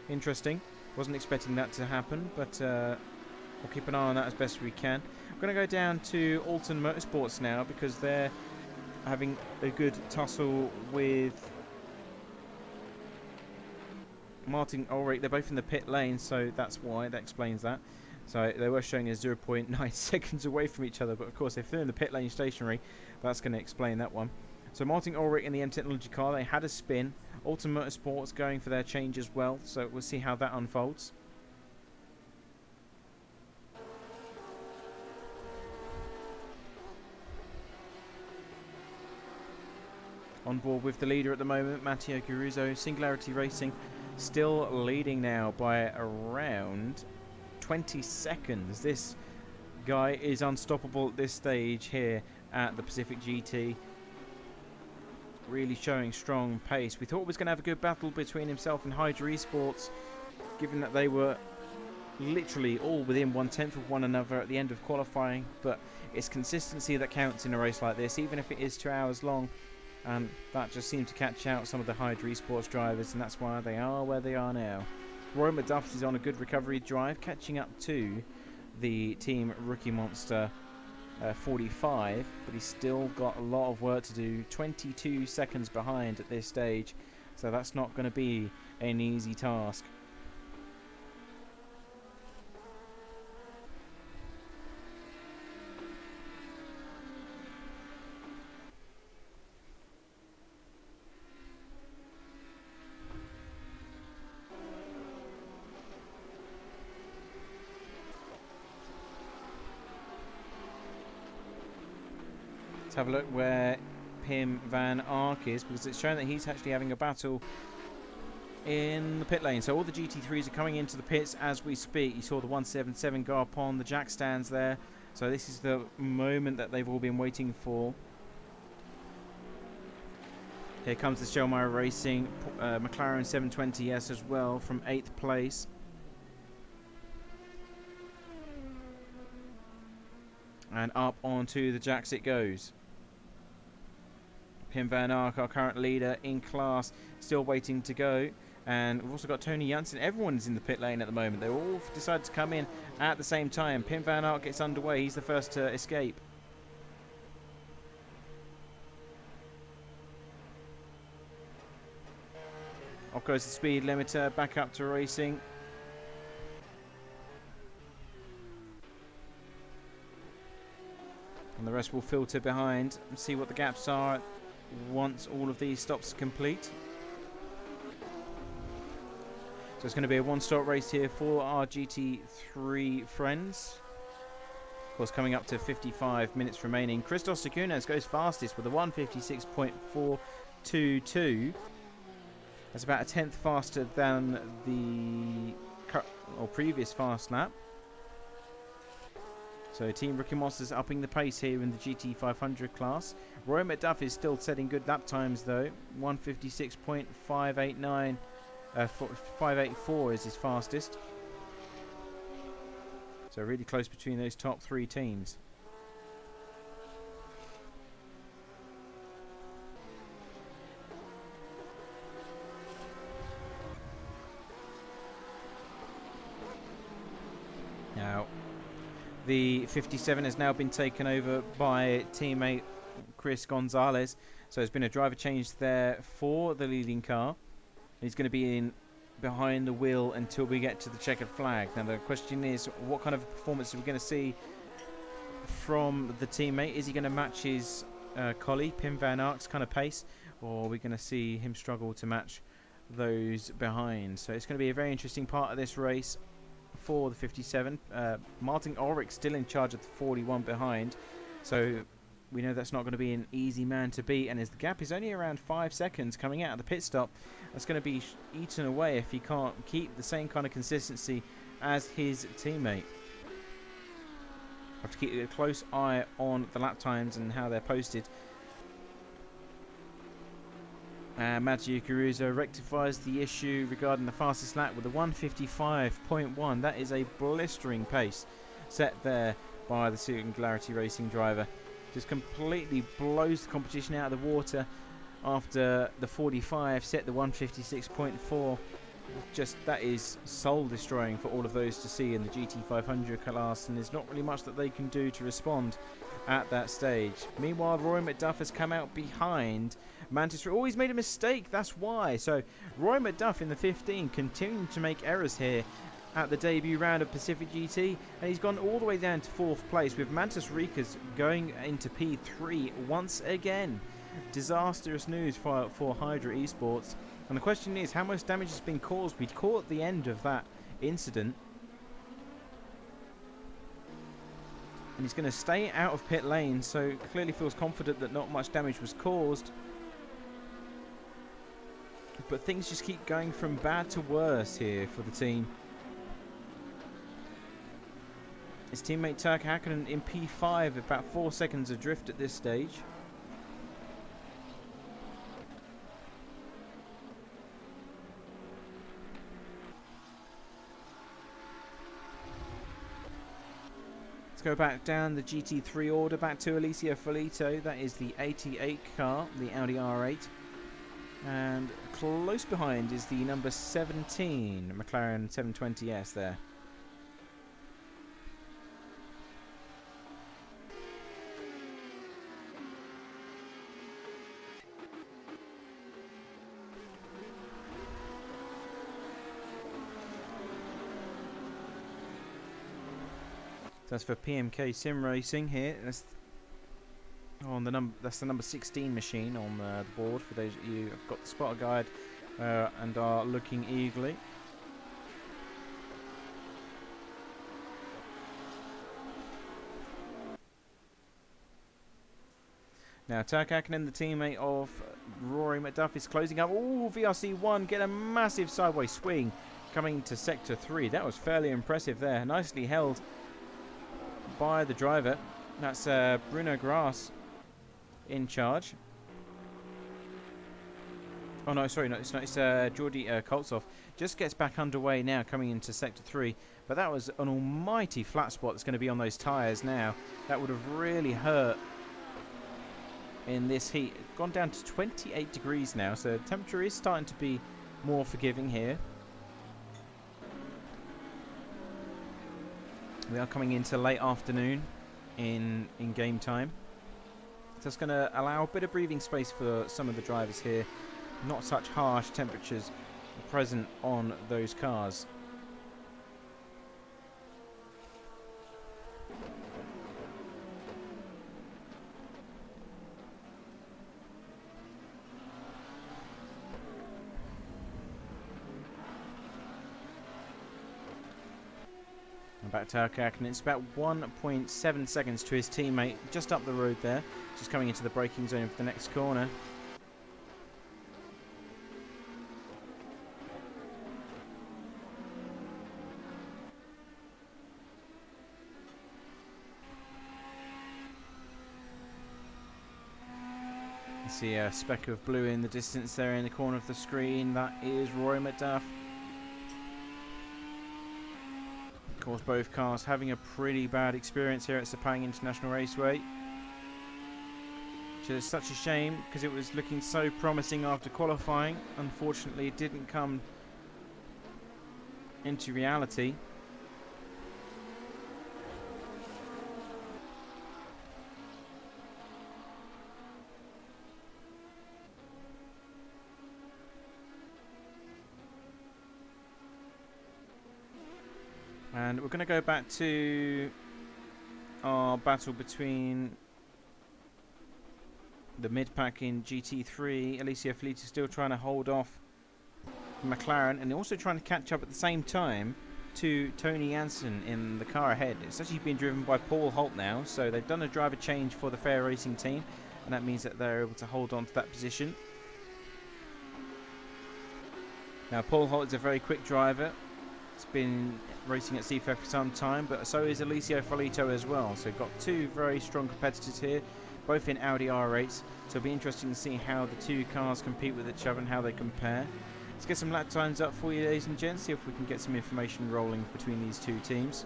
Speaker 1: Interesting. Wasn't expecting that to happen, but we'll keep an eye on that as best we can. I'm going to go down to Alton Motorsports now because they're having a good tussle with Martin Ulrich. They're both in the pit lane, so that's why. That explains that. So they were showing us 0.9 seconds away from each other, but of course if they're in the pit lane stationary, that's going to explain that one. So Martin Ulrich in the M Technology car, they had a spin. Alton Motorsports going for their change as well, so we'll see how that unfolds. On board with the leader at the moment, Matteo Guruzzo. Singularity Racing still leading now by around 20 seconds. This guy is unstoppable at this stage here at the Pacific GT. Really showing strong pace. We thought we was going to have a good battle between himself and Hydra Esports, given that they were literally all within 1/10 of one another at the end of qualifying, but it's consistency that counts in a race like this, even if it is 2 hours long, and that just seemed to catch out some of the Hydra Esports drivers, and that's why they are where they are now. Roy McDuff is on a good recovery drive, catching up to the Team Rookie Monster 45, but he's still got a lot of work to do. 22 seconds behind at this stage, so that's not going to be an easy task. Let's have a look where Pim Van Ark is, because it's showing that he's actually having a battle in the pit lane. So all the GT3s are coming into the pits as we speak. You saw the 177 go up on the jack stands there. So this is the moment that they've all been waiting for. Here comes the Shellmeyer Racing McLaren 720S as well from 8th place. And up onto the jacks it goes. Pim Van Ark, our current leader in class, still waiting to go. And we've also got Tony Janssen. Everyone's in the pit lane at the moment. They all decided to come in at the same time. Pim Van Ark gets underway. He's the first to escape. Off goes the speed limiter, back up to racing. And the rest will filter behind and see what the gaps are once all of these stops are complete. So it's going to be a one-stop race here for our GT3 friends. Of course, coming up to 55 minutes remaining. Christos Sakunas goes fastest with a 156.422. That's about a tenth faster than the previous fast lap. So Team Rookie Monsters upping the pace here in the GT500 class. Roy McDuff is still setting good lap times though. 156.589. 584 is his fastest. So really close between those top three teams. Now, the 57 has now been taken over by teammate Chris Gonzalez. So there's been a driver change there for the leading car. He's going to be in behind the wheel until we get to the checkered flag. Now the question is, what kind of performance are we going to see from the teammate? Is he going to match his colleague, Pim Van Ark's kind of pace? Or are we going to see him struggle to match those behind? So it's going to be a very interesting part of this race for the 57. Martin Ulrich still in charge of the 41 behind. So we know that's not going to be an easy man to beat, and as the gap is only around 5 seconds coming out of the pit stop, that's going to be eaten away if he can't keep the same kind of consistency as his teammate. Have to keep a close eye on the lap times and how they're posted. Matthew Caruso rectifies the issue regarding the fastest lap with a 1:55.1. That is a blistering pace set there by the Singularity Racing driver. Just completely blows the competition out of the water after the 45 set the 1:56.4. Just that is soul destroying for all of those to see in the GT500 class, and there's not really much that they can do to respond at that stage. Meanwhile, Roy McDuff has come out behind Mantis. Oh, he's made a mistake, that's why. So Roy McDuff in the 15 continuing to make errors here at the debut round of Pacific GT, and he's gone all the way down to 4th place with Mantis Rikas going into P3 once again. Disastrous news for Hydra Esports, and the question is how much damage has been caused. We caught the end of that incident, and he's going to stay out of pit lane, so clearly feels confident that not much damage was caused. But things just keep going from bad to worse here for the team. His teammate Turk Hakkinen in P5, about 4 seconds adrift at this stage. Let's go back down the GT3 order, back to Alicia Filito. That is the 88 car, the Audi R8. And close behind is the number 17 McLaren 720S there. That's for PMK Sim Racing here. That's on the that's the number 16 machine on the board for those of you who've got the spotter guide and are looking eagerly. Now Turk Hakkinen, the teammate of Rory McDuff, is closing up. Oh, VRC1 get a massive sideways swing coming to sector 3. That was fairly impressive there. Nicely held by the driver. That's Bruno Grass in charge. Oh no, sorry, no, it's not. It's Jordi Koltsov. Just gets back underway now, coming into sector 3. But that was an almighty flat spot that's going to be on those tyres now. That would have really hurt in this heat. It's gone down to 28 degrees now, so the temperature is starting to be more forgiving here. We are coming into late afternoon in game time. So it's going to allow a bit of breathing space for some of the drivers here. Not such harsh temperatures present on those cars. Back to Turk, and it's about 1.7 seconds to his teammate just up the road there, just coming into the braking zone for the next corner. You see a speck of blue in the distance there in the corner of the screen. That is Roy McDuff. Of course, both cars having a pretty bad experience here at Sepang International Raceway, which is such a shame because it was looking so promising after qualifying. Unfortunately, it didn't come into reality. And we're going to go back to our battle between the mid-pack in GT3. Alicia Filito still trying to hold off McLaren, and also trying to catch up at the same time to Tony Jansen in the car ahead. It's actually been driven by Paul Holt now, so they've done a driver change for the Fair Racing team, and that means that they're able to hold on to that position. Now, Paul Holt is a very quick driver. He's been racing at CFEG for some time, but so is Alessio Folito as well. So we've got two very strong competitors here, both in Audi R8s. So it'll be interesting to see how the two cars compete with each other and how they compare. Let's get some lap times up for you, ladies and gents, see if we can get some information rolling between these two teams.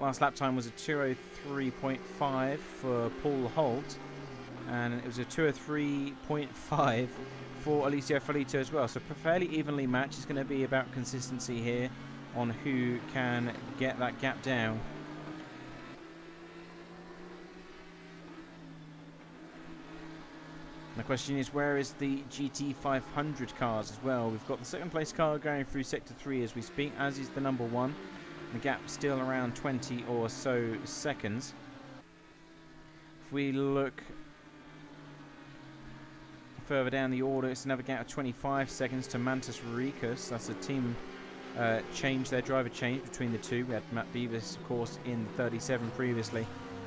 Speaker 1: Last lap time was a 2:03.5 for Paul Holt, and it was a 2:03.5 for Alessio Folito as well. So fairly evenly matched. It's going to be about consistency here on who can get that gap down. The question is, where is the GT500 cars as well? We've got the second place car going through Sector 3 as we speak, as is the number 1. The gap still around 20 or so seconds. If we look further down the order, it's another gap of 25 seconds to Mantis Ricus. That's a team change, their driver change between the two. We had Matt Beavis, of course, in 37 previously.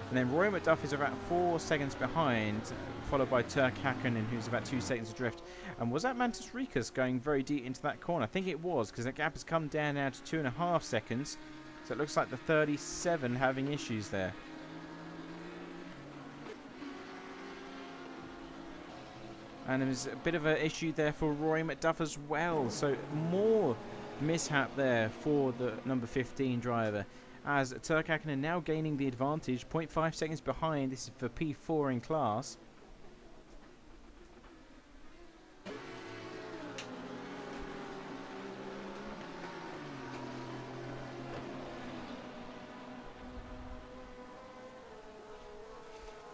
Speaker 1: And then Roy McDuff is about 4 seconds behind, followed by Turk Hakkinen, who's about 2 seconds adrift. And was that Mantis Ricus going very deep into that corner? I think it was, because that gap has come down now to 2.5 seconds. So it looks like the 37 having issues there. And there's a bit of an issue there for Roy McDuff as well. So more mishap there for the number 15 driver, as Turk Hakkinen now gaining the advantage, 0.5 seconds behind. This is for P4 in class.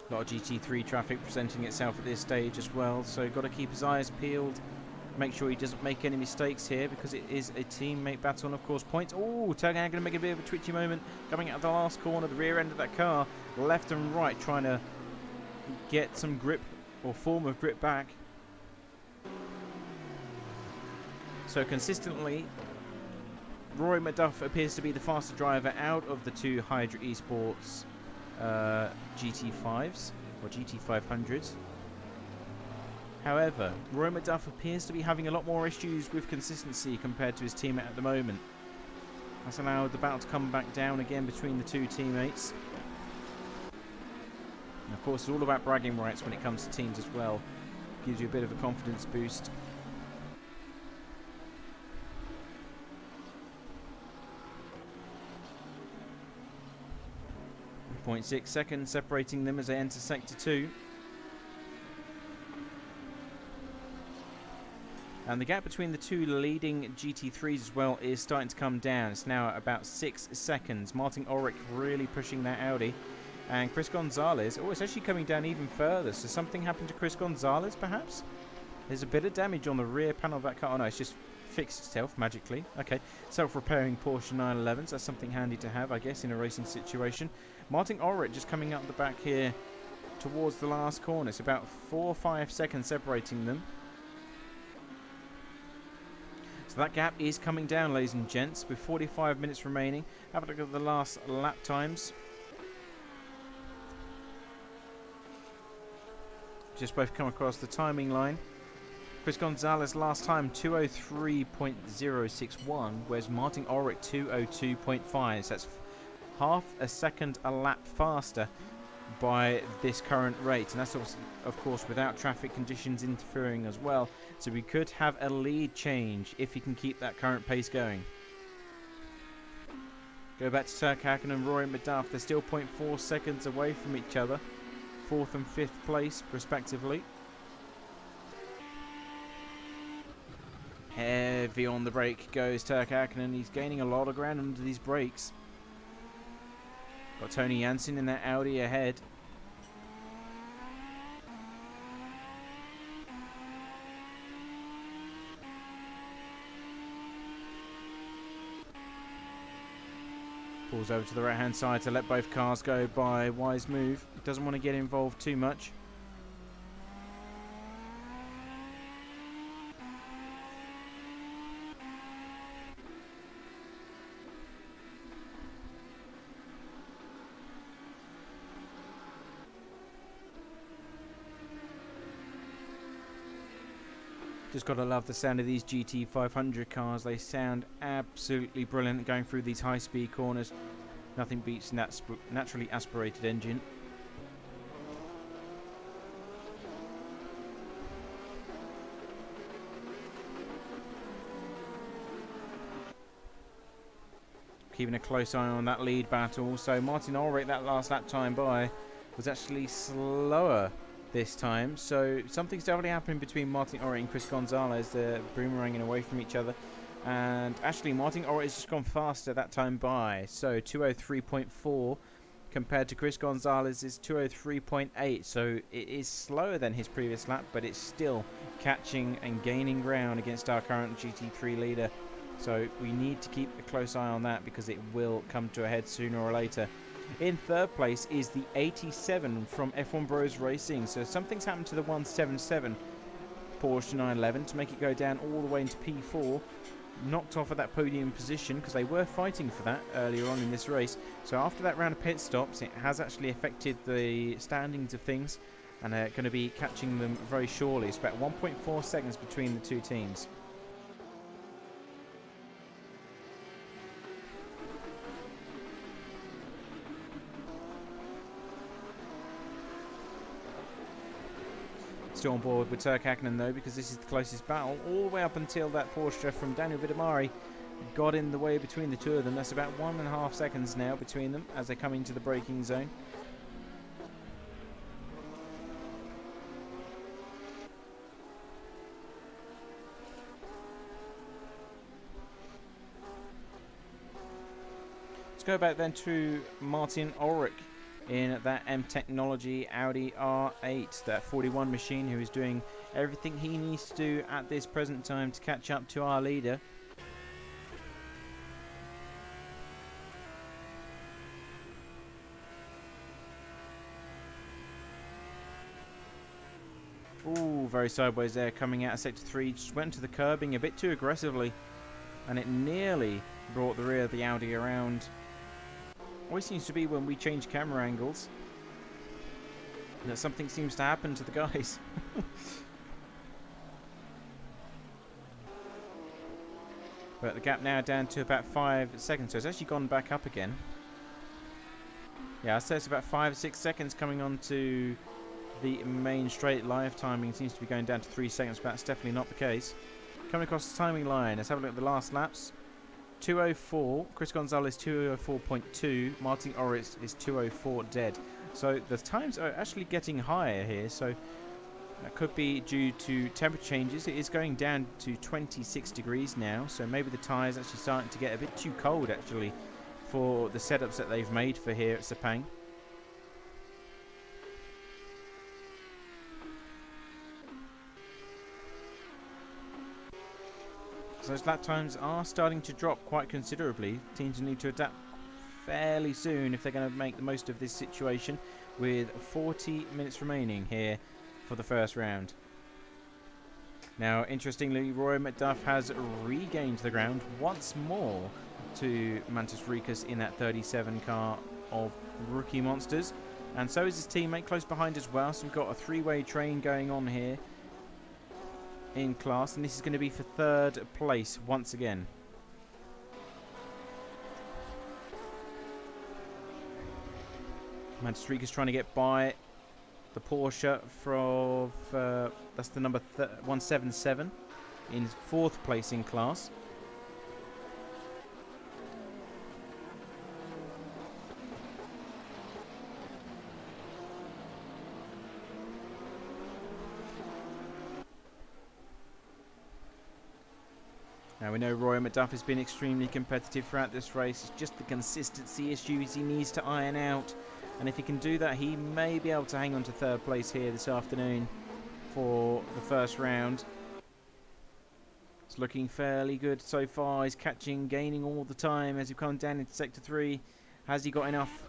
Speaker 1: A lot of GT3 traffic presenting itself at this stage as well, so got to keep his eyes peeled, make sure he doesn't make any mistakes here, because it is a teammate battle. And of course points. Oh, Turk going to make a bit of a twitchy moment coming out of the last corner, the rear end of that car, left and right, trying to get some grip or form of grip back. So consistently Roy McDuff appears to be the faster driver out of the two Hydra Esports GT5s or GT500s. However, Roy McDuff appears to be having a lot more issues with consistency compared to his teammate at the moment. That's allowed the battle to come back down again between the two teammates. And of course, it's all about bragging rights when it comes to teams as well. Gives you a bit of a confidence boost. 0.6 seconds separating them as they enter Sector 2. And the gap between the two leading GT3s as well is starting to come down. It's now at about 6 seconds. Martin Ulrich really pushing that Audi. And Chris Gonzalez, oh, it's actually coming down even further. So something happened to Chris Gonzalez, perhaps? There's a bit of damage on the rear panel of that car. Oh no, it's just fixed itself magically. Okay, self-repairing Porsche 911s. That's something handy to have, I guess, in a racing situation. Martin Ulrich just coming up the back here towards the last corner. It's about 4 or 5 seconds separating them. So that gap is coming down, ladies and gents, with 45 minutes remaining. Have a look at the last lap times. Just both come across the timing line. Chris Gonzalez last time 2:03.061, whereas Martin Ulrich 2:02.5. So that's half a second a lap faster by this current rate, and that's of course without traffic conditions interfering as well. So we could have a lead change if he can keep that current pace going. Go back to Turk Hakkinen and Roy McDuff. They're still 0.4 seconds away from each other, 4th and 5th place respectively. Heavy on the brake goes Turk Hakkinen. He's gaining a lot of ground under these brakes. Got Tony Jansen in that Audi ahead. Pulls over to the right hand side to let both cars go by. Wise move. Doesn't want to get involved too much. Just gotta love the sound of these GT500 cars. They sound absolutely brilliant going through these high-speed corners. Nothing beats naturally aspirated engine. Keeping a close eye on that lead battle. So Martin Ulrich, that last lap time by, was actually slower this time. So something's definitely happening between Martin Ulrich and Chris Gonzalez. They're boomeranging away from each other. And actually Martin Ulrich has just gone faster that time by. So 203.4 compared to Chris Gonzalez's 203.8. So it is slower than his previous lap, but it's still catching and gaining ground against our current GT3 leader. So we need to keep a close eye on that because it will come to a head sooner or later. In third place is the 87 from F1 Bros Racing. So something's happened to the 177 Porsche 911 to make it go down all the way into P4. Knocked off at that podium position because they were fighting for that earlier on in this race. So after that round of pit stops, it has actually affected the standings of things. And they're going to be catching them very shortly. It's about 1.4 seconds between the two teams. Still on board with Turk Hakkinen though, because this is the closest battle all the way up until that Porsche from Daniel Vidamari got in the way between the two of them. That's about 1.5 seconds now between them as they come into the braking zone. Let's go back then to Martin Ulrich in that M Technology Audi R8, that 41 machine, who is doing everything he needs to do at this present time to catch up to our leader. Ooh, very sideways there, coming out of sector 3, just went to the curbing a bit too aggressively, and it nearly brought the rear of the Audi around. Always seems to be when we change camera angles that something seems to happen to the guys. But the gap now down to about 5 seconds, so it's actually gone back up again. Yeah, I'd say it's about 5 or 6 seconds coming on to the main straight. Live timing seems to be going down to 3 seconds, but that's definitely not the case. Coming across the timing line, let's have a look at the last laps. 204, Chris Gonzalez 204.2, Martin Ulrich is 204 dead. So the times are actually getting higher here, so that could be due to temperature changes. It is going down to 26 degrees now, so maybe the tyres actually starting to get a bit too cold actually for the setups that they've made for here at Sepang. So those lap times are starting to drop quite considerably. Teams need to adapt fairly soon if they're going to make the most of this situation, with 40 minutes remaining here for the first round. Now, interestingly, Roy McDuff has regained the ground once more to Mantis Rikas in that 37 car of rookie monsters. And so is his teammate close behind as well. So we've got a three-way train going on here in class, and this is going to be for third place once again. Mantis Rikas trying to get by the Porsche from that's the number 177 in fourth place in class. Now we know Roy McDuff has been extremely competitive throughout this race. It's just the consistency issues he needs to iron out. And if he can do that, he may be able to hang on to third place here this afternoon for the first round. It's looking fairly good so far. He's catching, gaining all the time as he comes down into Sector 3. Has he got enough,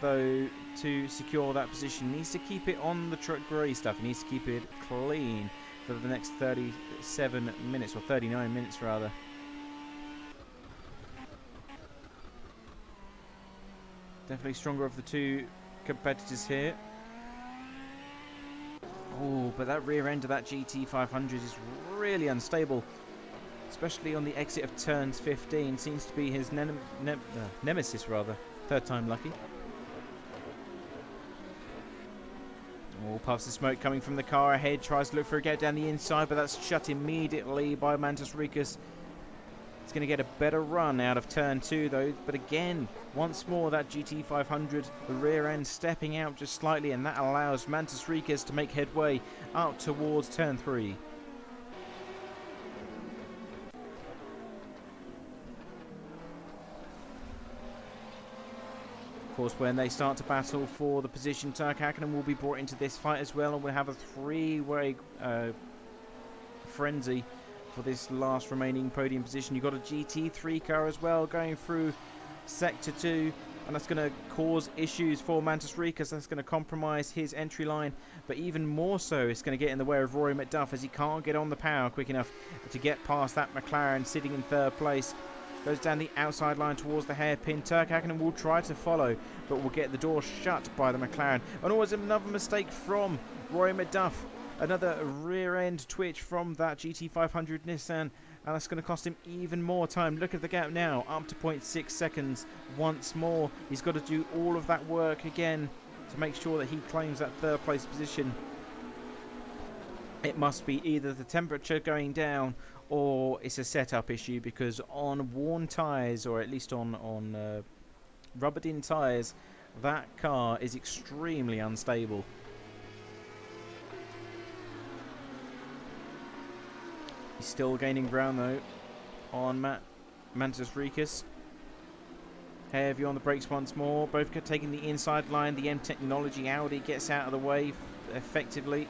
Speaker 1: though, to secure that position? He needs to keep it on the truck grey stuff. He needs to keep it clean for the next 37 minutes, or 39 minutes rather. Definitely stronger of the two competitors here. Oh, but that rear end of that GT500 is really unstable, especially on the exit of turns 15. Seems to be his nemesis, rather. Third time lucky. Oh, puffs of smoke coming from the car ahead. Tries to look for a get down the inside, but that's shut immediately by Mantis Rikas. He's going to get a better run out of turn 2, though. But again, once more, that GT500, the rear end stepping out just slightly, and that allows Mantis Rikas to make headway up towards turn 3. Of course, when they start to battle for the position, Turk Hakkinen will be brought into this fight as well, and we'll have a three-way frenzy for this last remaining podium position. You've got a GT3 car as well going through Sector 2, and that's going to cause issues for Mantis Rikas. That's going to compromise his entry line, but even more so, it's going to get in the way of Rory McDuff as he can't get on the power quick enough to get past that McLaren sitting in third place. Goes down the outside line towards the hairpin. Turk Hakkinen will try to follow, but will get the door shut by the McLaren. And always another mistake from Rory McDuff. Another rear end twitch from that GT500 Nissan, and that's going to cost him even more time. Look at the gap now, up to 0.6 seconds once more. He's got to do all of that work again to make sure that he claims that third place position. It must be either the temperature going down or it's a setup issue, because on worn tyres, or at least on rubbered in tyres, that car is extremely unstable. He's still gaining ground though on Mantis Rikas. Heavy on the brakes once more. Both taking the inside line. The M Technology Audi gets out of the way effectively.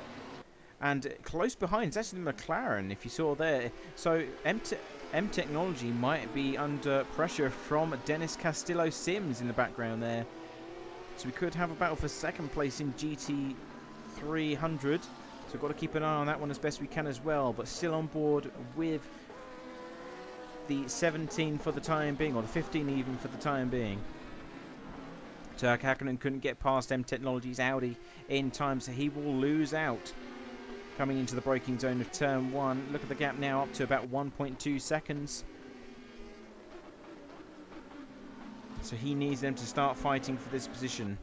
Speaker 1: And close behind is actually the McLaren, if you saw there. So M Technology might be under pressure from Dennis Castillo-Sims in the background there. So we could have a battle for second place in GT300. So we've got to keep an eye on that one as best we can as well. But still on board with the 17 for the time being, or the 15 even for the time being. Turk Hakkinen couldn't get past M Technology's Audi in time, so he will lose out coming into the braking zone of turn 1. Look at the gap now, up to about 1.2 seconds. So he needs them to start fighting for this position.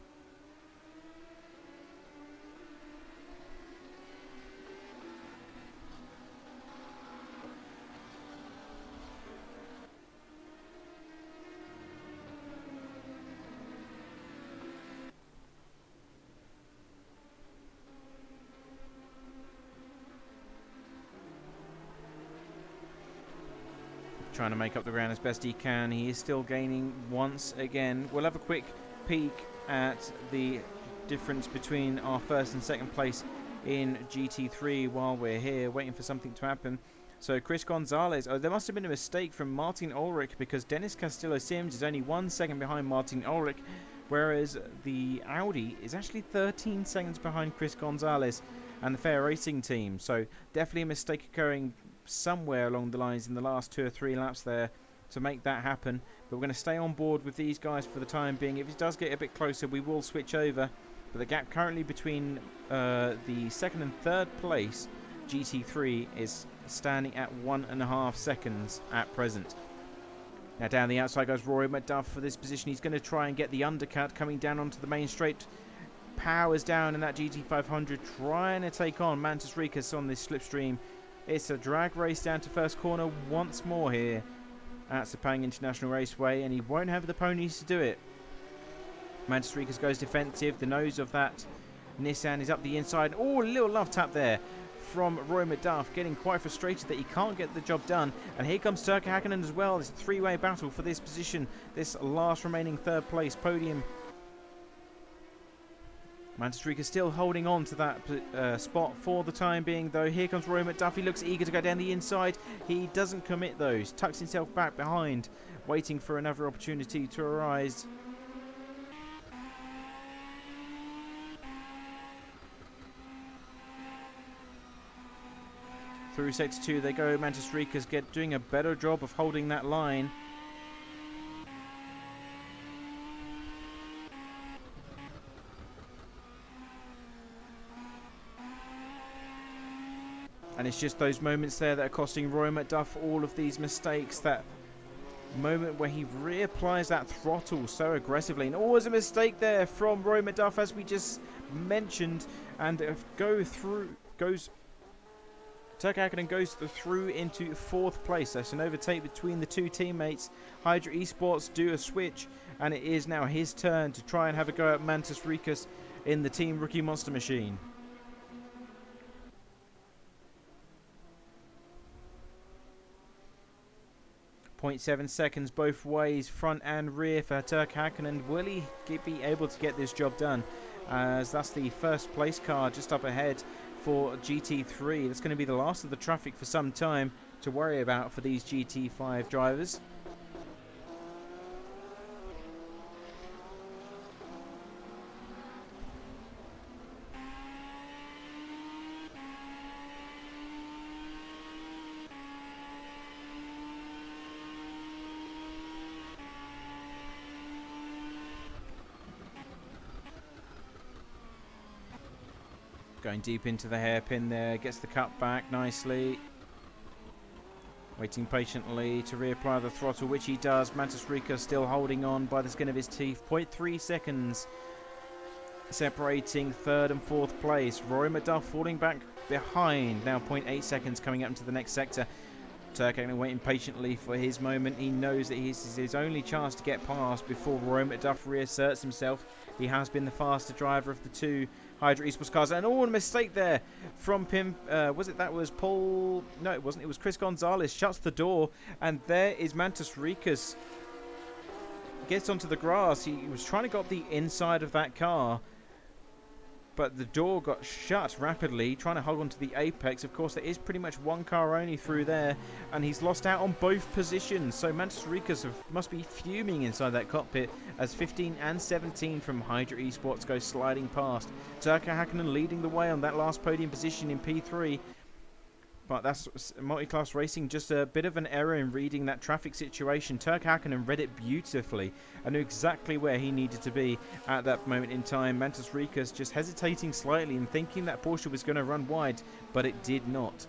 Speaker 1: Trying to make up the ground as best he can. He is still gaining once again. We'll have a quick peek at the difference between our first and second place in GT3 while we're here waiting for something to happen. So Chris Gonzalez, there must have been a mistake from Martin Ulrich, because Dennis Castillo-Sims is only 1 second behind Martin Ulrich, whereas the Audi is actually 13 seconds behind Chris Gonzalez and the Fair Racing team. So definitely a mistake occurring somewhere along the lines in the last 2 or 3 laps there to make that happen. But we're going to stay on board with these guys for the time being. If it does get a bit closer, we will switch over. But the gap currently between the second and third place GT3 is standing at 1.5 seconds at present. Now down the outside goes Rory McDuff for this position. He's going to try and get the undercut coming down onto the main straight. Powers down in that GT500, trying to take on Mantis Rikas on this slipstream. It's a drag race down to first corner once more here at Sepang International Raceway, and he won't have the ponies to do it. Mantis Rikas goes defensive. The nose of that Nissan is up the inside. Oh, a little love tap there from Roy McDuff, getting quite frustrated that he can't get the job done. And here comes Turk Hakkinen as well. It's a three-way battle for this position, this last remaining third place podium. Mantis Rikas still holding on to that spot for the time being, though. Here comes Roy McDuff. He looks eager to go down the inside. He doesn't commit those. Tucks himself back behind, waiting for another opportunity to arise. Through sector 2 they go. Mantis Rikas doing a better job of holding that line. And it's just those moments there that are costing Roy McDuff all of these mistakes. That moment where he reapplies that throttle so aggressively, and always a mistake there from Roy McDuff, as we just mentioned. And goes Turk Hakkinen goes through into 4th place. That's an overtake between the two teammates. Hydra Esports do a switch, and it is now his turn to try and have a go at Mantis Rikas in the Team Rookie Monster Machine. .7 seconds both ways, front and rear for Turk Hakkinen. Will he be able to get this job done? As that's the first place car just up ahead for GT3. That's going to be the last of the traffic for some time to worry about for these GT5 drivers. Going deep into the hairpin there, gets the cut back nicely. Waiting patiently to reapply the throttle, which he does. Mantis Rikas still holding on by the skin of his teeth. 0.3 seconds separating 3rd and 4th place. Roy McDuff falling back behind. Now 0.8 seconds coming up into the next sector. Turk Hakkinen waiting patiently for his moment. He knows that this is his only chance to get past before Roy McDuff reasserts himself. He has been the faster driver of the two Hydra Esports cars. And a mistake there from Pim. That was Paul? No, it wasn't. It was Chris Gonzalez. Shuts the door. And there is Mantis Rikas. Gets onto the grass. He was trying to go up the inside of that car, but the door got shut rapidly, trying to hold onto the apex. Of course, there is pretty much one car only through there, and he's lost out on both positions. So Mantis Rikas must be fuming inside that cockpit as 15 and 17 from Hydra Esports go sliding past. Turk Hakkinen leading the way on that last podium position in P3. But that's multi-class racing, just a bit of an error in reading that traffic situation. Turk Hakkinen read it beautifully and knew exactly where he needed to be at that moment in time. Mantis Rikas just hesitating slightly and thinking that Porsche was going to run wide, but it did not.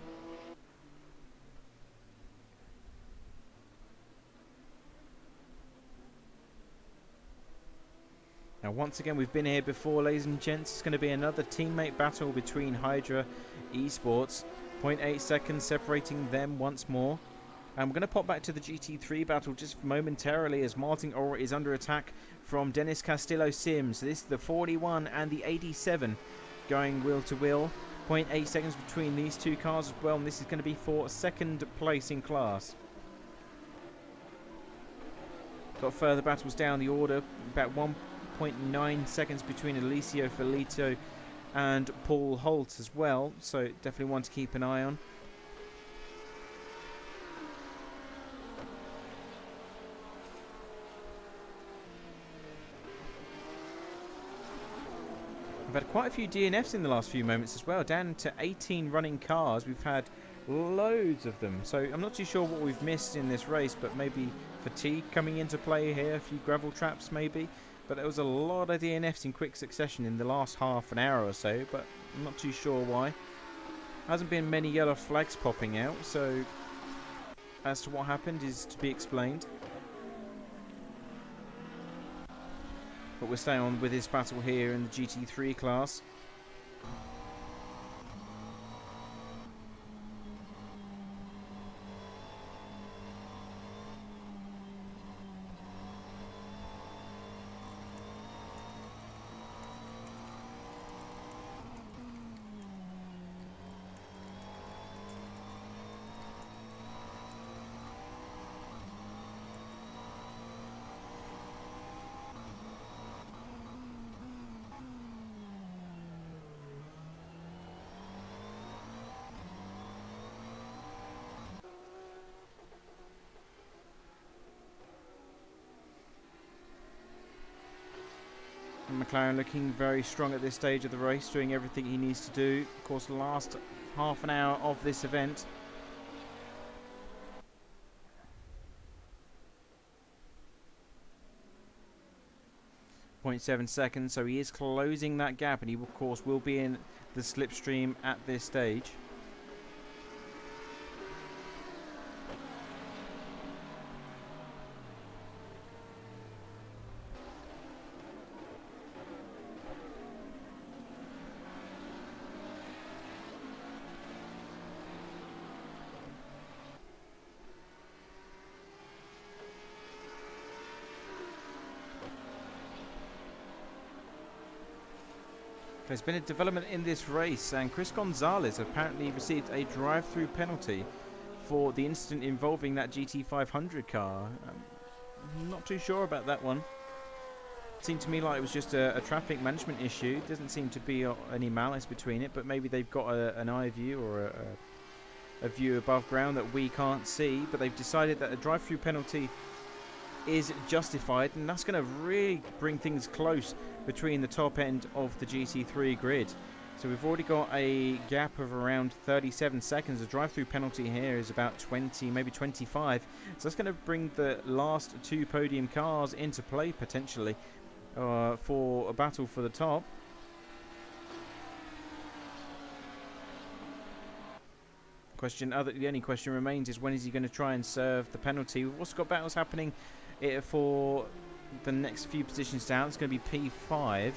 Speaker 1: Now, once again, we've been here before, ladies and gents. It's going to be another teammate battle between Hydra Esports. 0.8 seconds separating them once more. And we're going to pop back to the GT3 battle just momentarily as Martin Orr is under attack from Dennis Castillo Sims. So this is the 41 and the 87 going wheel to wheel. 0.8 seconds between these two cars as well, and this is going to be for 2nd place in class. Got further battles down the order, about 1.9 seconds between Alicio Felito and Paul Holt as well, so definitely one to keep an eye on. We've had quite a few DNFs in the last few moments as well, down to 18 running cars. We've had loads of them, so I'm not too sure what we've missed in this race, but maybe fatigue coming into play here, a few gravel traps maybe. But there was a lot of DNFs in quick succession in the last half an hour or so, but I'm not too sure why. Hasn't been many yellow flags popping out, so as to what happened is to be explained. But we're staying on with this battle here in the GT3 class. McLaren looking very strong at this stage of the race, doing everything he needs to do. Of course, the last half an hour of this event. .7 seconds, so he is closing that gap, and he of course will be in the slipstream at this stage. There's been a development in this race, and Chris Gonzalez apparently received a drive-through penalty for the incident involving that GT500 car. I'm not too sure about that one. It seemed to me like it was just a traffic management issue. Doesn't seem to be any malice between it, but maybe they've got an eye view or a view above ground that we can't see. But they've decided that a drive-through penalty is justified, and that's going to really bring things close between the top end of the GT3 grid. So we've already got a gap of around 37 seconds. The drive-through penalty here is about 20, maybe 25. So that's going to bring the last two podium cars into play potentially for a battle for the top. The only question remains is when is he going to try and serve the penalty? We've also got battles happening for the next few positions down. It's going to be P5.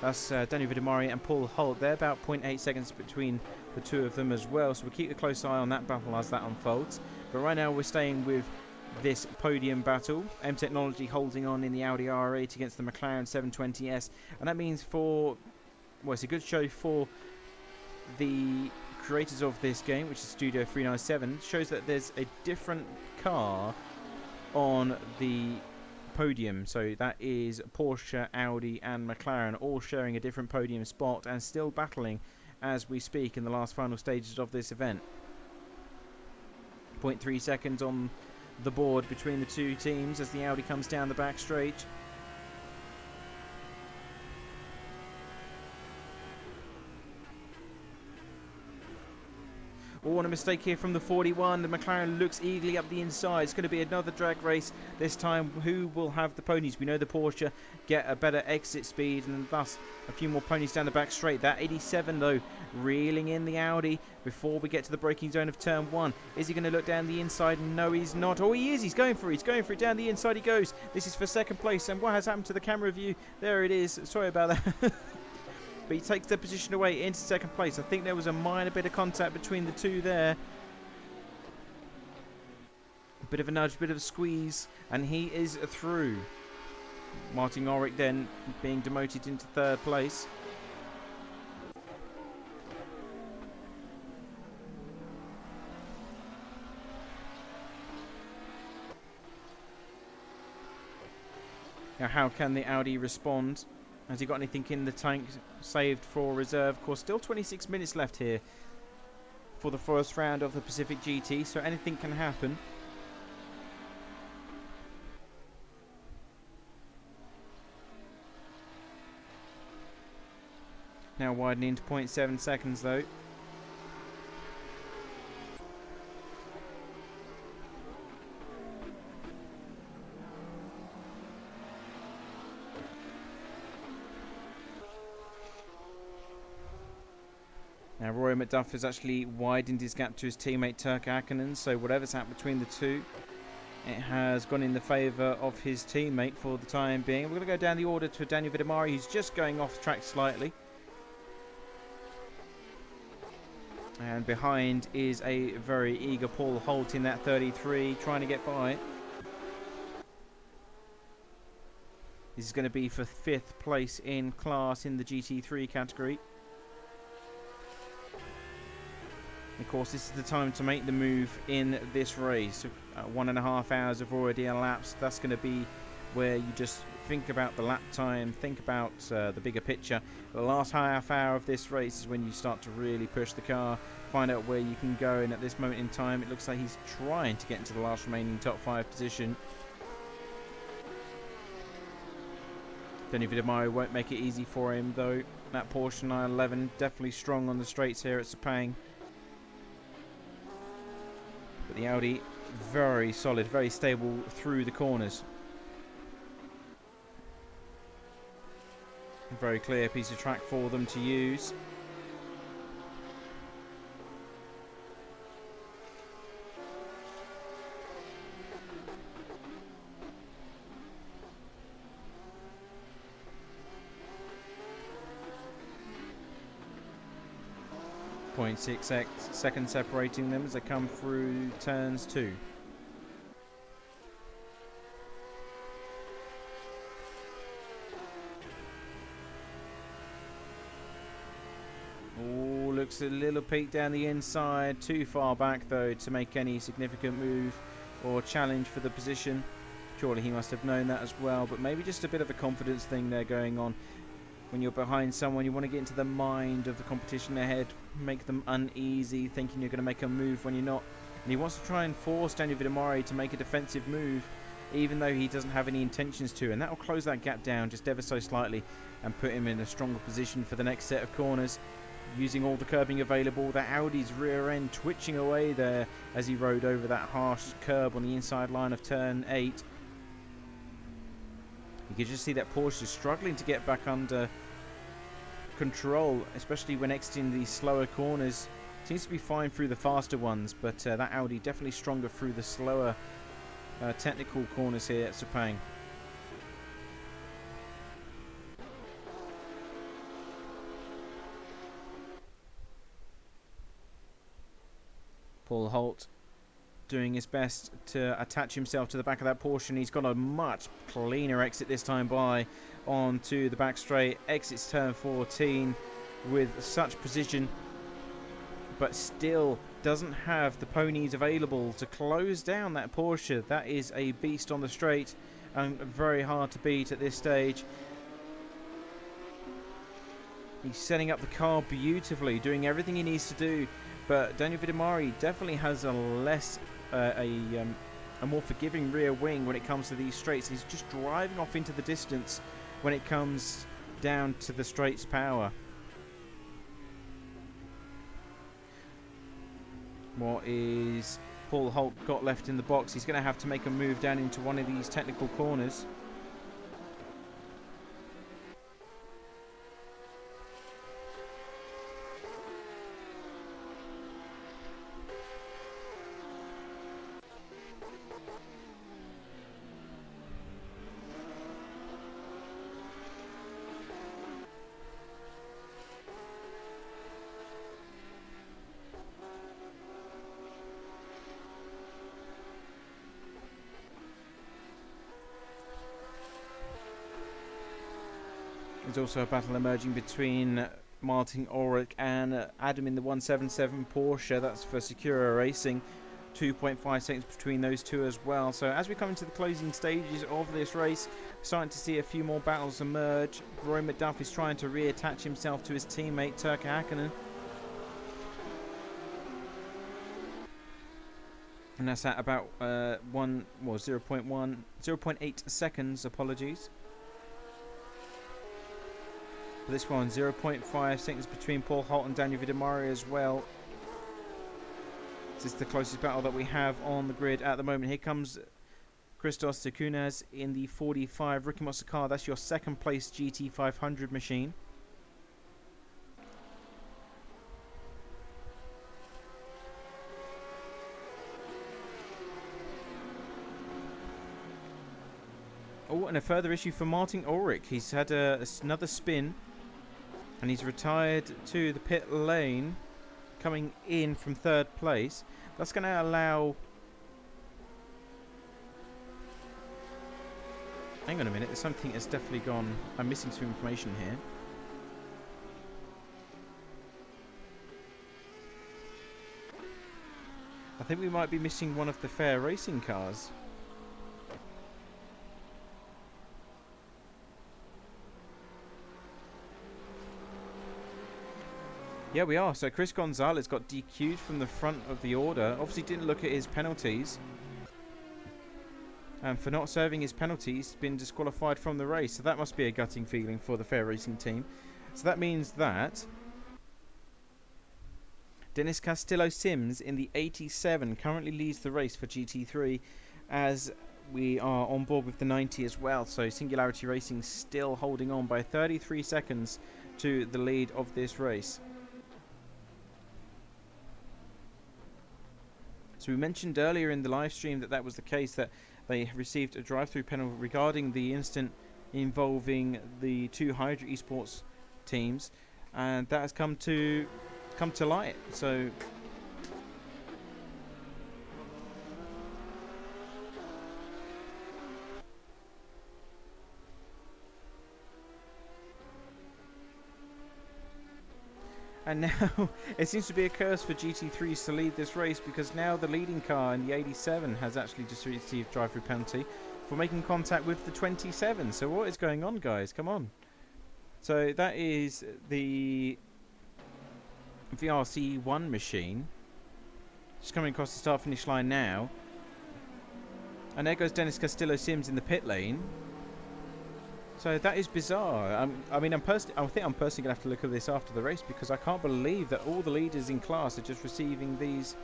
Speaker 1: That's Daniel Vidamari and Paul Holt. They're about 0.8 seconds between the two of them as well. So we'll keep a close eye on that battle as that unfolds. But right now we're staying with this podium battle. M Technology holding on in the Audi R8 against the McLaren 720S. And that means it's a good show for the creators of this game, which is Studio 397. Shows that there's a different car on the podium, so that is Porsche, Audi and McLaren all sharing a different podium spot and still battling as we speak in the last final stages of this event. 0.3 seconds on the board between the two teams as the Audi comes down the back straight. Oh, and a mistake here from the 41. The McLaren looks eagerly up the inside. It's going to be another drag race. This time, who will have the ponies? We know the Porsche get a better exit speed and thus a few more ponies down the back straight. That 87, though, reeling in the Audi before we get to the braking zone of turn 1. Is he going to look down the inside? No, he's not. Oh, he is. He's going for it. He's going for it. Down the inside he goes. This is for second place. And what has happened to the camera view? There it is. Sorry about that. But he takes the position away into second place. I think there was a minor bit of contact between the two there. A bit of a nudge, a bit of a squeeze, and he is through. Martin Ulrich then being demoted into third place. Now, how can the Audi respond? Has he got anything in the tank saved for reserve? Of course, still 26 minutes left here for the first round of the Pacific GT, so anything can happen. Now widening to 0.7 seconds though. Now Roy McDuff has actually widened his gap to his teammate Turk Akkonen, so whatever's happened between the two, it has gone in the favour of his teammate for the time being. We're going to go down the order to Daniel Vidamari, who's just going off track slightly. And behind is a very eager Paul Holt in that 33, trying to get by. This is going to be for 5th place in class in the GT3 category. Of course, this is the time to make the move in this race. 1.5 hours have already elapsed. That's going to be where you just think about the lap time, think about the bigger picture. The last half hour of this race is when you start to really push the car, find out where you can go. And at this moment in time, it looks like he's trying to get into the last remaining top 5 position. Daniel Vidamari won't make it easy for him, though. That Porsche 911 definitely strong on the straights here at Sepang. But the Audi, very solid, very stable through the corners. A very clear piece of track for them to use. .6 seconds separating them as they come through turns 2. looks a little peak down the inside. Too far back, though, to make any significant move or challenge for the position. Surely he must have known that as well, but maybe just a bit of a confidence thing there going on. When you're behind someone, you want to get into the mind of the competition ahead, make them uneasy, thinking you're going to make a move when you're not. And he wants to try and force Daniel Vidamari to make a defensive move, even though he doesn't have any intentions to. And that will close that gap down just ever so slightly and put him in a stronger position for the next set of corners. Using all the curbing available, that Audi's rear end twitching away there as he rode over that harsh curb on the inside line of turn 8. You can just see that Porsche is struggling to get back under control, especially when exiting these slower corners. Seems to be fine through the faster ones, but that Audi definitely stronger through the slower technical corners here at Sepang. Paul Holt doing his best to attach himself to the back of that Porsche, and he's got a much cleaner exit this time by onto the back straight. Exits turn 14 with such precision, but still doesn't have the ponies available to close down that Porsche. That is a beast on the straight and very hard to beat at this stage. He's setting up the car beautifully, doing everything he needs to do, but Daniel Vidamari definitely has a less a more forgiving rear wing when it comes to these straights. He's just driving off into the distance when it comes down to the straights power. What is Paul Holt got left in the box? He's going to have to make a move down into one of these technical corners. There's also a battle emerging between Martin Ulrich and Adam in the 177 Porsche. That's for Secura Racing. 2.5 seconds between those two as well. So as we come into the closing stages of this race, we're starting to see a few more battles emerge. Roy McDuff is trying to reattach himself to his teammate Turkka Hakkinen. And that's at about 0.8 seconds, apologies. For this one, 0.5 seconds between Paul Holt and Daniel Vidamari as well. This is the closest battle that we have on the grid at the moment. Here comes Christos Tsoukanas in the 45 Ricky Monster car. That's your second place GT500 machine. Oh, and a further issue for Martin Ulrich. He's had another spin, and he's retired to the pit lane, coming in from third place. That's going to allow... Hang on a minute, there's something that's definitely gone... I'm missing some information here. I think we might be missing one of the fair racing cars. Yeah, we are. So Chris Gonzalez got DQ'd from the front of the order. Obviously didn't look at his penalties. And for not serving his penalties, been disqualified from the race. So that must be a gutting feeling for the fair racing team. So that means that Dennis Castillo-Sims in the 87 currently leads the race for GT3, as we are on board with the 90 as well. So Singularity Racing still holding on by 33 seconds to the lead of this race. So we mentioned earlier in the live stream that was the case, that they received a drive-through penalty regarding the incident involving the two Hydra Esports teams, and that has come to light. So And now it seems to be a curse for GT3s to lead this race, because now the leading car in the 87 has actually just received drive-through penalty for making contact with the 27. So what is going on, guys? Come on. So that is the VRC1 machine. Just coming across the start-finish line now. And there goes Dennis Castillo-Sims in the pit lane. So that is bizarre. I think I'm personally going to have to look at this after the race, because I can't believe that all the leaders in class are just receiving these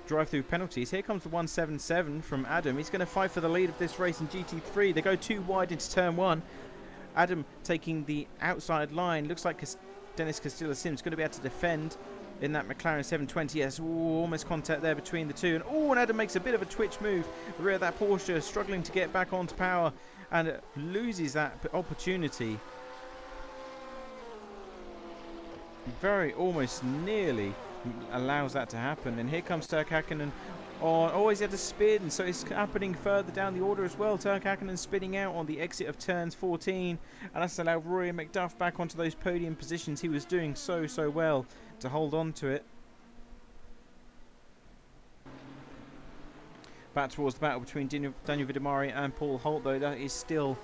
Speaker 1: drive-through penalties. Here comes the 177 from Adam. He's going to fight for the lead of this race in GT3. They go too wide into turn 1. Adam taking the outside line. Looks like Dennis Castillo-Sims going to be able to defend in that McLaren 720. Yes, almost contact there between the two. And Adam makes a bit of a twitch move. The rear of that Porsche struggling to get back onto power and loses that opportunity. Very almost nearly allows that to happen. And here comes Turk Hakkinen on. Always had to spin, so it's happening further down the order as well. Turk Hakkinen spinning out on the exit of turns 14, and that's allowed Rory McDuff back onto those podium positions. He was doing so well to hold on to it. Back towards the battle between Daniel Vidamari and Paul Holt, though. That is still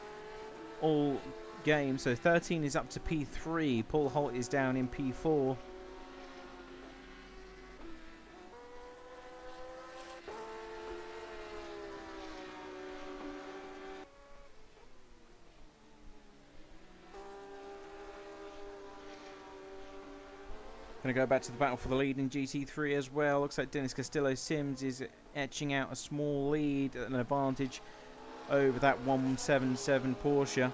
Speaker 1: all game. So 13 is up to P3. Paul Holt is down in P4. Going to go back to the battle for the lead in GT3 as well. Looks like Dennis Castillo-Sims is etching out a small lead, an advantage over that 177 Porsche.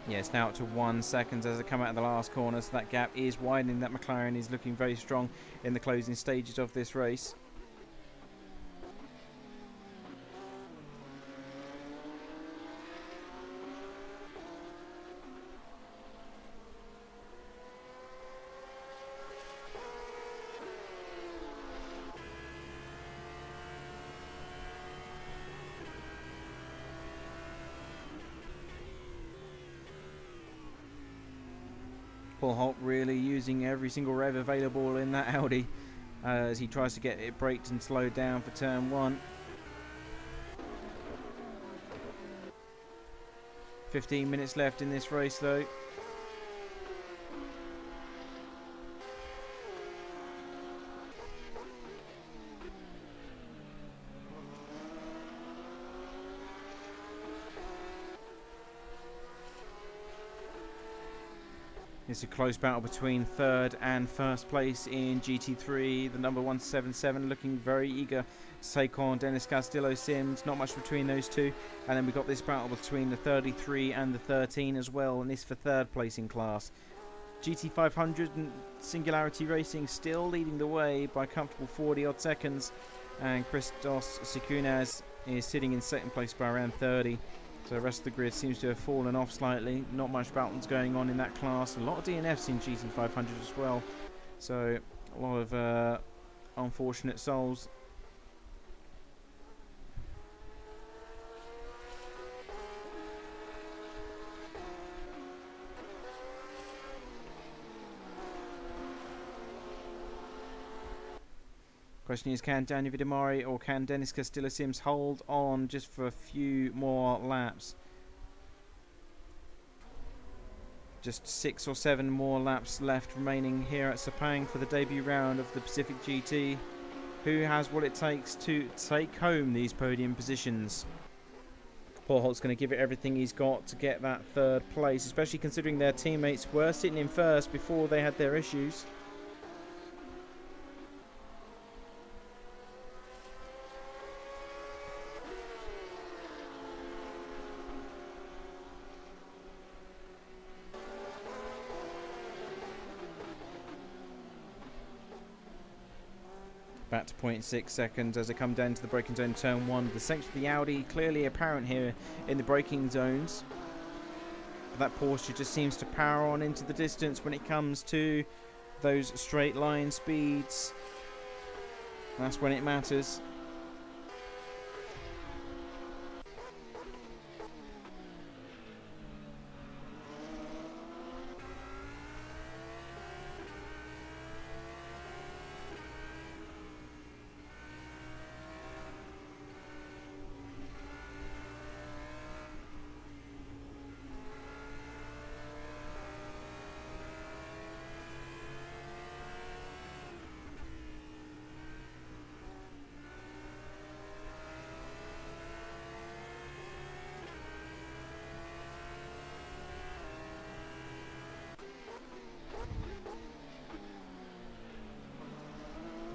Speaker 1: Yeah, it's now up to 1 second as they come out of the last corner, so that gap is widening. That McLaren is looking very strong in the closing stages of this race. Paul Holt really using every single rev available in that Audi as he tries to get it braked and slowed down for turn 1. 15 minutes left in this race though. It's a close battle between third and first place in GT3. The number 177 looking very eager to take on Dennis Castillo-Sims. Not much between those two. And then we've got this battle between the 33 and the 13 as well. And this for third place in class. GT500 and Singularity Racing still leading the way by a comfortable 40 odd seconds. And Christos Sikunas is sitting in second place by around 30. So the rest of the grid seems to have fallen off slightly. Not much battles going on in that class. A lot of DNFs in GT500 as well. So a lot of unfortunate souls. Question is, can Daniel Vidamari or can Dennis Castillo-Sims hold on just for a few more laps? Just 6 or 7 more laps left remaining here at Sepang for the debut round of the Pacific GT. Who has what it takes to take home these podium positions? Paul Holt's going to give it everything he's got to get that third place, especially considering their teammates were sitting in first before they had their issues. back to 0.6 seconds as they come down to the braking zone turn 1. The strength of the Audi clearly apparent here in the braking zones. But that Porsche just seems to power on into the distance when it comes to those straight line speeds. That's when it matters.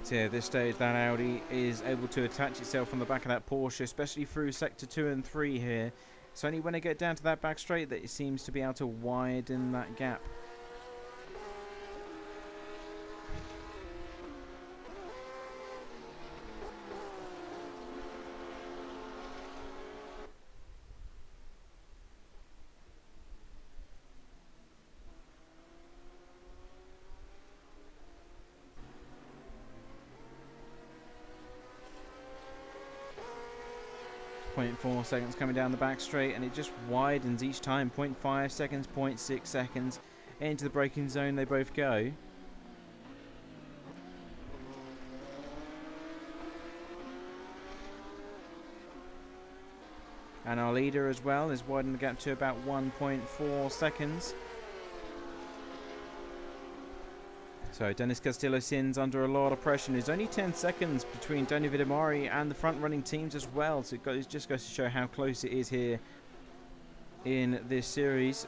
Speaker 1: Here at this stage, that Audi is able to attach itself on the back of that Porsche, especially through sector 2 and 3 here. It's only when they get down to that back straight that it seems to be able to widen that gap. 0.4 seconds coming down the back straight, and it just widens each time. 0.5 seconds, 0.6 seconds. Into the braking zone they both go. And our leader as well is widening the gap to about 1.4 seconds. So Dennis Castillo-Sins under a lot of pressure. There's only 10 seconds between Daniel Vidamari and the front-running teams as well. So it just goes to show how close it is here in this series.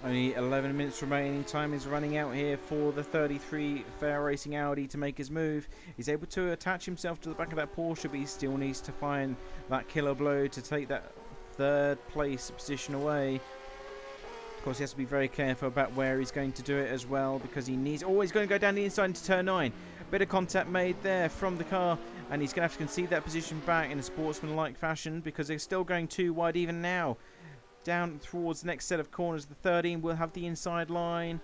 Speaker 1: Only 11 minutes remaining. Time is running out here for the 33 Fair Racing Audi to make his move. He's able to attach himself to the back of that Porsche, but he still needs to find that killer blow to take that third place position away. Of course, he has to be very careful about where he's going to do it as well, because he needs... Oh, he's going to go down the inside into turn 9. Bit of contact made there from the car, and he's going to have to concede that position back in a sportsmanlike fashion, because they're still going too wide even now. Down towards the next set of corners, the 13 will have the inside line.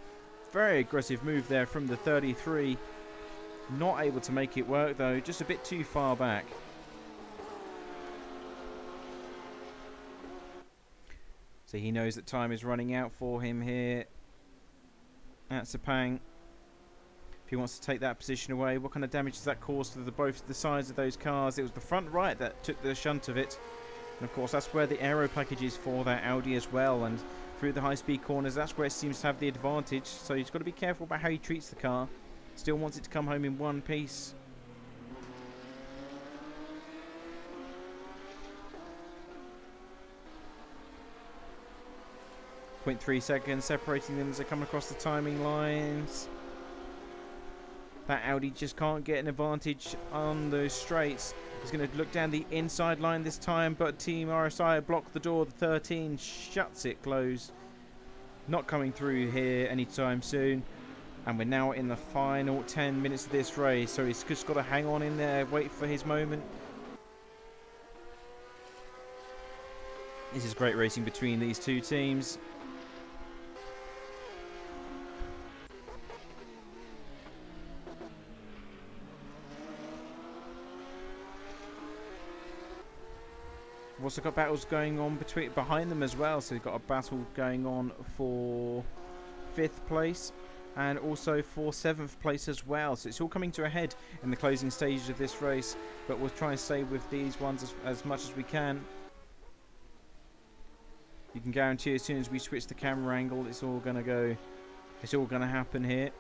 Speaker 1: Very aggressive move there from the 33. Not able to make it work though, just a bit too far back. So he knows that time is running out for him here at Sepang. If he wants to take that position away, what kind of damage does that cause to both the sides of those cars? It was the front right that took the shunt of it. And of course, that's where the aero package is for that Audi as well. And through the high-speed corners, that's where it seems to have the advantage. So he's got to be careful about how he treats the car. Still wants it to come home in one piece. .3 seconds separating them as they come across the timing lines. That Audi just can't get an advantage on those straights. He's going to look down the inside line this time, but Team RSI blocked the door. The 13 shuts it closed. Not coming through here anytime soon. And we're now in the final 10 minutes of this race, so he's just got to hang on in there, wait for his moment. This is great racing between these two teams. We've also got battles going on behind them as well. So we've got a battle going on for 5th place and also for 7th place as well. So it's all coming to a head in the closing stages of this race. But we'll try and stay with these ones as much as we can. You can guarantee as soon as we switch the camera angle, it's all going to go It's all going to happen here.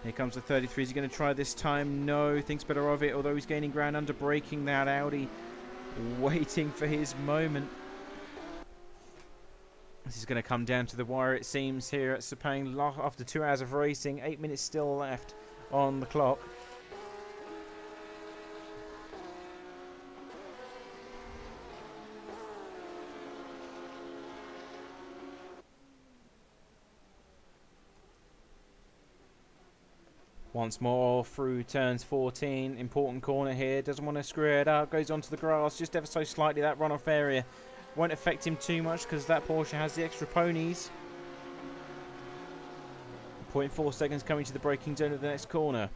Speaker 1: Here comes the 33. Is he going to try this time? No. Thinks better of it, although he's gaining ground under braking that Audi. Waiting for his moment. This is going to come down to the wire, it seems, here at Sepang. After 2 hours of racing, 8 minutes still left on the clock. Once more through turns 14. Important corner here. Doesn't want to screw it up. Goes onto the grass just ever so slightly. That runoff area won't affect him too much because that Porsche has the extra ponies. 0.4 seconds coming to the braking zone of the next corner.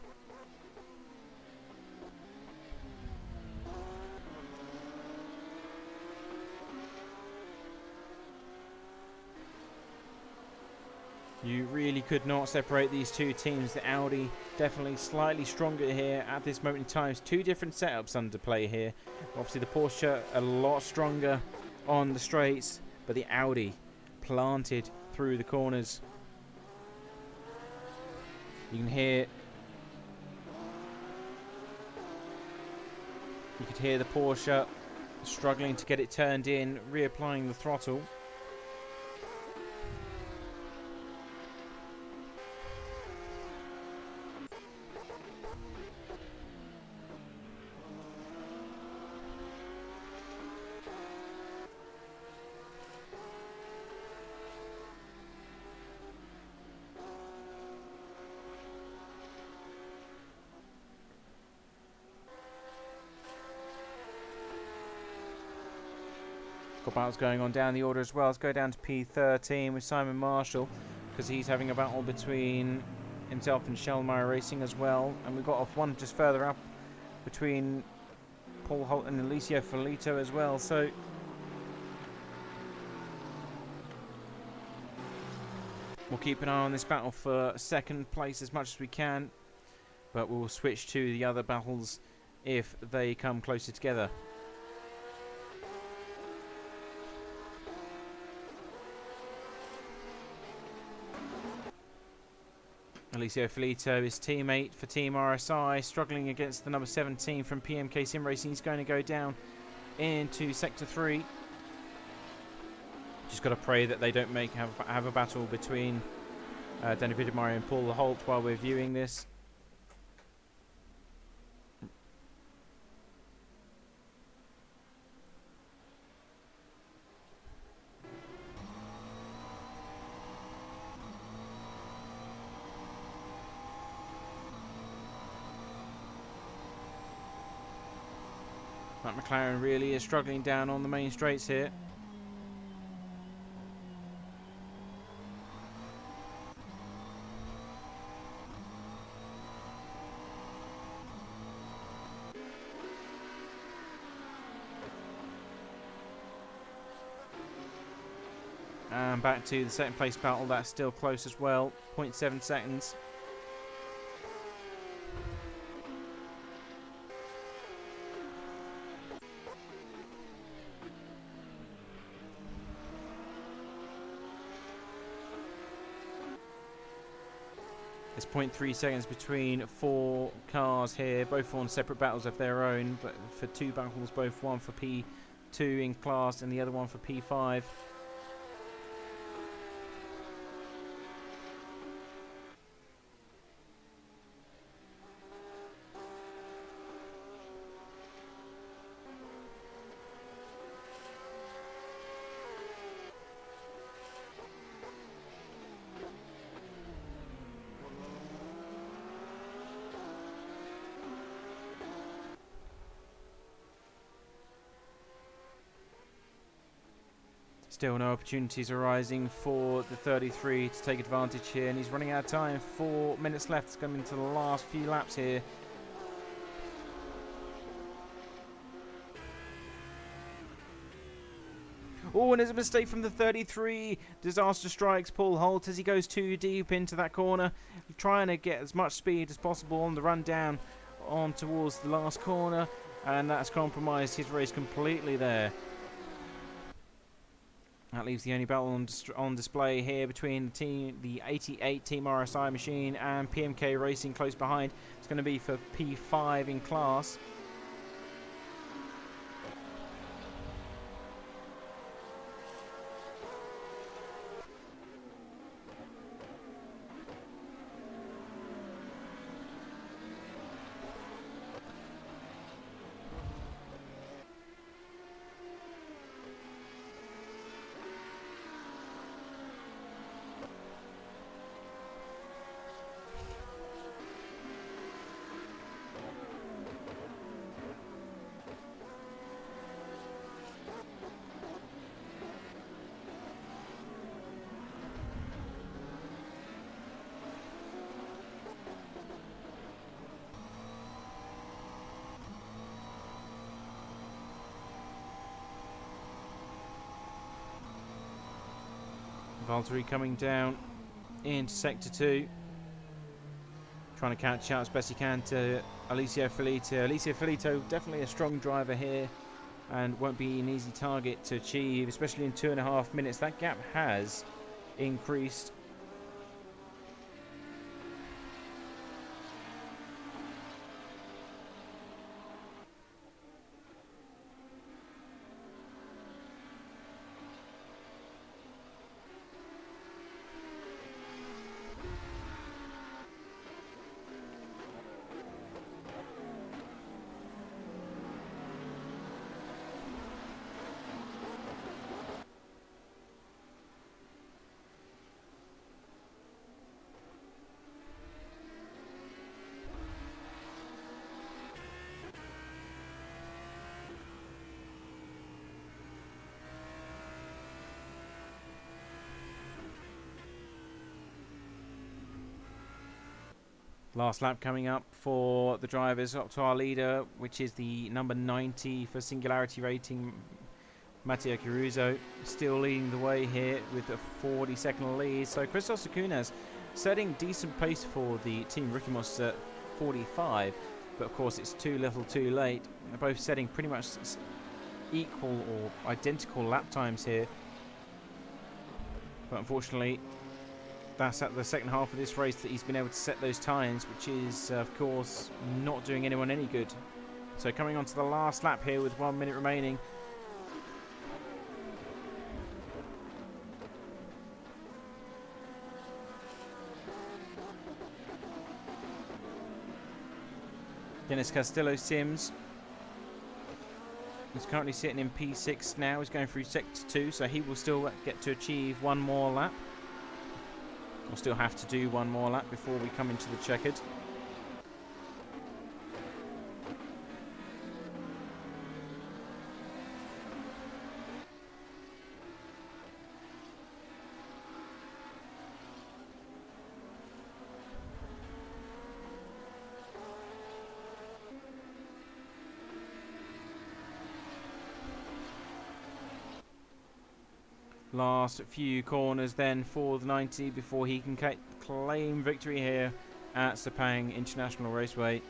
Speaker 1: You really could not separate these two teams. The Audi definitely slightly stronger here at this moment in time. It's two different setups under play here. Obviously the Porsche a lot stronger on the straights, but the Audi planted through the corners. You could hear the Porsche struggling to get it turned in, reapplying the throttle. Battles going on down the order as well. Let's go down to P13 with Simon Marshall because he's having a battle between himself and Shellmeyer Racing as well. And we've got off one just further up between Paul Holt and Alicia Filito as well. So we'll keep an eye on this battle for second place as much as we can, but we'll switch to the other battles if they come closer together. Alicia Filito, his teammate for Team RSI, struggling against the number 17 from PMK Sim Racing. He's going to go down into Sector 3. Just got to pray that they don't have a battle between David Videmar and Paul Holt while we're viewing this. Matt McLaren really is struggling down on the main straights here. And back to the second place battle. That's still close as well. 0.7 seconds. There's 0.3 seconds between 4 cars here, both on separate battles of their own, but for 2 battles, both one for P2 in class and the other one for P5. Still no opportunities arising for the 33 to take advantage here, and he's running out of time. 4 minutes left. It's coming to the last few laps here. Oh, and there's a mistake from the 33. Disaster strikes Paul Holt as he goes too deep into that corner, trying to get as much speed as possible on the run down on towards the last corner, and that's compromised his race completely there. That leaves the only battle on display here between the 88 Team RSI machine and PMK Racing close behind. It's going to be for P5 in class. Valtteri coming down into Sector 2. Trying to catch out as best he can to Alessio Filito. Alessio Filito, definitely a strong driver here and won't be an easy target to achieve, especially in 2.5 minutes. That gap has increased. Last lap coming up for the drivers, up to our leader, which is the number 90 for Singularity rating, Matteo Caruso, still leading the way here with a 40-second lead. So Christos Acunas setting decent pace for the Team Ricky Monster 45, but of course it's too little too late. They're both setting pretty much equal or identical lap times here, but unfortunately that's at the second half of this race that he's been able to set those times, which is of course not doing anyone any good. So coming on to the last lap here with 1 minute remaining. Dennis Castillo Sims is currently sitting in P6 now. He's going through Sector 2, so he will still get to achieve one more lap. We'll still have to do one more lap before we come into the Chequered. Last few corners then for the 90 before he can claim victory here at Sepang International Raceway.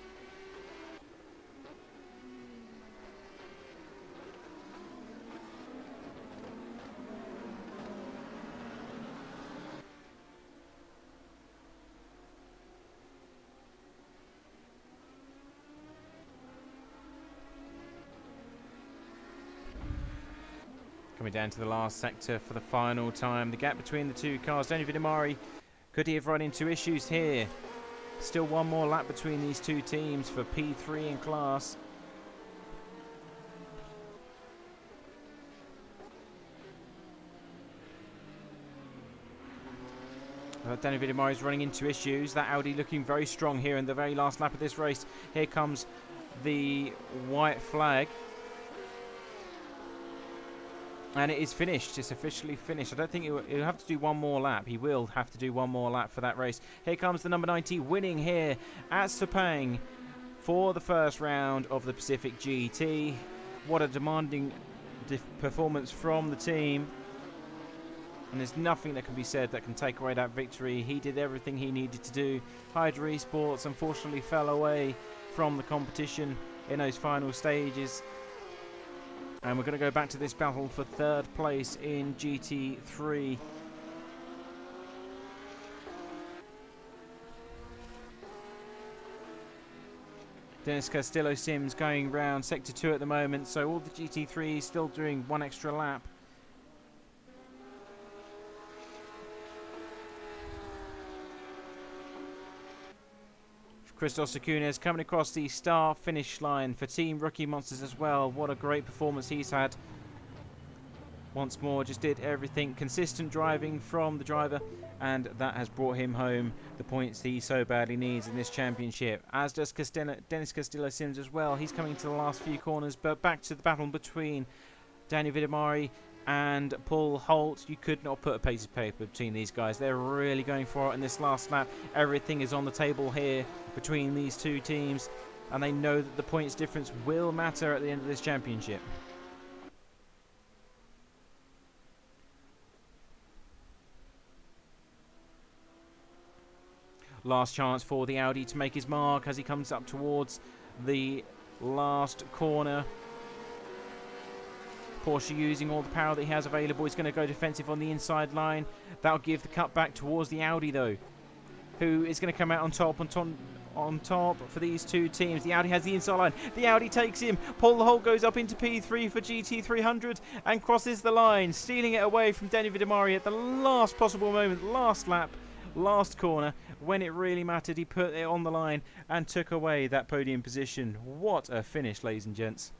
Speaker 1: Coming down to the last sector for the final time. The gap between the two cars. Danny Vidimari, could he have run into issues here? Still one more lap between these two teams for P3 in class. Danny Vidimari is running into issues. That Audi looking very strong here in the very last lap of this race. Here comes the white flag. And it is finished. It's officially finished. I don't think he'll have to do one more lap. He will have to do one more lap for that race. Here comes the number 90 winning here at Sepang for the first round of the Pacific GT. What a demanding performance from the team. And there's nothing that can be said that can take away that victory. He did everything he needed to do. Hydra Esports unfortunately fell away from the competition in those final stages. And we're going to go back to this battle for third place in GT3. Dennis Castillo Sims going round Sector 2 at the moment, so all the GT3s still doing one extra lap. Christos Acuñas coming across the start finish line for Team Rookie Monsters as well. What a great performance he's had. Once more, just did everything. Consistent driving from the driver, and that has brought him home the points he so badly needs in this championship. As does Dennis Castillo Sims as well. He's coming to the last few corners, but back to the battle between Daniel Vidamari and Paul Holt. You could not put a piece of paper between these guys. They're really going for it in this last lap. Everything is on the table here between these two teams, and they know that the points difference will matter at the end of this championship. Last chance for the Audi to make his mark as he comes up towards the last corner. Porsche using all the power that he has available. He's going to go defensive on the inside line. That'll give the cut back towards the Audi though, who is going to come out on top for these two teams. The Audi has the inside line. The Audi takes him. Paul Holt goes up into P3 for GT300 and crosses the line, stealing it away from Denny Vidamari at the last possible moment, last lap, last corner. When it really mattered, he put it on the line and took away that podium position. What a finish, ladies and gents.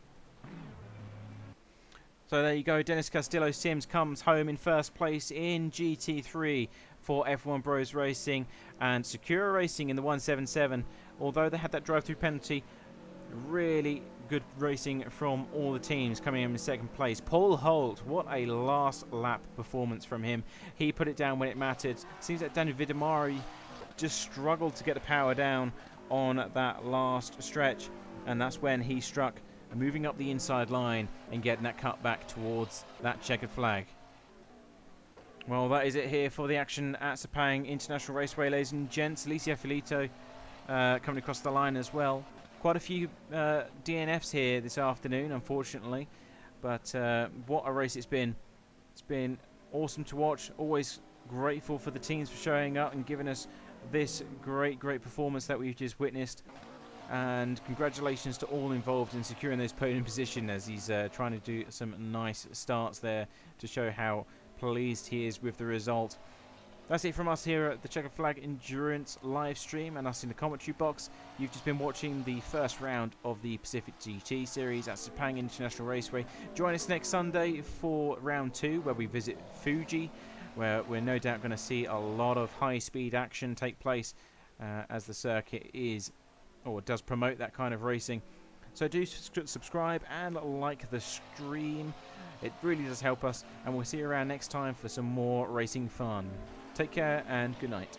Speaker 1: So there you go, Dennis Castillo Sims comes home in first place in GT3 for F1 Bros Racing, and Secura Racing in the 177. Although they had that drive-through penalty, really good racing from all the teams coming in second place. Paul Holt, what a last lap performance from him. He put it down when it mattered. Seems that Daniel Vidamari just struggled to get the power down on that last stretch, and that's when he struck, moving up the inside line and getting that cut back towards that checkered flag. Well, that is it here for the action at Sepang International Raceway, ladies and gents. Alicia Filito coming across the line as well. Quite a few DNFs here this afternoon, unfortunately. But what a race it's been. It's been awesome to watch. Always grateful for the teams for showing up and giving us this great performance that we've just witnessed. And congratulations to all involved in securing those podium position, as he's trying to do some nice starts there to show how pleased he is with the result. That's it from us here at the Checkered Flag Endurance live stream and us in the commentary box. You've just been watching the first round of the Pacific GT series at Sepang International Raceway. Join us next Sunday for round 2, where we visit Fuji, where we're no doubt going to see a lot of high-speed action take place as the circuit is, or does promote that kind of racing. So do subscribe and like the stream. It really does help us, and we'll see you around next time for some more racing fun. Take care and good night.